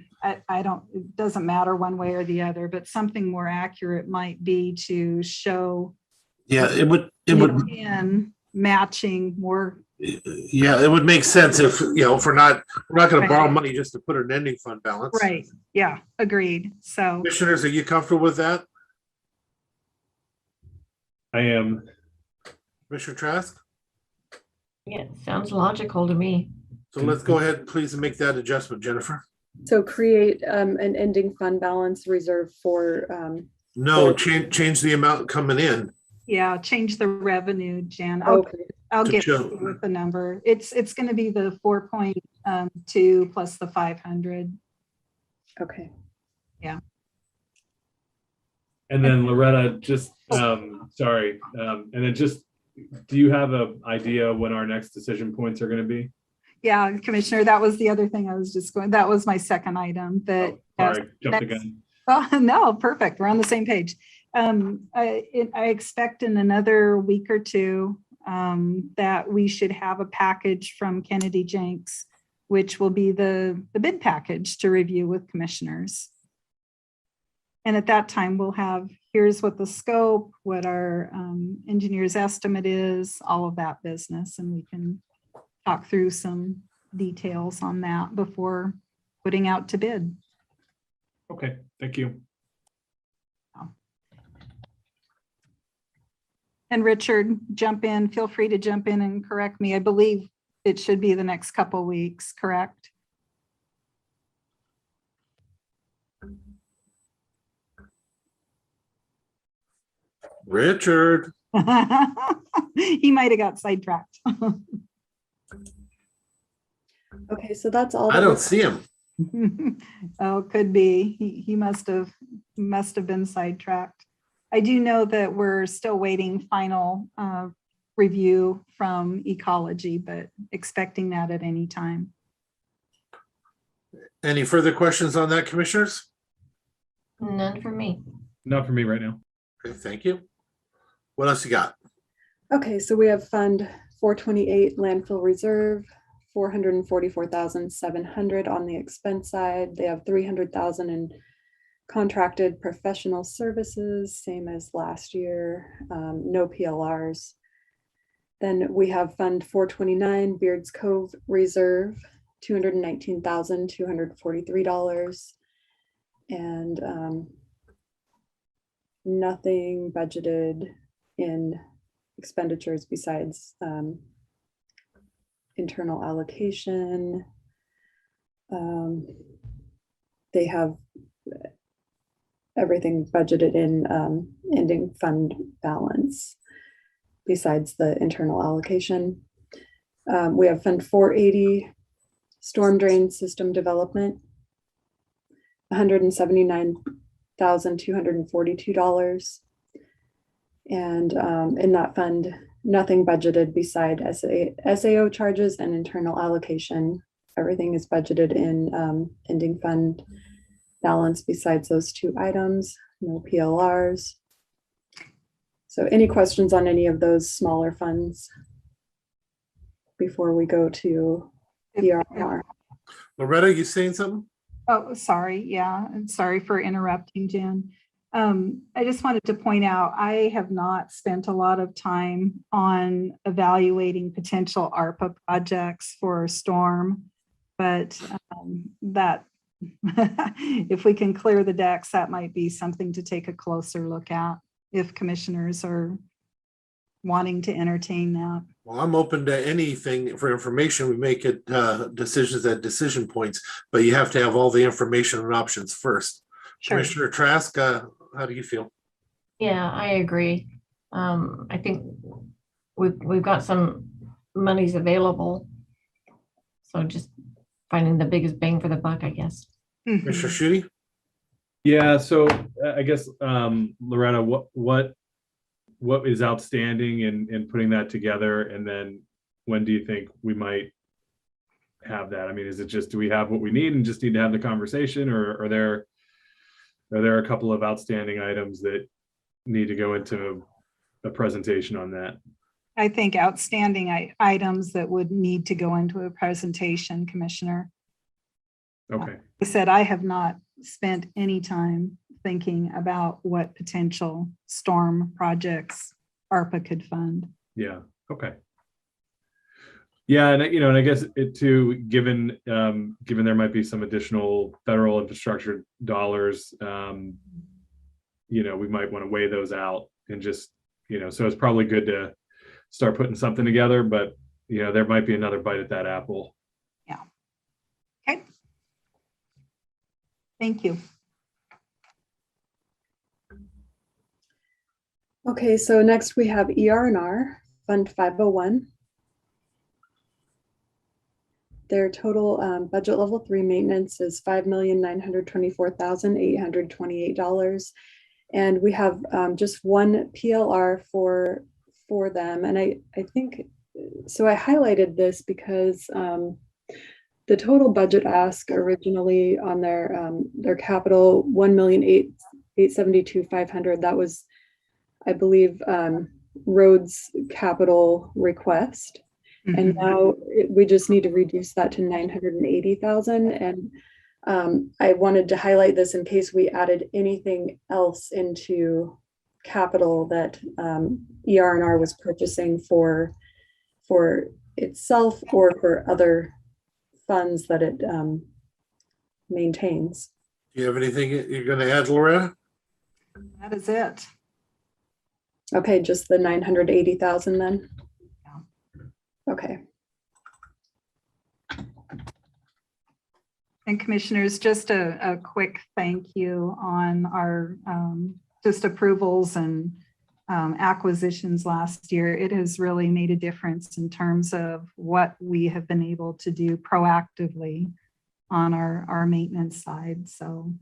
don't, it doesn't matter one way or the other, but something more accurate might be to show. Yeah, it would. In matching more. Yeah, it would make sense if, if we're not going to borrow money just to put an ending fund balance. Right. Yeah, agreed. So, Commissioners, are you comfortable with that? I am. Commissioner Trask? Yeah, sounds logical to me. So let's go ahead, please, and make that adjustment, Jennifer. So create an ending fund balance reserve for. No, change the amount coming in. yeah, change the revenue, Jan. Okay. I'll To get show. you with the number. It's going to be the 4.2 plus the 500. Okay. And then Loretta, just, sorry, and then just, do you have an idea when our next decision points are going to be? Yeah, Commissioner, that was the other thing I was just going, that was my second item that. Sorry, jumped the gun. Oh, no, perfect. We're on the same page. I expect in another week or two that we should have a package from Kennedy Jenks, which will be the bid package to review with commissioners. And at that time, we'll have, here's what the scope, what our engineer's estimate is, all of that business, and we can talk through some details on that before putting out to bid. Okay, thank you. And Richard, jump in, feel free to jump in and correct me. I believe it should be the next couple weeks, correct? Richard. He might have got sidetracked. Okay, so that's all. I don't see him. Oh, could be. He must have been sidetracked. I do know that we're still waiting final review from ecology, but expecting that at any time. Any further questions on that, commissioners? None for me. Not for me right now. Okay, thank you. What else you got? Okay, so we have Fund 428 Landfill Reserve, 444,700 on the expense side. They have 300,000 in contracted professional services, same as last year, no PLRs. Then we have Fund 429 Beards Cove Reserve, $219,243. And nothing budgeted in expenditures besides internal allocation. They have everything budgeted in ending fund balance besides the internal allocation. We have Fund 480 Storm Drain System Development, $179,242. And in that fund, nothing budgeted beside SAO charges and internal allocation. Everything is budgeted in ending fund balance besides those two items, no PLRs. So any questions on any of those smaller funds before we go to ERR? Loretta, you saying something? Oh, sorry. Yeah, and sorry for interrupting, Jen. I just wanted to point out, I have not spent a lot of time on evaluating potential ARPA projects for storm, but that if we can clear the decks, that might be something to take a closer look at if commissioners are wanting to entertain that. Well, I'm open to anything for information. We make it decisions at decision points, but you have to have all the information and options first. Sure. Commissioner Trask, how do you feel? Yeah, I agree. I think we've got some monies available. So just finding the biggest bang for the buck, I guess. Commissioner Schutte? Yeah, so I guess Loretta, what is outstanding in putting that together, and then when do you think we might have that? I mean, is it just, do we have what we need and just need to have the conversation, or are there a couple of outstanding items that need to go into a presentation on that? I think outstanding items that would need to go into a presentation, Commissioner. Okay. I said I have not spent any time thinking about what potential storm projects ARPA could fund. Yeah. Okay. Yeah, and and I guess it too, given there might be some additional federal infrastructure dollars, we might want to weigh those out and just, so it's probably good to start putting something together, but there might be another bite at that apple. Yeah. Okay. Thank you. Okay, so next we have ER&R, Fund 501. Their total budget level 3 maintenance is $5,924,828. And we have just one PLR for them. And I think, so I highlighted this because the total budget ask originally on their capital, $1,872,500. That was, I believe, roads capital request. And now we just need to reduce that to 980,000. And I wanted to highlight this in case we added anything else into capital that ER&R was purchasing for itself or for other funds that it maintains. Do you have anything you're going to add, Loretta? That is it. Okay, just the 980,000 then? Yeah. Okay. And commissioners, just a quick thank you on our just approvals and acquisitions last year. It has really made a difference in terms of what we have been able to do proactively on our maintenance side. So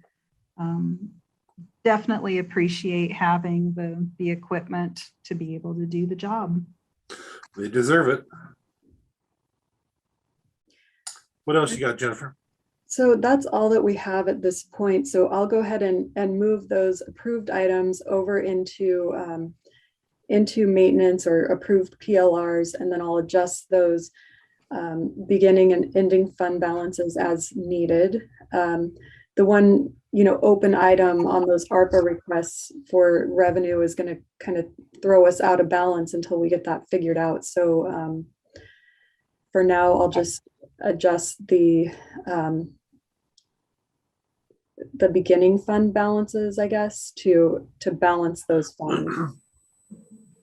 definitely appreciate having the equipment to be able to do the job. They deserve it. What else you got, Jennifer? So that's all that we have at this point. So I'll go ahead and move those approved items over into maintenance or approved PLRs, and then I'll adjust those beginning and ending fund balances as needed. The one, open item on those ARPA requests for revenue is going to kind of throw us out of balance until we get that figured out. So for now, I'll just adjust the beginning fund balances, I guess, to balance those funds.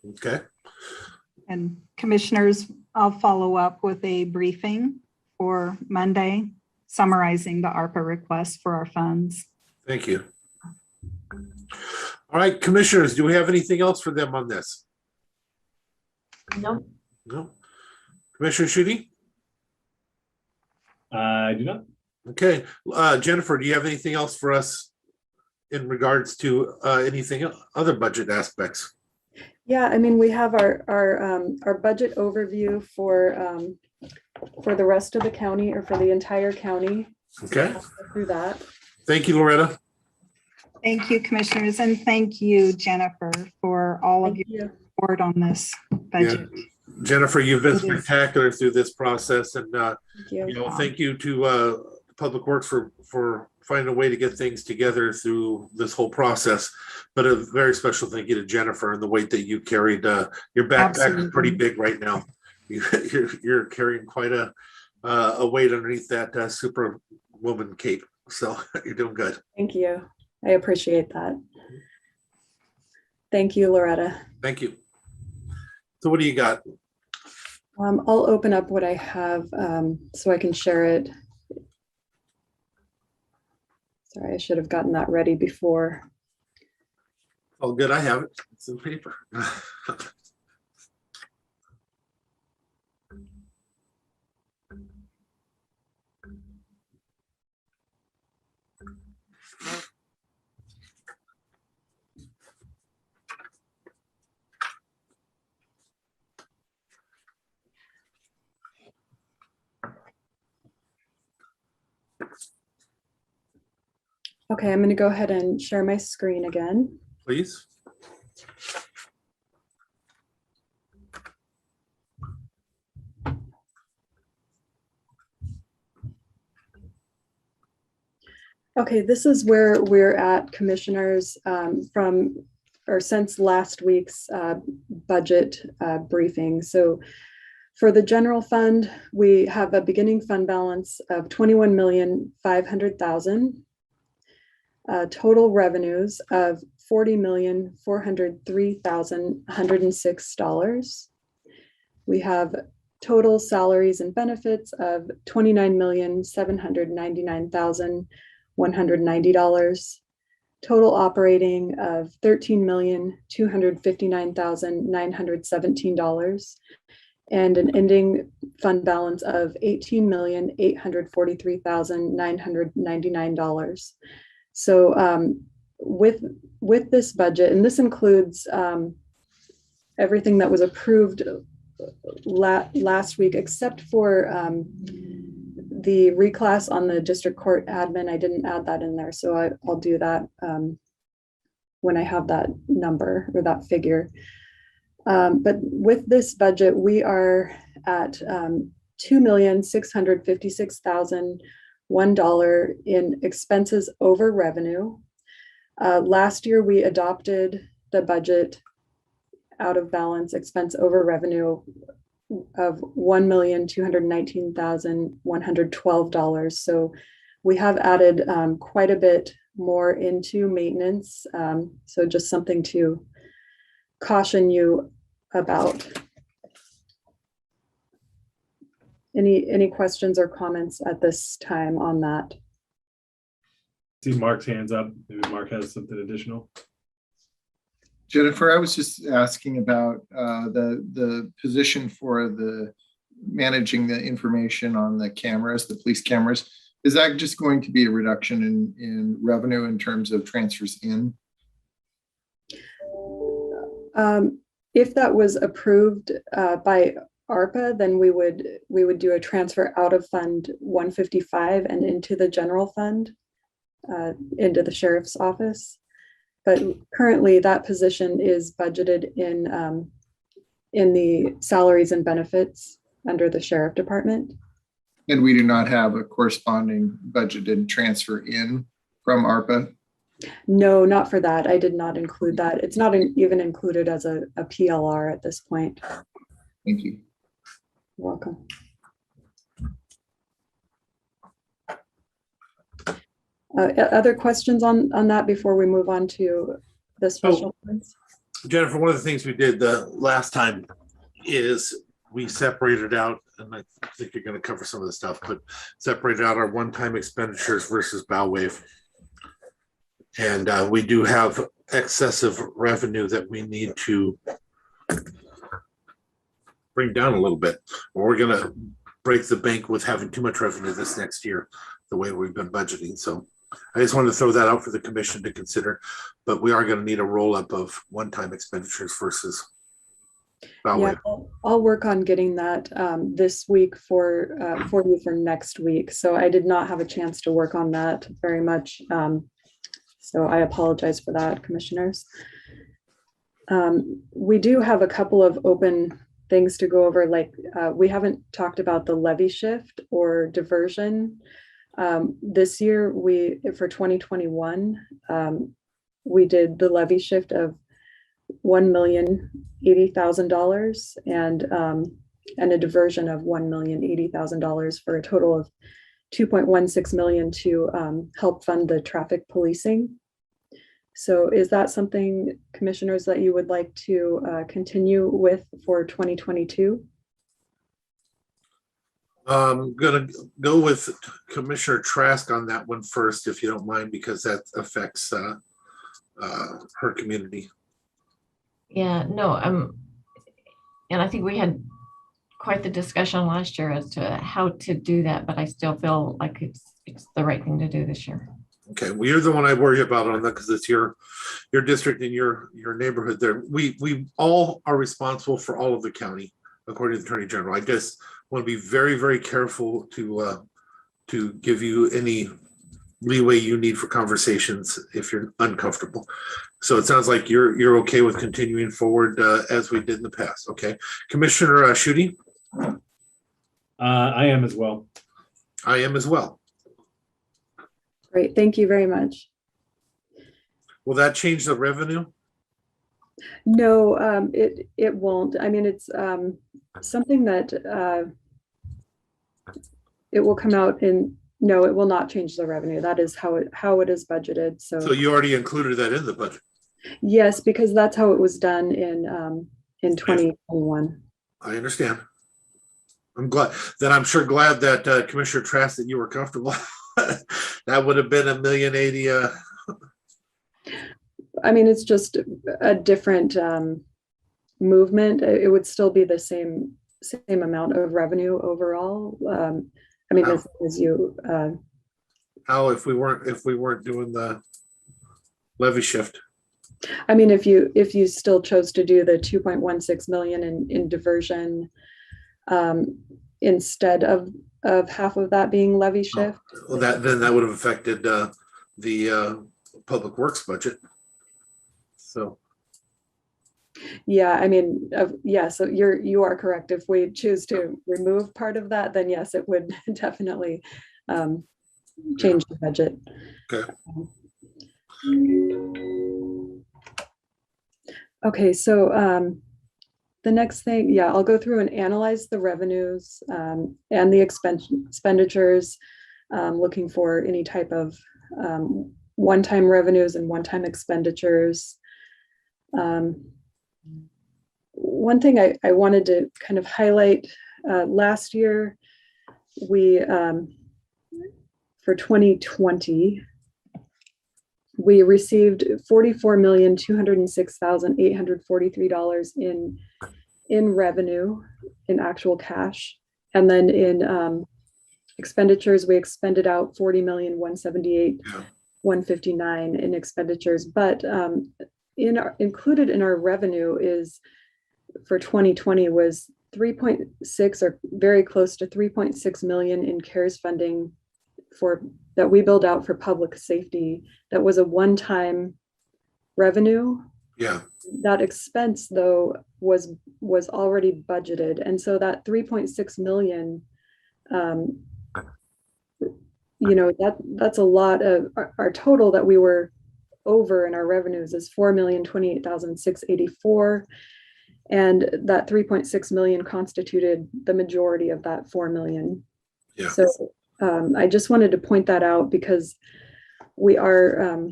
Okay. And commissioners, I'll follow up with a briefing for Monday, summarizing the ARPA request for our funds. Thank you. All right, commissioners, do we have anything else for them on this? No. No. Commissioner Shooty? I do not. Okay. Jennifer, do you have anything else for us in regards to anything other budget aspects? Yeah, I mean, we have our budget overview for the rest of the county, or for the entire county. Okay. So I'll go through that. Thank you, Loretta. Thank you, commissioners, and thank you, Jennifer, for all of Thank your you. support on this budget. Yeah. Jennifer, you've been It is. spectacular through this process, and Thank you. thank you to Public Works for finding a way to get things together through this whole process. But a very special thank you to Jennifer and the weight that you carried. Your backpack is pretty big right now. You're carrying quite a weight underneath that Superwoman cape. So you're doing good. Thank you. I appreciate that. Thank you, Loretta. Thank you. So what do you got? I'll open up what I have so I can share it. Sorry, I should have gotten that ready before. Oh, good. I have it. It's in paper. Okay, I'm going to go ahead and share my screen again. Please. Okay, this is where we're at, commissioners, from or since last week's budget briefing. So for the general fund, we have a beginning fund balance of $21,500,000, total revenues of $40,403,106. We have total salaries and benefits of $29,799,190. Total operating of $13,259,917, and an ending fund balance of $18,843,999. So with this budget, and this includes everything that was approved last week, except for the reclass on the district court admin. I didn't add that in there, so I'll do that when I have that number or that figure. But with this budget, we are at $2,656,001 in expenses over revenue. Last year, we adopted the budget out of balance expense over revenue of $1,219,112. So we have added quite a bit more into maintenance. So just something to caution you about. Any questions or comments at this time on that? See Mark's hands up. Maybe Mark has something additional. Jennifer, I was just asking about the position for the managing the information on the cameras, the police cameras. Is that just going to be a reduction in revenue in terms of transfers in? If that was approved by ARPA, then we would do a transfer out of Fund 155 and into the general fund, into the sheriff's office. But currently that position is budgeted in the salaries and benefits under the sheriff department. And we do not have a corresponding budgeted transfer in from ARPA? No, not for that. I did not include that. It's not even included as a PLR at this point. Thank you. You're welcome. Other questions on that before we move on to the special funds? Jennifer, one of the things we did the last time is we separated out, and I think you're going to cover some of the stuff, but separated out our one-time expenditures versus bow wave. And we do have excessive revenue that we need to bring down a little bit. We're going to break the bank with having too much revenue this next year, the way we've been budgeting. So I just wanted to throw that out for the commission to consider, but we are going to need a roll up of one-time expenditures versus bow wave. I'll work on getting that this week for you for next week. So I did not have a chance to work on that very much. So I apologize for that, commissioners. We do have a couple of open things to go over. Like we haven't talked about the levy shift or diversion. This year, for 2021, we did the levy shift of $1,080,000 and a diversion of $1,080,000 for a total of $2.16 million to help fund the traffic policing. So is that something, commissioners, that you would like to continue with for 2022? I'm going to go with Commissioner Trask on that one first, if you don't mind, because that affects her community. Yeah, no, and I think we had quite the discussion last year as to how to do that, but I still feel like it's the right thing to do this year. Okay, well, you're the one I worry about on that because it's your district and your neighborhood there. We all are responsible for all of the county, according to the Attorney General. I just want to be very, very careful to give you any leeway you need for conversations if you're uncomfortable. So it sounds like you're okay with continuing forward as we did in the past. Okay, Commissioner Schutte? I am as well. I am as well. Great, thank you very much. Will that change the revenue? No, it won't. I mean, it's something that it will come out in, no, it will not change the revenue. That is how it is budgeted. So So you already included that in the budget. yes, because that's how it was done in 2021. I understand. I'm glad I'm sure glad that Commissioner Trask that you were comfortable. That would have been $1,080,000. I mean, it's just a different movement. It would still be the same amount of revenue overall. I mean, as you. How if we weren't doing the levy shift? I mean, if you still chose to do the 2.16 million in diversion instead of half of that being levy shift. Well, that would have affected the public works budget. So. Yeah, I mean, yeah, so you are correct. If we choose to remove part of that, then yes, it would definitely change the budget. Okay. Okay, so the next thing, yeah, I'll go through and analyze the revenues and the expenditures, looking for any type of one-time revenues and one-time expenditures. One thing I wanted to kind of highlight, last year, we, for 2020, we received $44,206,843 in revenue, in actual cash. And then in expenditures, we expended out $40,178,159 in expenditures. But included in our revenue is, for 2020, was 3.6 or very close to 3.6 million in CARES funding that we billed out for public safety. That was a one-time revenue. Yeah. That expense, though, was already budgeted, and so that 3.6 million, that's a lot of our total that we were over in our revenues is 4,028,684, and that 3.6 million constituted the majority of that 4 million. Yeah. So I just wanted to point that out because we are,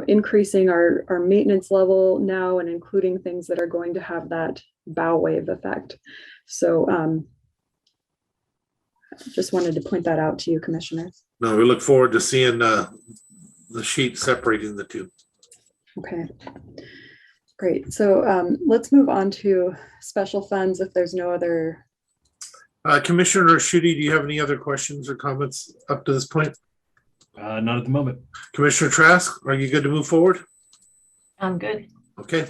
increasing our maintenance level now and including things that are going to have that bow wave effect. So just wanted to point that out to you, commissioners. No, we look forward to seeing the sheet separating the two. Okay, great. So let's move on to special funds if there's no other. Commissioner Schutte, do you have any other questions or comments up to this point? Not at the moment. Commissioner Trask, are you good to move forward? I'm good. Okay,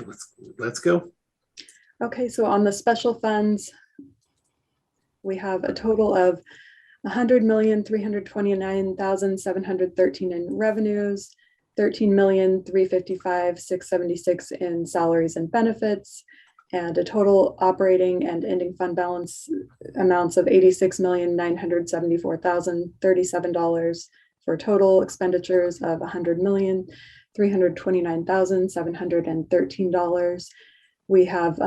let's go. Okay, so on the special funds, we have a total of $100,329,713 in revenues, $13,355,676 in salaries and benefits, and a total operating and ending fund balance amounts of $86,974,037 for total expenditures of $100,329,713. We have,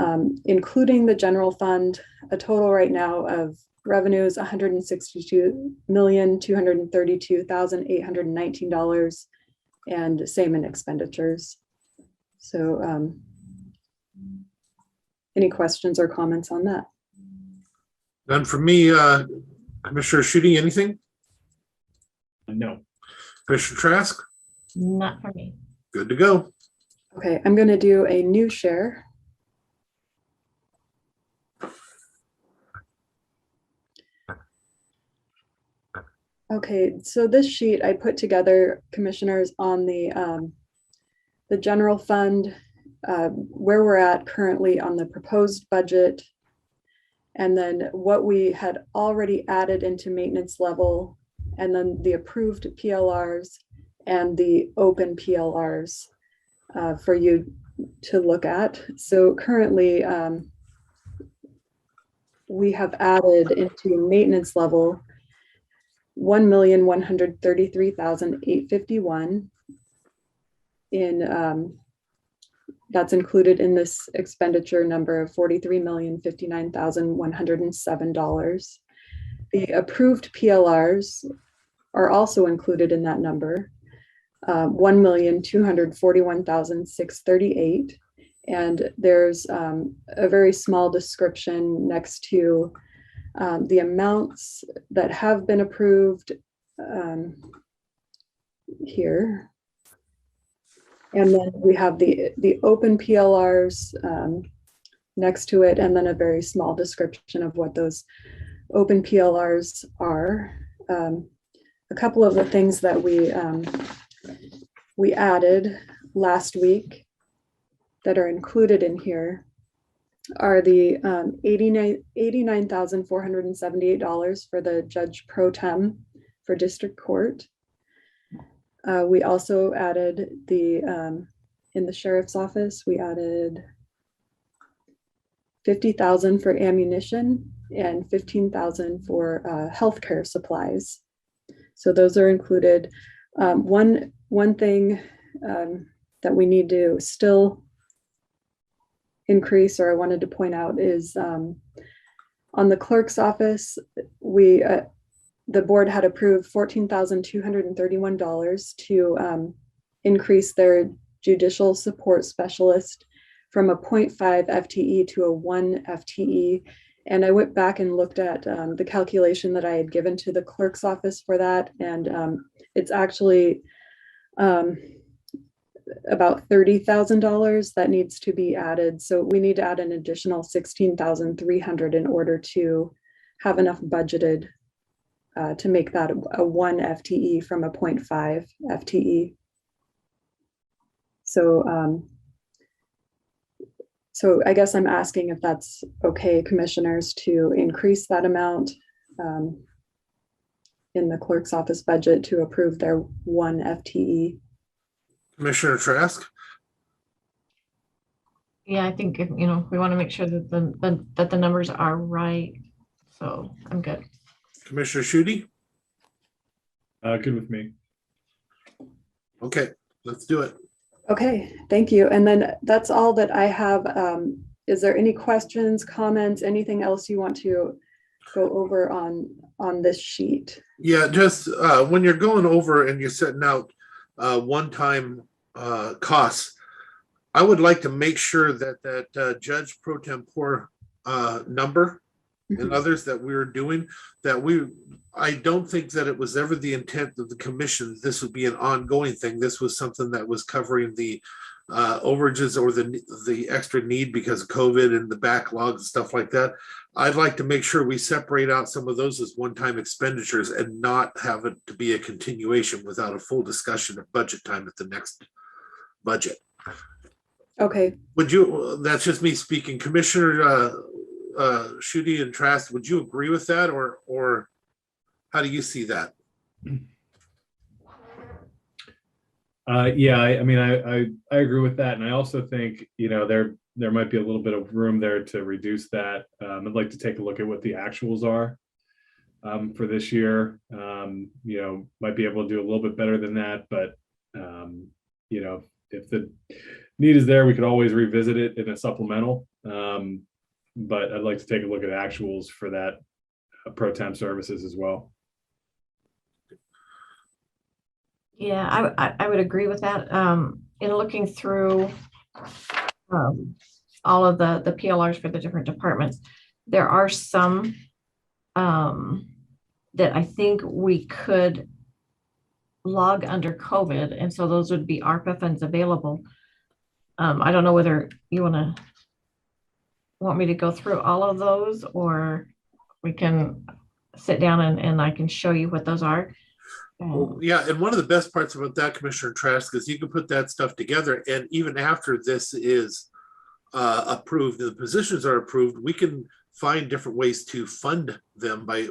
including the general fund, a total right now of revenues, $162,232,819, and same in expenditures. So any questions or comments on that? None for me. Commissioner Schutte, anything? No. Commissioner Trask? Not for me. Good to go. Okay, I'm going to do a new share. Okay, so this sheet I put together, commissioners, on the general fund, where we're at currently on the proposed budget, and then what we had already added into maintenance level, and then the approved PLRs and the open PLRs for you to look at. So currently, we have added into maintenance level $1,133,851 in That's included in this expenditure number of $43,059,107. The approved PLRs are also included in that number, $1,241,638. And there's a very small description next to the amounts that have been approved here. And then we have the open PLRs next to it, and then a very small description of what those open PLRs are. A couple of the things that we added last week that are included in here are the $89,478 for the judge pro tem for district court. We also added in the sheriff's office, we added $50,000 for ammunition and $15,000 for healthcare supplies. So those are included. One thing that we need to still increase, or I wanted to point out, is on the clerk's office, the board had approved $14,231 to increase their judicial support specialist from a 0.5 FTE to a 1 FTE. And I went back and looked at the calculation that I had given to the clerk's office for that. And it's actually about $30,000 that needs to be added. So we need to add an additional $16,300 in order to have enough budgeted to make that a 1 FTE from a 0.5 FTE. So I guess I'm asking if that's okay, commissioners, to increase that amount in the clerk's office budget to approve their 1 FTE. Commissioner Trask? Yeah, I think, we want to make sure that the numbers are right. So I'm good. Commissioner Schutte? Good with me. Okay, let's do it. Okay, thank you. And then that's all that I have. Is there any questions, comments, anything else you want to go over on this sheet? Yeah, just when you're going over and you're setting out one-time costs, I would like to make sure that Judge Pro Tempore number and others that we were doing, I don't think that it was ever the intent of the commission this would be an ongoing thing. This was something that was covering the overages or the extra need because of COVID and the backlogs and stuff like that. I'd like to make sure we separate out some of those as one-time expenditures and not have it to be a continuation without a full discussion of budget time at the next budget. Okay. Would you, that's just me speaking, Commissioner Schutte and Trask, would you agree with that, or how do you see that? Yeah, I mean, I agree with that, and I also think there might be a little bit of room there to reduce that. I'd like to take a look at what the actuals are for this year. Might be able to do a little bit better than that, but if the need is there, we could always revisit it in a supplemental. But I'd like to take a look at actuals for that pro temp services as well. Yeah, I would agree with that. In looking through all of the PLRs for the different departments, there are some that I think we could log under COVID, and so those would be ARPA funds available. I don't know whether you want me to go through all of those, or we can sit down and I can show you what those are. Well, yeah, and one of the best parts about that, Commissioner Trask, is you can put that stuff together, and even after this is approved, the positions are approved, we can find different ways to fund them by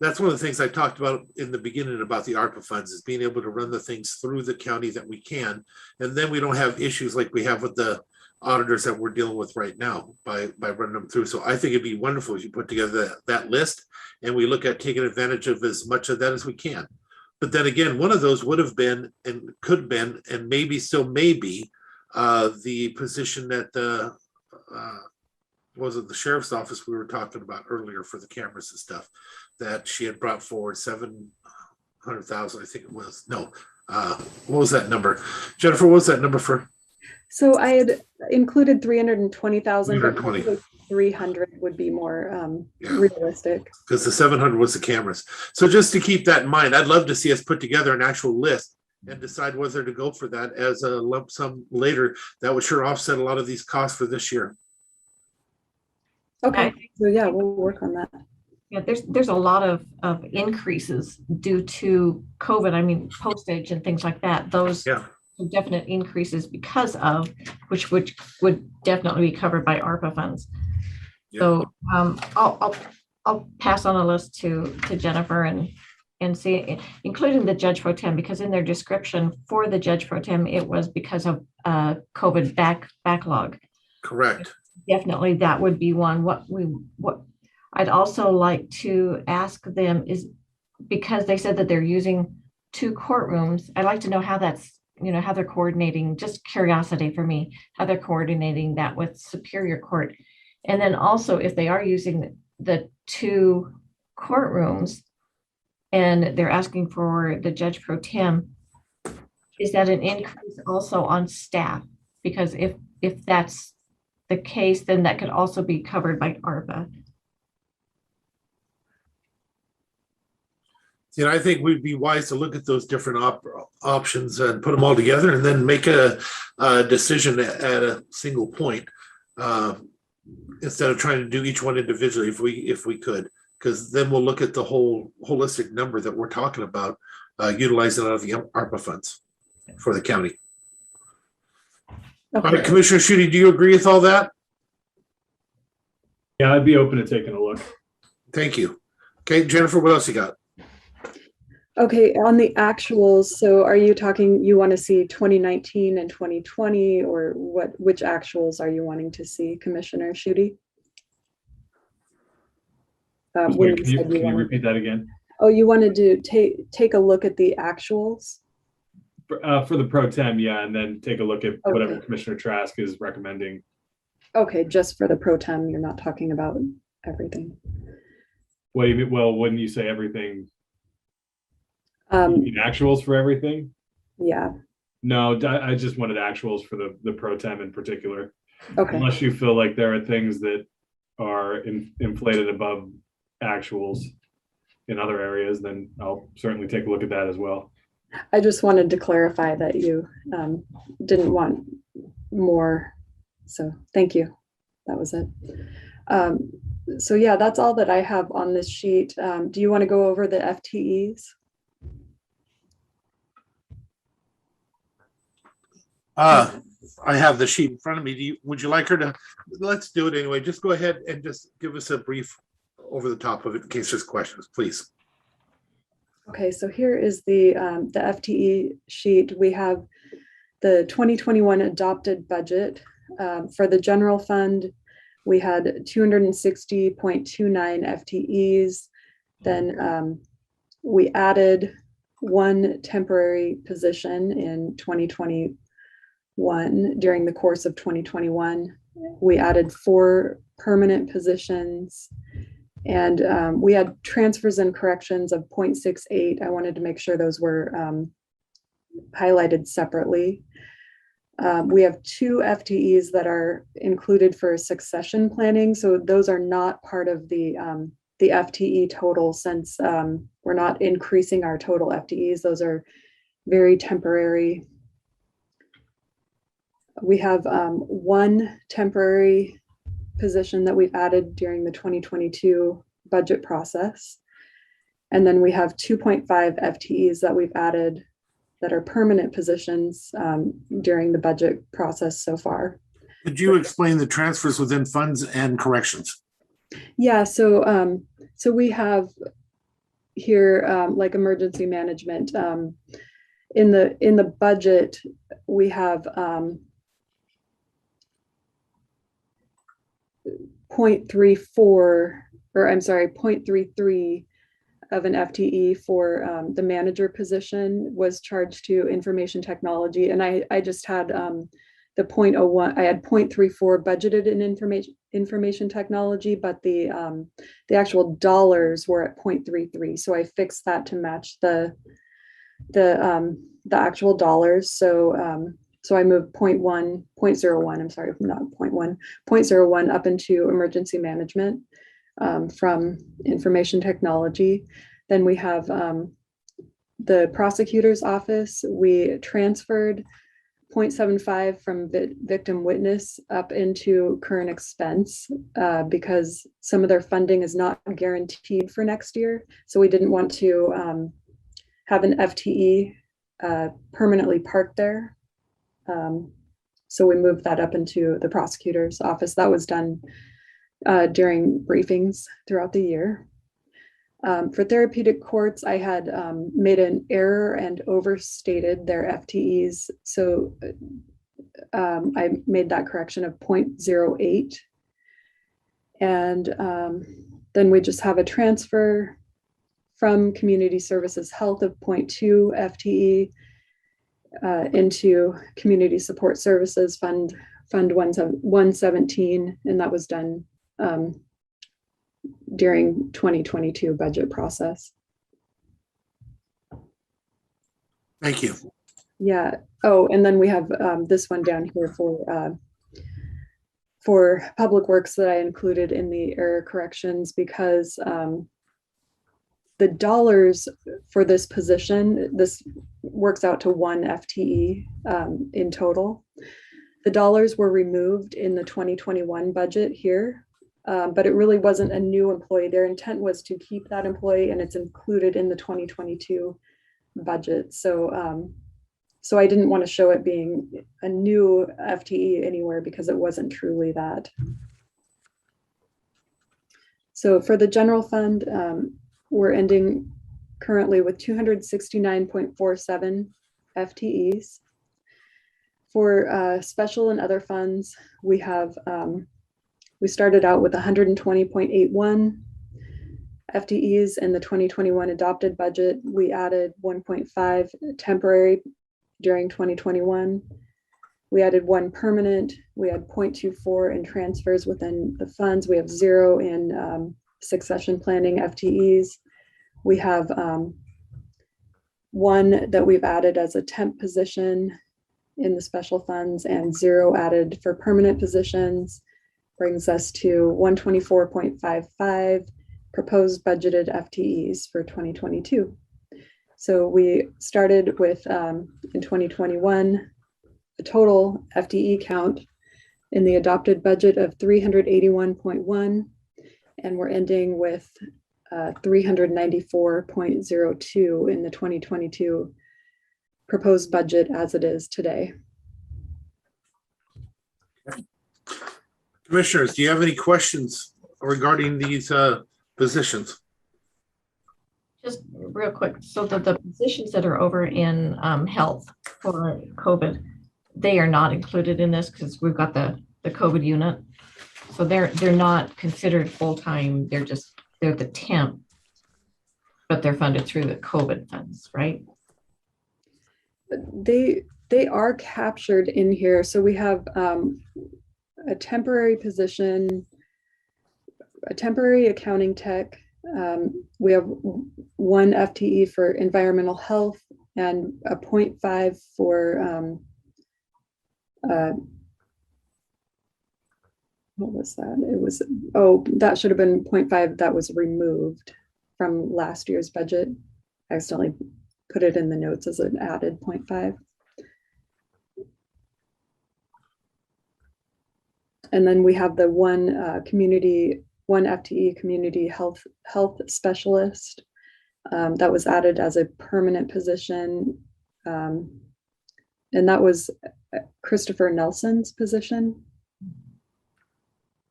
that's one of the things I talked about in the beginning about the ARPA funds, is being able to run the things through the county that we can, and then we don't have issues like we have with the auditors that we're dealing with right now by running them through. So I think it'd be wonderful if you put together that list and we look at taking advantage of as much of that as we can. But then again, one of those would have been and could have been and maybe still may be the position at the, was it the sheriff's office we were talking about earlier for the cameras and stuff, that she had brought forward 700,000, I think it was. No, what was that number? Jennifer, what was that number for? So I had included 320,000, but 320. 300 would be more Yeah. realistic. Because the 700 was the cameras. So just to keep that in mind, I'd love to see us put together an actual list and decide whether to go for that as a lump sum later. That would sure offset a lot of these costs for this year. Okay, so yeah, we'll work on that. Yeah, there's a lot of increases due to COVID. I mean, postage and things like that. Those Yeah. definite increases because of which would definitely be covered by ARPA funds. Yeah. So I'll pass on a list to Jennifer and see, including the judge pro tem, because in their description for the judge pro tem, it was because of COVID backlog. Correct. Definitely, that would be one. What I'd also like to ask them is, because they said that they're using 2 courtrooms, I'd like to know how that's, how they're coordinating, just curiosity for me, how they're coordinating that with Superior Court. And then also, if they are using the 2 courtrooms and they're asking for the judge pro tem, is that an increase also on staff? Because if that's the case, then that could also be covered by ARPA. I think we'd be wise to look at those different options and put them all together and then make a decision at a single point, instead of trying to do each one individually if we could, because then we'll look at the whole holistic number that we're talking about, utilizing out of the ARPA funds for the county. Okay. All right, Commissioner Schutte, do you agree with all that? Yeah, I'd be open to taking a look. Thank you. Okay, Jennifer, what else you got? Okay, on the actuals, so are you talking, you want to see 2019 and 2020, or which actuals are you wanting to see, Commissioner Schutte? Wait, can you repeat that again? Oh, you wanted to take a look at the actuals? For the pro tem, yeah, and then take a look at whatever Okay. Commissioner Trask is recommending. Okay, just for the pro tem, you're not talking about everything. What do you mean? Well, when you say everything, you mean actuals for everything? Yeah, No, I just wanted actuals for the pro tem in particular. okay. Unless you feel like there are things that are inflated above actuals in other areas, then I'll certainly take a look at that as well. I just wanted to clarify that you didn't want more. So thank you. That was it. So yeah, that's all that I have on this sheet. Do you want to go over the FTEs? I have the sheet in front of me. Would you like her to? Let's do it anyway. Just go ahead and just give us a brief over the top of it in case there's questions, please. Okay, so here is the FTE sheet. We have the 2021 adopted budget. For the general fund, we had 260.29 FTEs. Then we added 1 temporary position in 2021 during the course of 2021. We added 4 permanent positions. And we had transfers and corrections of 0.68. I wanted to make sure those were highlighted separately. We have 2 FTEs that are included for succession planning. So those are not part of the FTE total, since we're not increasing our total FTEs. Those are very temporary. We have 1 temporary position that we've added during the 2022 budget process. And then we have 2.5 FTEs that we've added that are permanent positions during the budget process so far. Could you explain the transfers within funds and corrections? Yeah, so we have here like emergency management. In the budget, we have 0.33 of an FTE for the manager position was charged to information technology. And I just had the 0.01, I had 0.34 budgeted in information technology, but the actual dollars were at 0.33. So I fixed that to match the actual dollars. So so I moved 0.01, I'm sorry, not 0.01 up into emergency management from information technology. Then we have the prosecutor's office. We transferred 0.75 from victim witness up into current expense because some of their funding is not guaranteed for next year. So we didn't want to have an FTE permanently parked there. So we moved that up into the prosecutor's office. That was done during briefings throughout the year. For therapeutic courts, I had made an error and overstated their FTEs. So I made that correction of 0.08. And then we just have a transfer from Community Services Health of 0.2 FTE into Community Support Services Fund 117, and that was done during 2022 budget process. Thank you. Yeah. Oh, and then we have this one down here for public works that I included in the error corrections because the dollars for this position, this works out to 1 FTE in total. The dollars were removed in the 2021 budget here, but it really wasn't a new employee. Their intent was to keep that employee, and it's included in the 2022 budget. So, so I didn't want to show it being a new FTE anywhere because it wasn't truly that. So for the general fund, we're ending currently with 269.47 FTEs. For special and other funds, we have, we started out with 120.81 FTEs in the 2021 adopted budget. We added 1.5 temporary during 2021. We added 1 permanent. We had 0.24 in transfers within the funds. We have 0 in succession planning FTEs. We have 1 that we've added as a temp position in the special funds and 0 added for permanent positions, brings us to 124.55 proposed budgeted FTEs for 2022. So we started with, in 2021, a total FTE count in the adopted budget of 381.1, and we're ending with 394.02 in the 2022 proposed budget as it is today. Commissioners, do you have any questions regarding these positions? Just real quick, so that the positions that are over in health for COVID, they are not included in this because we've got the COVID unit. So they're not considered full-time, they're the temp, but they're funded through the COVID funds, right? They are captured in here. So we have a temporary position, a temporary accounting tech. We have 1 FTE for environmental health and a 0.5 for what was that? It was, oh, that should have been 0.5 that was removed from last year's budget. I accidentally put it in the notes as an added 0.5. And then we have the 1 FTE community health specialist that was added as a permanent position. And that was Christopher Nelson's position,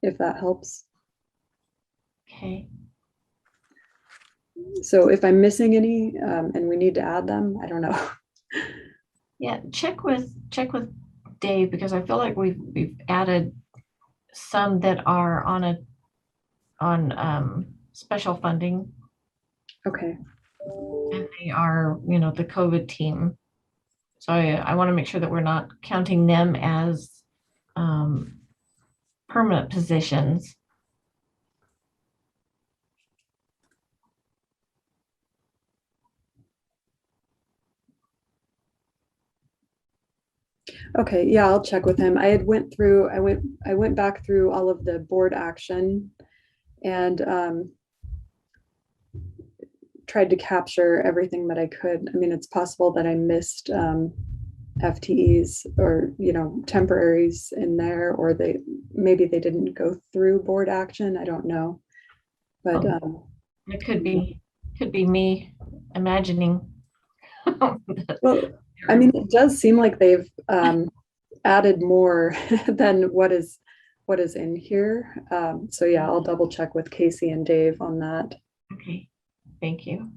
if that helps. Okay. So if I'm missing any and we need to add them, I don't know. Yeah, check with Dave, because I feel like we've added some that are on special funding. Okay. And they are, the COVID team. So I want to make sure that we're not counting them as permanent positions. Okay, yeah, I'll check with him. I went back through all of the board action and tried to capture everything that I could. I mean, it's possible that I missed FTEs or, temporaries in there, or maybe they didn't go through board action. I don't know. But It could be me imagining. well, I mean, it does seem like they've added more than what is in here. So yeah, I'll double check with Casey and Dave on that. Okay, thank you.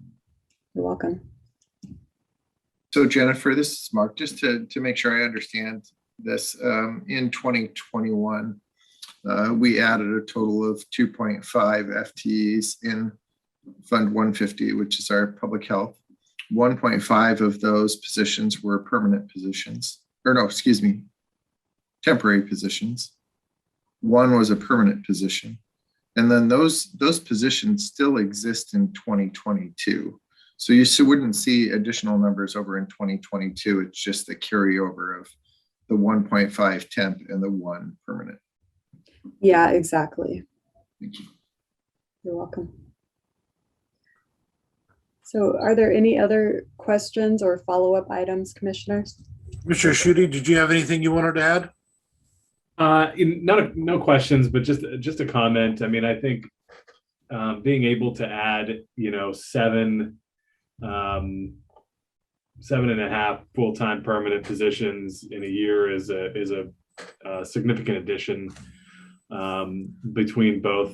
You're welcome. So Jennifer, this is Mark, just to make sure I understand this, in 2021, we added a total of 2.5 FTEs in Fund 150, which is our public health. 1.5 of those positions were permanent positions, or no, excuse me, temporary positions. One was a permanent position. And then those positions still exist in 2022. So you wouldn't see additional numbers over in 2022. It's just the carryover of the 1.5 temp and the 1 permanent. Yeah, exactly. Thank you. You're welcome. So are there any other questions or follow-up items, commissioners? Mr. Schutte, did you have anything you wanted to add? No questions, but just a comment. I mean, I think being able to add, 7.5 full-time permanent positions in a year is a significant addition between both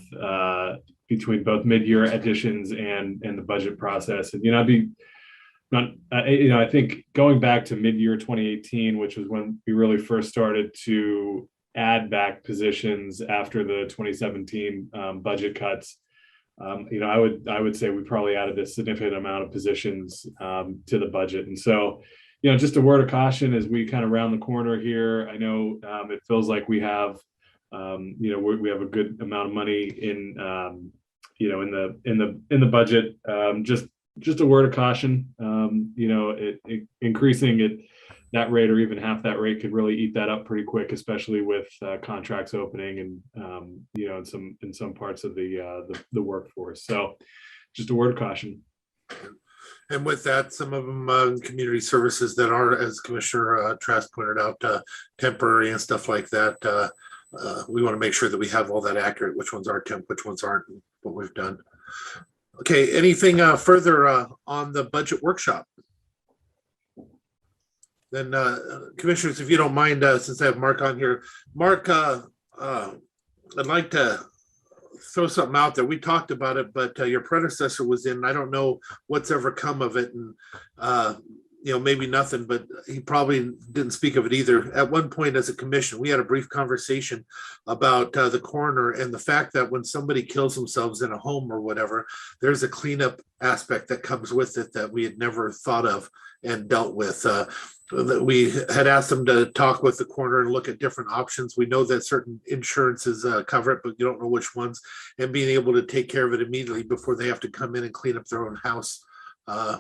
mid-year additions and the budget process. And I think going back to mid-year 2018, which was when we really first started to add back positions after the 2017 budget cuts, I would say we probably added a significant amount of positions to the budget. And so, just a word of caution as we kind of round the corner here. I know it feels like we have, we have a good amount of money in the budget. Just a word of caution. Increasing it that rate or even half that rate could really eat that up pretty quick, especially with contracts opening and in some parts of the workforce. So just a word of caution. And with that, some of them community services that are, as Commissioner Trask pointed out, temporary and stuff like that. We want to make sure that we have all that accurate, which ones are temp, which ones aren't, and what we've done. Okay, anything further on the budget workshop? Then commissioners, if you don't mind, since I have Mark on here, Mark, I'd like to throw something out there. We talked about it, but your predecessor was in. I don't know what's ever come of it, and maybe nothing, but he probably didn't speak of it either. At one point as a commission, we had a brief conversation about the coroner and the fact that when somebody kills themselves in a home or whatever, there's a cleanup aspect that comes with it that we had never thought of and dealt with. We had asked them to talk with the coroner and look at different options. We know that certain insurances cover it, but you don't know which ones, and being able to take care of it immediately before they have to come in and clean up their own house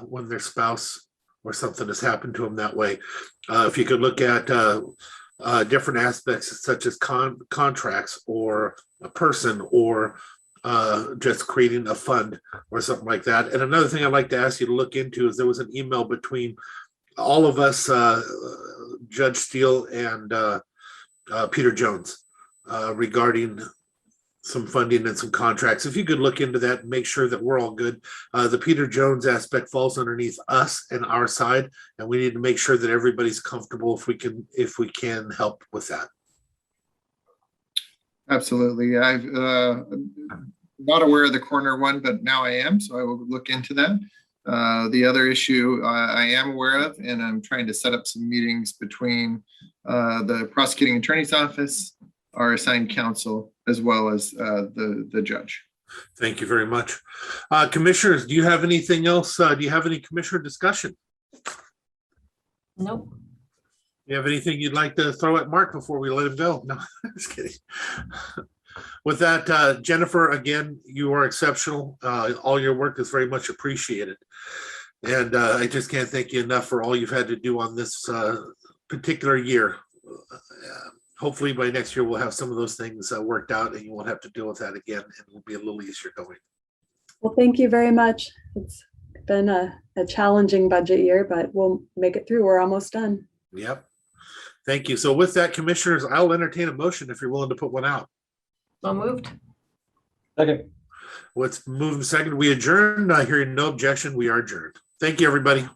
when their spouse or something has happened to them that way. If you could look at different aspects such as contracts or a person or just creating a fund or something like that. And another thing I'd like to ask you to look into is there was an email between all of us, Judge Steele and Peter Jones, regarding some funding and some contracts. If you could look into that and make sure that we're all good. The Peter Jones aspect falls underneath us and our side, and we need to make sure that everybody's comfortable if we can help with that. Absolutely. I've not aware of the coroner one, but now I am, so I will look into that. The other issue I am aware of, and I'm trying to set up some meetings between the prosecuting attorney's office, our assigned counsel, as well as the judge. Thank you very much. Commissioners, do you have anything else? Do you have any commissioner discussion? Nope. You have anything you'd like to throw at Mark before we let him go? No, just kidding. With that, Jennifer, again, you are exceptional. All your work is very much appreciated. And I just can't thank you enough for all you've had to do on this particular year. Hopefully by next year, we'll have some of those things worked out and you won't have to deal with that again and it'll be a little easier going. Well, thank you very much. It's been a challenging budget year, but we'll make it through. We're almost done. Yep. Thank you. So with that, commissioners, I'll entertain a motion if you're willing to put one out. So moved. Second. Let's move in second. We adjourn. Hearing no objection, we are adjourned. Thank you, everybody.